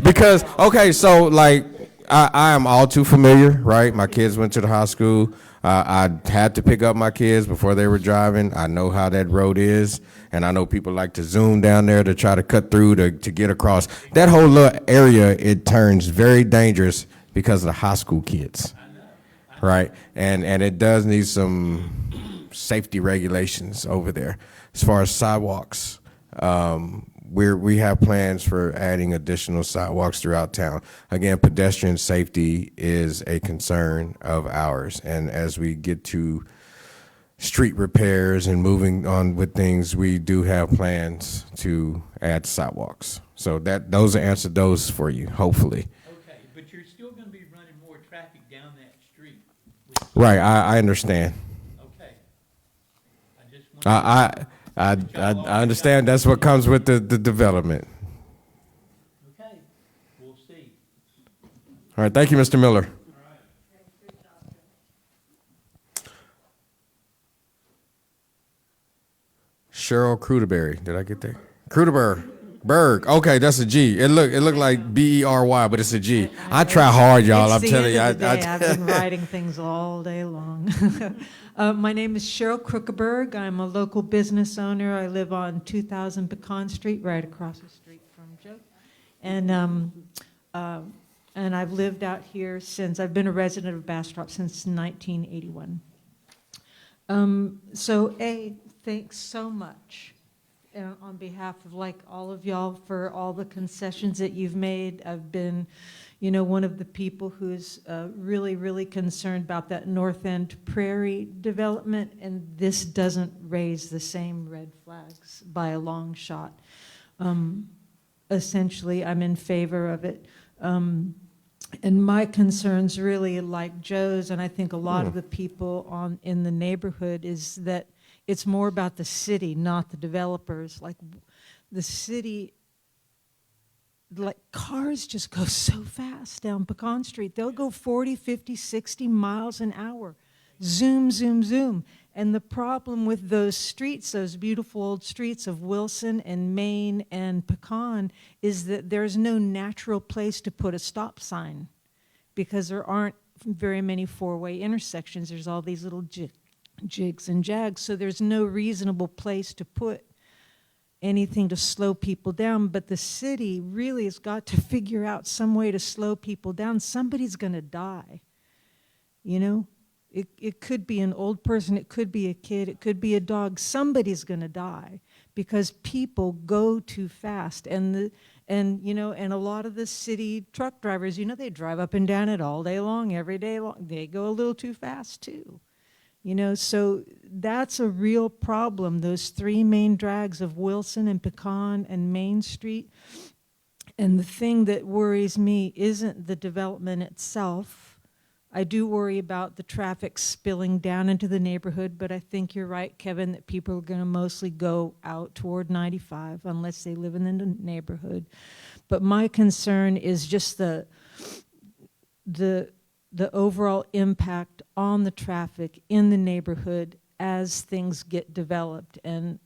A: Because, okay, so like I am all too familiar, right? My kids went to the high school. I had to pick up my kids before they were driving. I know how that road is, and I know people like to zoom down there to try to cut through to get across. That whole little area, it turns very dangerous because of the high school kids, right? And it does need some safety regulations over there. As far as sidewalks, we have plans for adding additional sidewalks throughout town. Again, pedestrian safety is a concern of ours, and as we get to street repairs and moving on with things, we do have plans to add sidewalks. So those are answered those for you, hopefully.
T: Okay, but you're still going to be running more traffic down that street.
A: Right, I understand.
T: Okay.
A: I understand that's what comes with the development.
T: Okay, we'll see.
A: All right, thank you, Mr. Miller. Cheryl Cruderberry, did I get that? Berg. Okay, that's a G. It looked like Bery, but it's a G. I try hard, y'all. I'm telling you.
U: I've been writing things all day long. My name is Cheryl Crookerberg. I'm a local business owner. I live on 2000 Pecan Street, right across the street from Joe. And and I've lived out here since, I've been a resident of Bastrop since 1981. Thanks so much on behalf of like all of y'all for all the concessions that you've made. I've been, one of the people who's really, really concerned about that North End Prairie development, and this doesn't raise the same red flags by a long shot. Essentially, I'm in favor of it. And my concerns really, like Joe's, and I think a lot of the people in the neighborhood, is that it's more about the city, not the developers. Like the city, like cars just go so fast down Pecan Street. They'll go 40, 50, 60 miles an hour. Zoom, zoom, zoom. And the problem with those streets, those beautiful old streets of Wilson and Main and Pecan, is that there's no natural place to put a stop sign because there aren't very many four-way intersections. There's all these little jigs and jags, so there's no reasonable place to put anything to slow people down. But the city really has got to figure out some way to slow people down. Somebody's going to die, It could be an old person, it could be a kid, it could be a dog. Somebody's going to die because people go too fast. And a lot of the city truck drivers, they drive up and down it all day long, every day long. They go a little too fast too. So that's a real problem. Those three main drags of Wilson and Pecan and Main Street. And the thing that worries me isn't the development itself. I do worry about the traffic spilling down into the neighborhood, but I think you're right, Kevin, that people are going to mostly go out toward 95 unless they live in the neighborhood. But my concern is just the overall impact on the traffic in the neighborhood as things get developed. And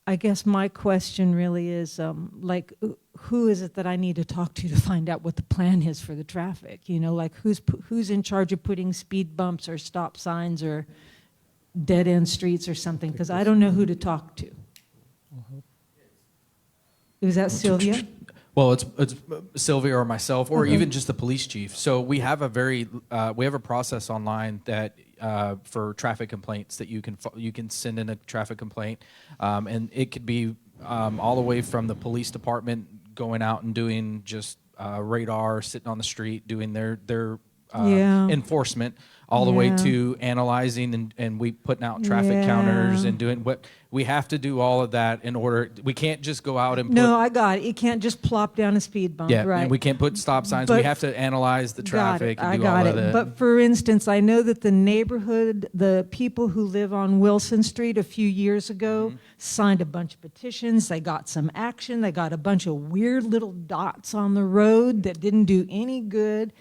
U: I guess my question really is, who is it that I need to talk to find out what the plan is for the traffic? Who's in charge of putting speed bumps or stop signs or dead-end streets or something? Because I don't know who to talk to. Was that Sylvia?
J: Well, it's Sylvia or myself, or even just the police chief. So we have a process online that for traffic complaints that you can send in a traffic complaint, and it could be all the way from the police department going out and doing just radar, sitting on the street, doing their enforcement, all the way to analyzing and we putting out traffic counters and doing what we have to do. All of that in order. We can't just go out and
U: No, I got it. You can't just plop down a speed bump, right?
J: And we can't put stop signs.
U: But
J: we have to analyze the traffic and do all of that.
U: But for instance, I know that the neighborhood, the people who live on Wilson Street a few years ago signed a bunch of petitions. They got some action. They got a bunch of weird little dots on the road that didn't do any good.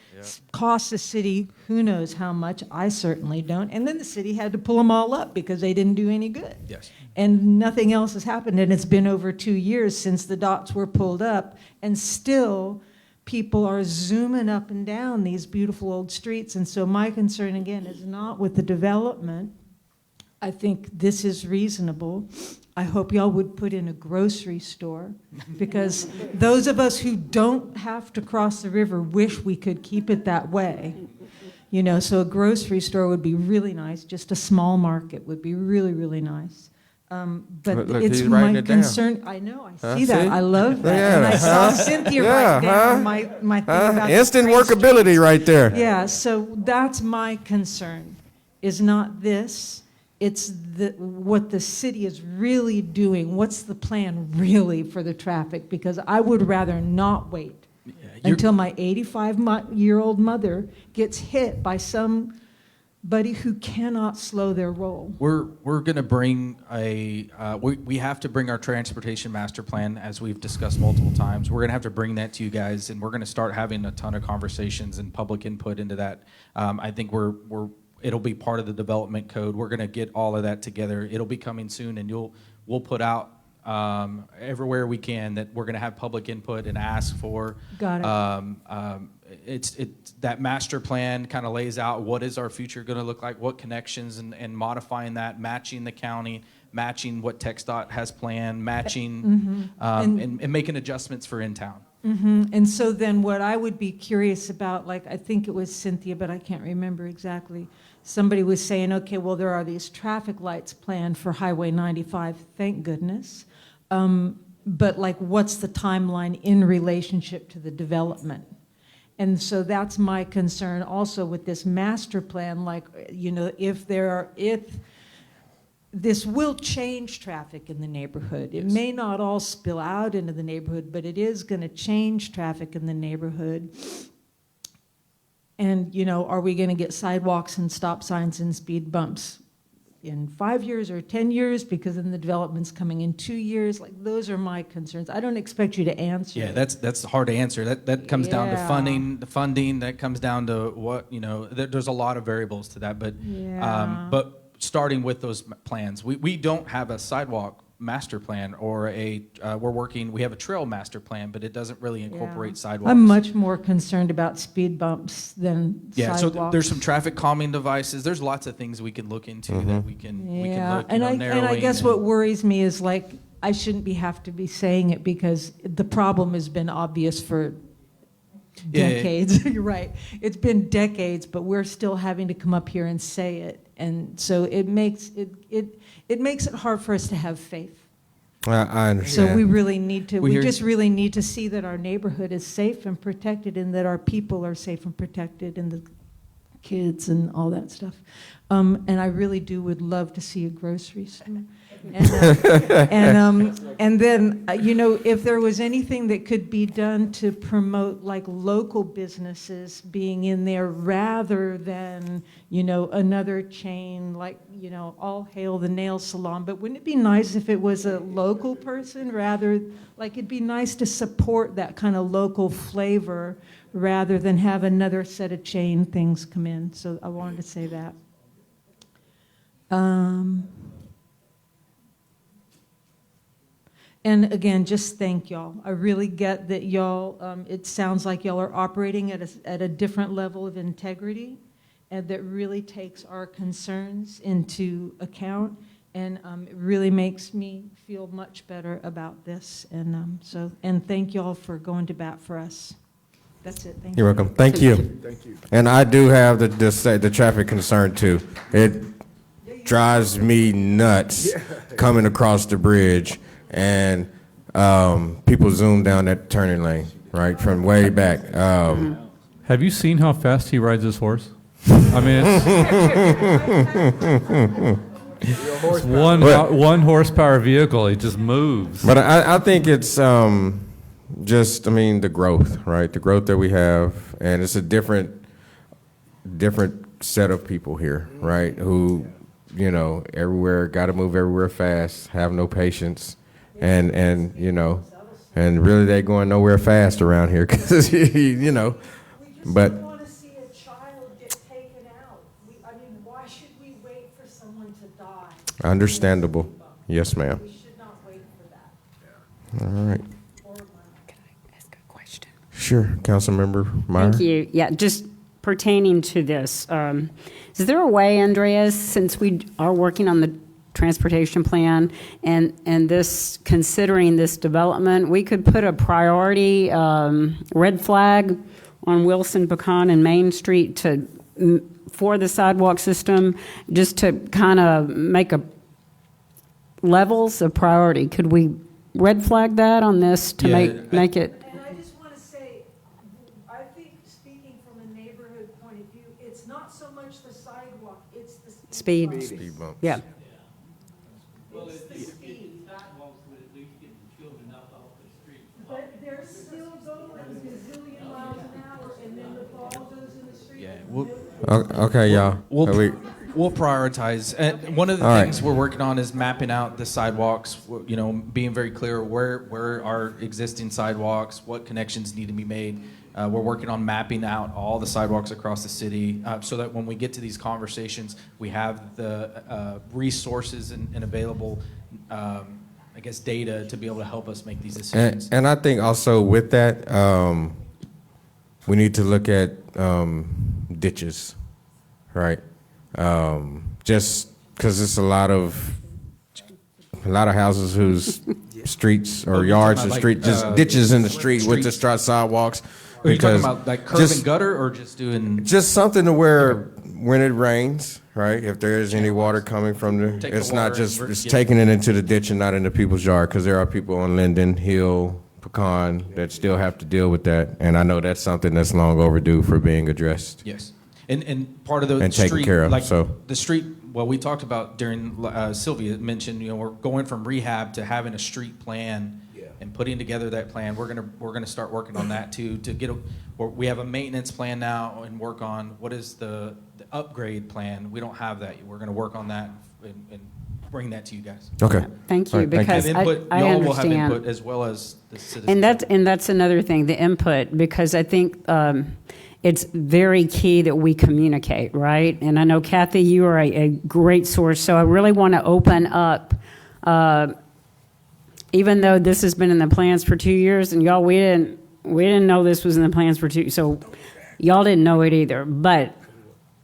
U: Cost the city who knows how much. I certainly don't. And then the city had to pull them all up because they didn't do any good.
J: Yes.
U: And nothing else has happened. And it's been over 2 years since the dots were pulled up. And still, people are zooming up and down these beautiful old streets. And so my concern, again, is not with the development. I think this is reasonable. I hope y'all would put in a grocery store, because those of us who don't have to cross the river wish we could keep it that way. So a grocery store would be really nice. Just a small market would be really, really nice. But
A: Look,
U: it's
A: he's writing
U: my
A: it down.
U: concern. I know, I
A: Huh?
U: see that.
A: See?
U: I love that.
A: Yeah.
U: And I saw Cynthia write down my thing about
A: instant
U: the train
A: workability right there.
U: Yeah, so that's my concern, is not this. It's what the city is really doing. What's the plan really for the traffic? Because I would rather not wait until my 85-year-old mother gets hit by somebody who cannot slow their roll.
J: We're going to bring we have to bring our transportation master plan, as we've discussed multiple times. We're going to have to bring that to you guys, and we're going to start having a ton of conversations and public input into that. I think it'll be part of the development code. We're going to get all of that together. It'll be coming soon, and we'll put out everywhere we can that we're going to have public input and ask for.
U: Got it.
J: It's that master plan kind of lays out what is our future going to look like, what connections, and modifying that, matching the county, matching what TxDOT has planned, matching and making adjustments for in town.
U: And so then what I would be curious about, like, I think it was Cynthia, but I can't remember exactly. Somebody was saying, okay, well, there are these traffic lights planned for Highway 95, thank goodness. But like, what's the timeline in relationship to the development? And so that's my concern also with this master plan, like, you know, if this will change traffic in the neighborhood. It may not all spill out into the neighborhood, but it is going to change traffic in the neighborhood. And, you know, are we going to get sidewalks and stop signs and speed bumps in 5 years or 10 years? Because then the development's coming in 2 years. Like, those are my concerns. I don't expect you to answer.
J: Yeah, that's hard to answer. That comes down to
U: Yeah.
J: funding. The funding that comes down to what, you know. There's a lot of variables to that, but starting with those plans, we don't have a sidewalk master plan or we have a trail master plan, but it doesn't really incorporate sidewalks.
U: I'm much more concerned about speed bumps than sidewalks.
J: So there's some traffic calming devices. There's lots of things we can look into that we can look,
U: and I
J: narrowing
U: guess what worries me is, like, I shouldn't have to be saying it because the problem has been obvious for decades. You're right. It's been decades, but we're still having to come up here and say it. And so it makes it hard for us to have faith.
A: I understand.
U: So we really need to, we just really need to see that our neighborhood is safe and protected, and that our people are safe and protected, and the kids and all that stuff. And I really would love to see a grocery store. And then, you know, if there was anything that could be done to promote, like, local businesses being in there rather than, you know, another chain, like, you know, all hail the nail salon. But wouldn't it be nice if it was a local person it'd be nice to support that kind of local flavor rather than have another set of chain things come in. So I wanted to say that. And again, just thank y'all. I really get that y'all, it sounds like y'all are operating at a different level of integrity, and that really takes our concerns into account, and it really makes me feel much better about this. And and thank y'all for going to bat for us. That's it. Thank you.
A: You're welcome. Thank you. Thank you. And I do have the traffic concern too. It drives me nuts coming across the bridge, and people zoom down that turning lane, right, from way back.
F: Have you seen how fast he rides his horse? I mean, it's one horsepower vehicle. He just moves.
A: But I think it's the growth, right? The growth that we have, and it's a different set of people here, right? Who, you know, got to move everywhere fast, have no patience, and you know, and really they going nowhere fast around here because you know, but.
U: Want to see a child get taken out. I mean, why should we wait for someone to die?
A: Understandable. Yes, ma'am.
U: We should not wait for that.
A: All right.
E: Can I ask a question?
A: Sure, Councilmember Meyer.
E: Thank you. Yeah, just pertaining to this, is there a way, Andreas, since we are working on the transportation plan and this, considering this development, we could put a priority red flag on Wilson, Pecan, and Main Street for the sidewalk system, just to kind of make levels of priority? Could we red flag that on this to make it?
U: And I just want to say, I think, speaking from a neighborhood point of view, it's not so much the sidewalk, it's the
E: Speed.
U: bumps.
A: Speed bumps.
E: Yeah.
U: It's the speed.
T: Sidewalks would at least get the children up off the street.
U: But they're still going a gazillion miles an hour, and then the ball goes in the street.
J: Yeah.
A: Okay, y'all.
J: We'll prioritize. And one of the things we're working on is mapping out the sidewalks, you know, being very clear where are existing sidewalks, what connections need to be made. We're working on mapping out all the sidewalks across the city so that when we get to these conversations, we have the resources and available, I guess, data to be able to help us make these decisions.
A: And I think also with that, we need to look at ditches, right? Just because it's a lot of houses whose streets or
J: Oh, you're
A: yards
J: talking
A: and
J: about,
A: street,
J: like,
A: just ditches in the street with the
J: streets.
A: sidewalks.
J: Are you talking
A: because
J: about like curb
A: just-
J: and gutter or just doing?
A: Just something to where when it rains, right, if there is any water coming from
J: Take
A: the,
J: the
A: it's not
J: water
A: just,
J: and
A: it's
J: get-
A: taking it into the ditch and not into people's yard, because there are people on Linden, Hill, Pecan that still have to deal with that. And I know that's something that's long overdue for being addressed.
J: Yes, and part of the
A: And taken
J: street,
A: care of,
J: like
A: so.
J: the street. Well, we talked about during Sylvia mentioned, we're going from rehab to having a street plan. And putting together that plan, we're gonna start working on that too. We have a maintenance plan now and work on what is the upgrade plan. We don't have that. We're gonna work on that and bring that to you guys.
A: Okay.
E: Thank you,
A: All right, thank you.
E: because
J: Have input,
E: I
J: y'all will have
E: understand.
J: input as well as the citizens.
E: And that's another thing, the input, because I think it's very key that we communicate, right? And I know, Kathy, you are a great source, so I really want to open up, even though this has been in the plans for 2 years, and y'all, we didn't know this was in the plans for 2, so y'all didn't know it either. But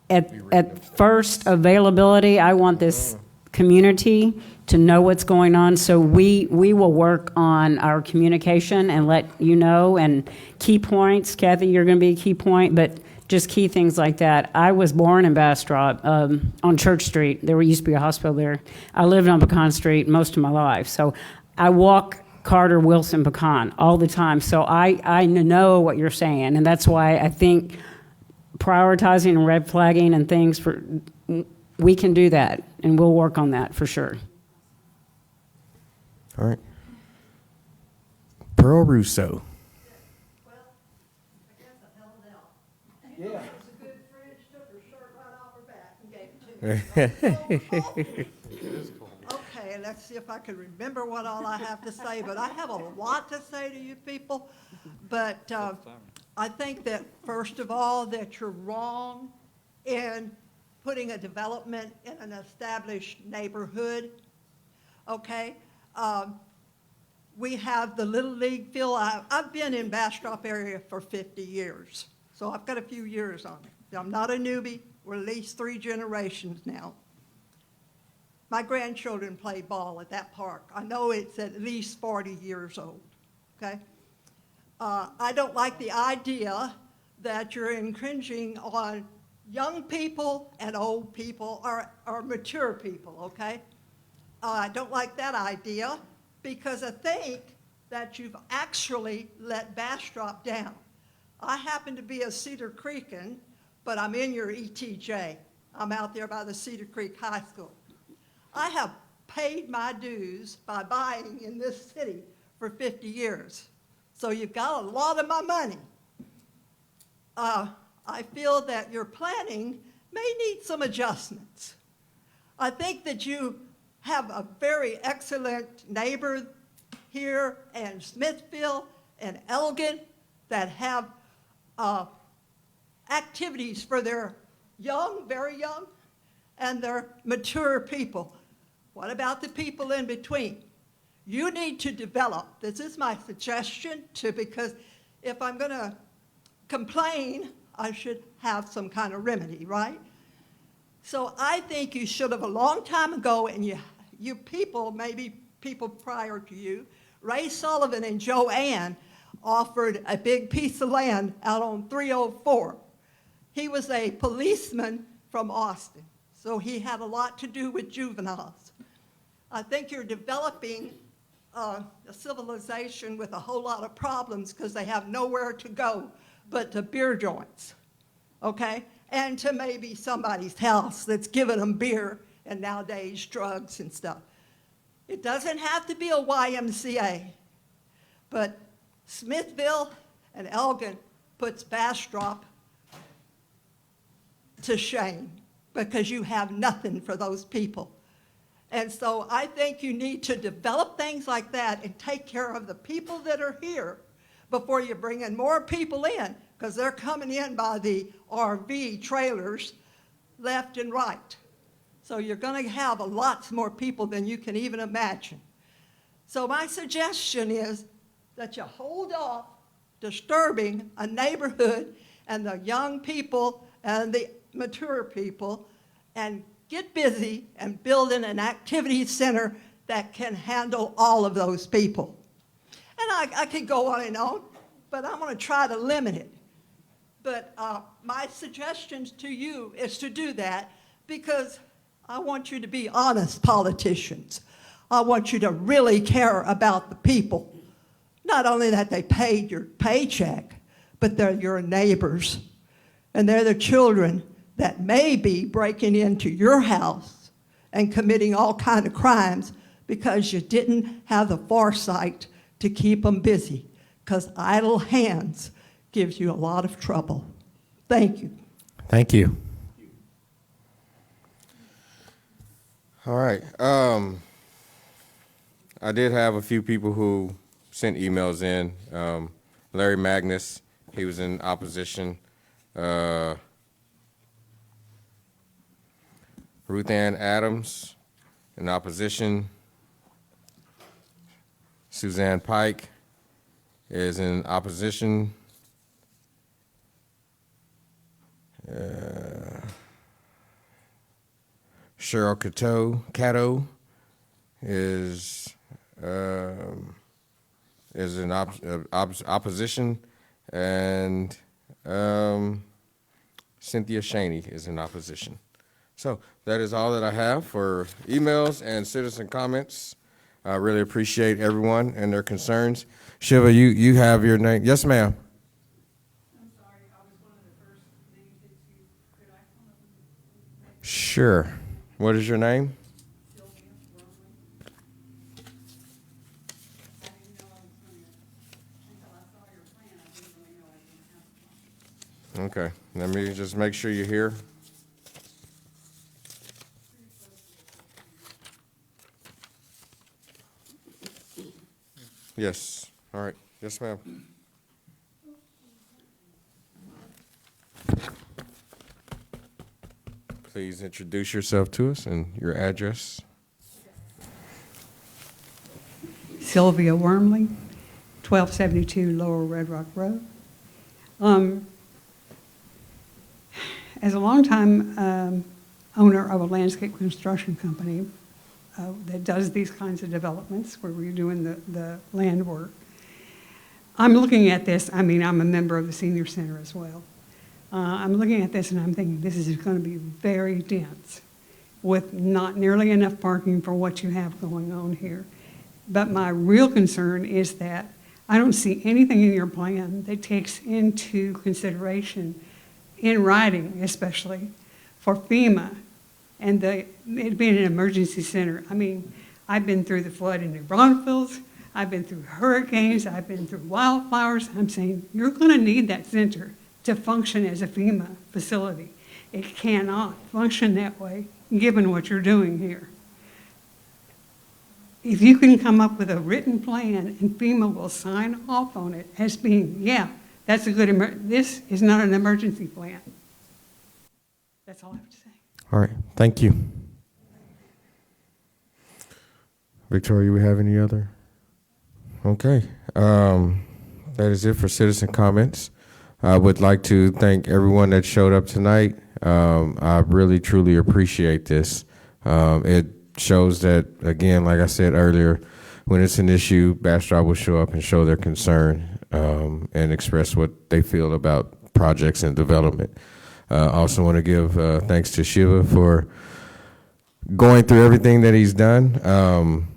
E: at first availability, I want this community to know what's going on, so we will work on our communication and let you know, and key points. Kathy, you're going to be a key point, but just key things like that. I was born in Bastrop on Church Street. There used to be a hospital there. I lived on Pecan Street most of my life, so I walk Carter, Wilson, Pecan all the time, so I know what you're saying, and that's why I think prioritizing and red flagging and things, we can do that, and we'll work on that for sure.
A: All right. Pearl Russo.
L: Yeah. Okay, let's see if I can remember what all I have to say, but I have a lot to say to you people. But I think that, first of all, that you're wrong in putting a development in an established neighborhood, okay? We have the Little League field. I've been in Bastrop area for 50 years, so I've got a few years on it. I'm not a newbie. We're at least 3 generations now. My grandchildren play ball at that park. I know it's at least 40 years old, okay? I don't like the idea that you're infringing on young people and old people or mature people, okay? I don't like that idea because I think that you've actually let Bastrop down. I happen to be a Cedar Creekan, but I'm in your ETJ. I'm out there by the Cedar Creek High School. I have paid my dues by buying in this city for 50 years. So you've got a lot of my money. I feel that your planning may need some adjustments. I think that you have a very excellent neighbor here in Smithville and Elgin that have activities for their young, very young, and their mature people. What about the people in between? You need to develop, this is my suggestion because if I'm going to complain, I should have some kind of remedy, right? So I think you should have a long time ago, and you people, maybe people prior to you, Ray Sullivan and Joanne offered a big piece of land out on 304. He was a policeman from Austin, so he had a lot to do with juveniles. I think you're developing a civilization with a whole lot of problems because they have nowhere to go but to beer joints, okay? And to maybe somebody's house that's giving them beer and nowadays drugs and stuff. It doesn't have to be a YMCA, but Smithville and Elgin puts Bastrop to shame because you have nothing for those people. And so I think you need to develop things like that and take care of the people that are here before you bring in more people in, because they're coming in by the RV trailers left and right. So you're going to have a lot more people than you can even imagine. So my suggestion is that you hold off disturbing a neighborhood and the young people and the mature people and get busy and building an activity center that can handle all of those people. And I could go on, but I'm going to try to limit it. But my suggestions to you is to do that because I want you to be honest politicians. I want you to really care about the people. Not only that they paid your paycheck, but they're your neighbors. And they're the children that may be breaking into your house and committing all kinds of crimes because you didn't have the foresight to keep them busy. Because idle hands gives you a lot of trouble. Thank you.
A: Thank you. All right. I did have a few people who sent emails in. Larry Magnus, he was in opposition. Ruth Ann Adams, in opposition. Suzanne Pike is in opposition. Cheryl Cato is in opposition, and Cynthia Shaney is in opposition. So that is all that I have for emails and citizen comments. I really appreciate everyone and their concerns. Shiva, you have your name. Yes, ma'am. I'm sorry, I was one of the first names that you, could I come up and Sure. What is your name? Sylvia Wormley. I didn't know I was going to, until I saw your plan, I didn't really know I was going to have one. Okay, let me just make sure you're here. Yes. All right. Yes, ma'am. Please introduce yourself to us and your address.
K: Sylvia Wormley, 1272 Lower Red Rock Road. As a longtime owner of a landscape construction company that does these kinds of developments where we're doing the land work, I'm looking at this. I mean, I'm a member of the senior center as well. I'm looking at this and I'm thinking this is going to be very dense with not nearly enough parking for what you have going on here. But my real concern is that I don't see anything in your plan that takes into consideration, in writing especially, for FEMA and it being an emergency center. I mean, I've been through the flood in New Braunfels, I've been through hurricanes, I've been through wildfires. I'm saying you're going to need that center to function as a FEMA facility. It cannot function that way given what you're doing here. If you can come up with a written plan and FEMA will sign off on it as being, yeah, that's a good, this is not an emergency plan. That's all I have to say.
A: All right. Thank you. Victoria, we have any other? Okay. That is it for citizen comments. I would like to thank everyone that showed up tonight. I really, truly appreciate this. It shows that, again, like I said earlier, when it's an issue, Bastrop will show up and show their concern and express what they feel about projects and development. I also want to give thanks to Shiva for going through everything that he's done.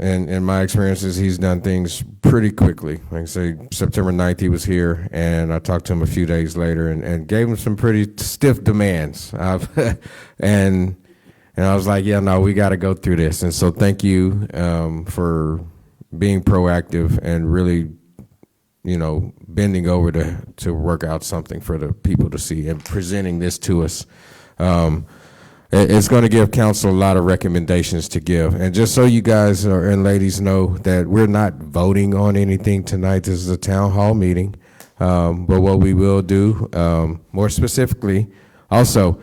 A: And in my experiences, he's done things pretty quickly. Like I say, September 9th, he was here, and I talked to him a few days later and gave him some pretty stiff demands. And I was like, yeah, no, we got to go through this. And so thank you for being proactive and really, you know, bending over to work out something for the people to see and presenting this to us. It's going to give council a lot of recommendations to give. And just so you guys and ladies know that we're not voting on anything tonight. This is a town hall meeting. But what we will do, more specifically, also,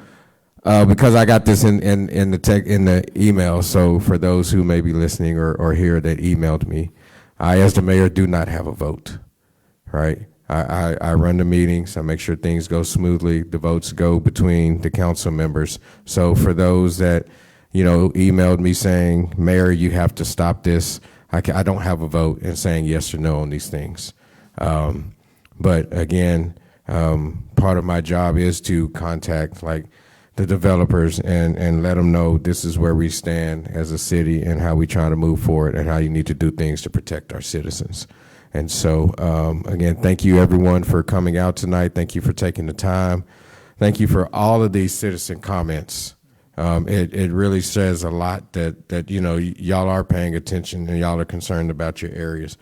A: because I got this in the email, so for those who may be listening or here that emailed me, I, as the mayor, do not have a vote, right? I run the meetings, I make sure things go smoothly, the votes go between the council members. So for those that emailed me saying, Mayor, you have to stop this. I don't have a vote in saying yes or no on these things. But again, part of my job is to contact like the developers and let them know this is where we stand as a city and how we try to move forward and how you need to do things to protect our citizens. And so, again, thank you everyone for coming out tonight. Thank you for taking the time. Thank you for all of these citizen comments. It really says a lot that y'all are paying attention and y'all are concerned about your areas.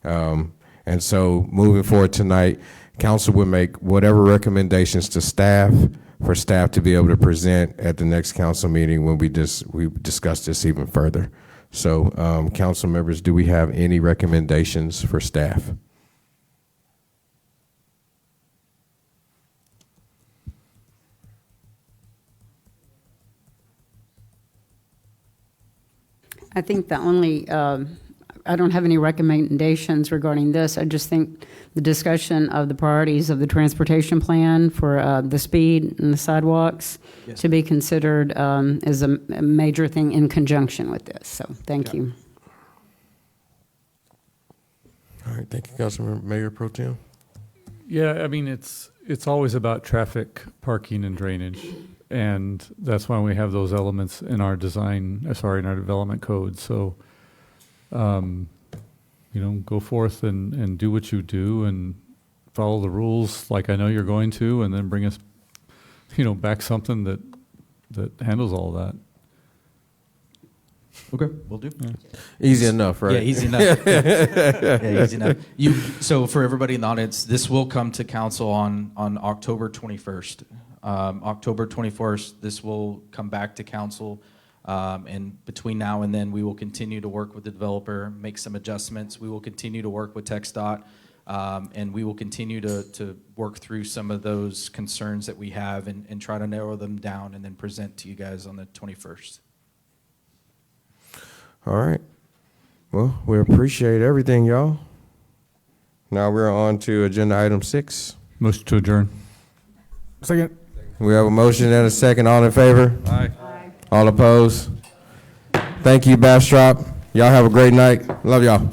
A: And so moving forward tonight, council will make whatever recommendations to staff for staff to be able to present at the next council meeting when we discuss this even further. So council members, do we have any recommendations for staff?
E: I think the only, I don't have any recommendations regarding this. I just think the discussion of the priorities of the transportation plan for the speed and the sidewalks to be considered is a major thing in conjunction with this. So thank you.
A: All right, thank you, Councilmember Mayor Pro Tem.
F: Yeah, I mean, it's always about traffic, parking, and drainage. And that's why we have those elements in our in our development code. So, go forth and do what you do and follow the rules like I know you're going to, and then bring us, back something that handles all that.
J: Okay, will do.
F: Yeah.
A: Easy enough, right?
J: Yeah, easy enough. Yeah, easy enough. So for everybody in the audience, this will come to council on October 21st. October 21st, this will come back to council. And between now and then, we will continue to work with the developer, make some adjustments. We will continue to work with TxDOT, and we will continue to work through some of those concerns that we have and try to narrow them down and then present to you guys on the 21st.
A: All right. Well, we appreciate everything, y'all. Now we're on to agenda item 6.
F: Motion to adjourn.
G: Second.
A: We have a motion and a second. All in favor?
F: Aye.
A: All opposed? Thank you, Bastrop. Y'all have a great night. Love y'all.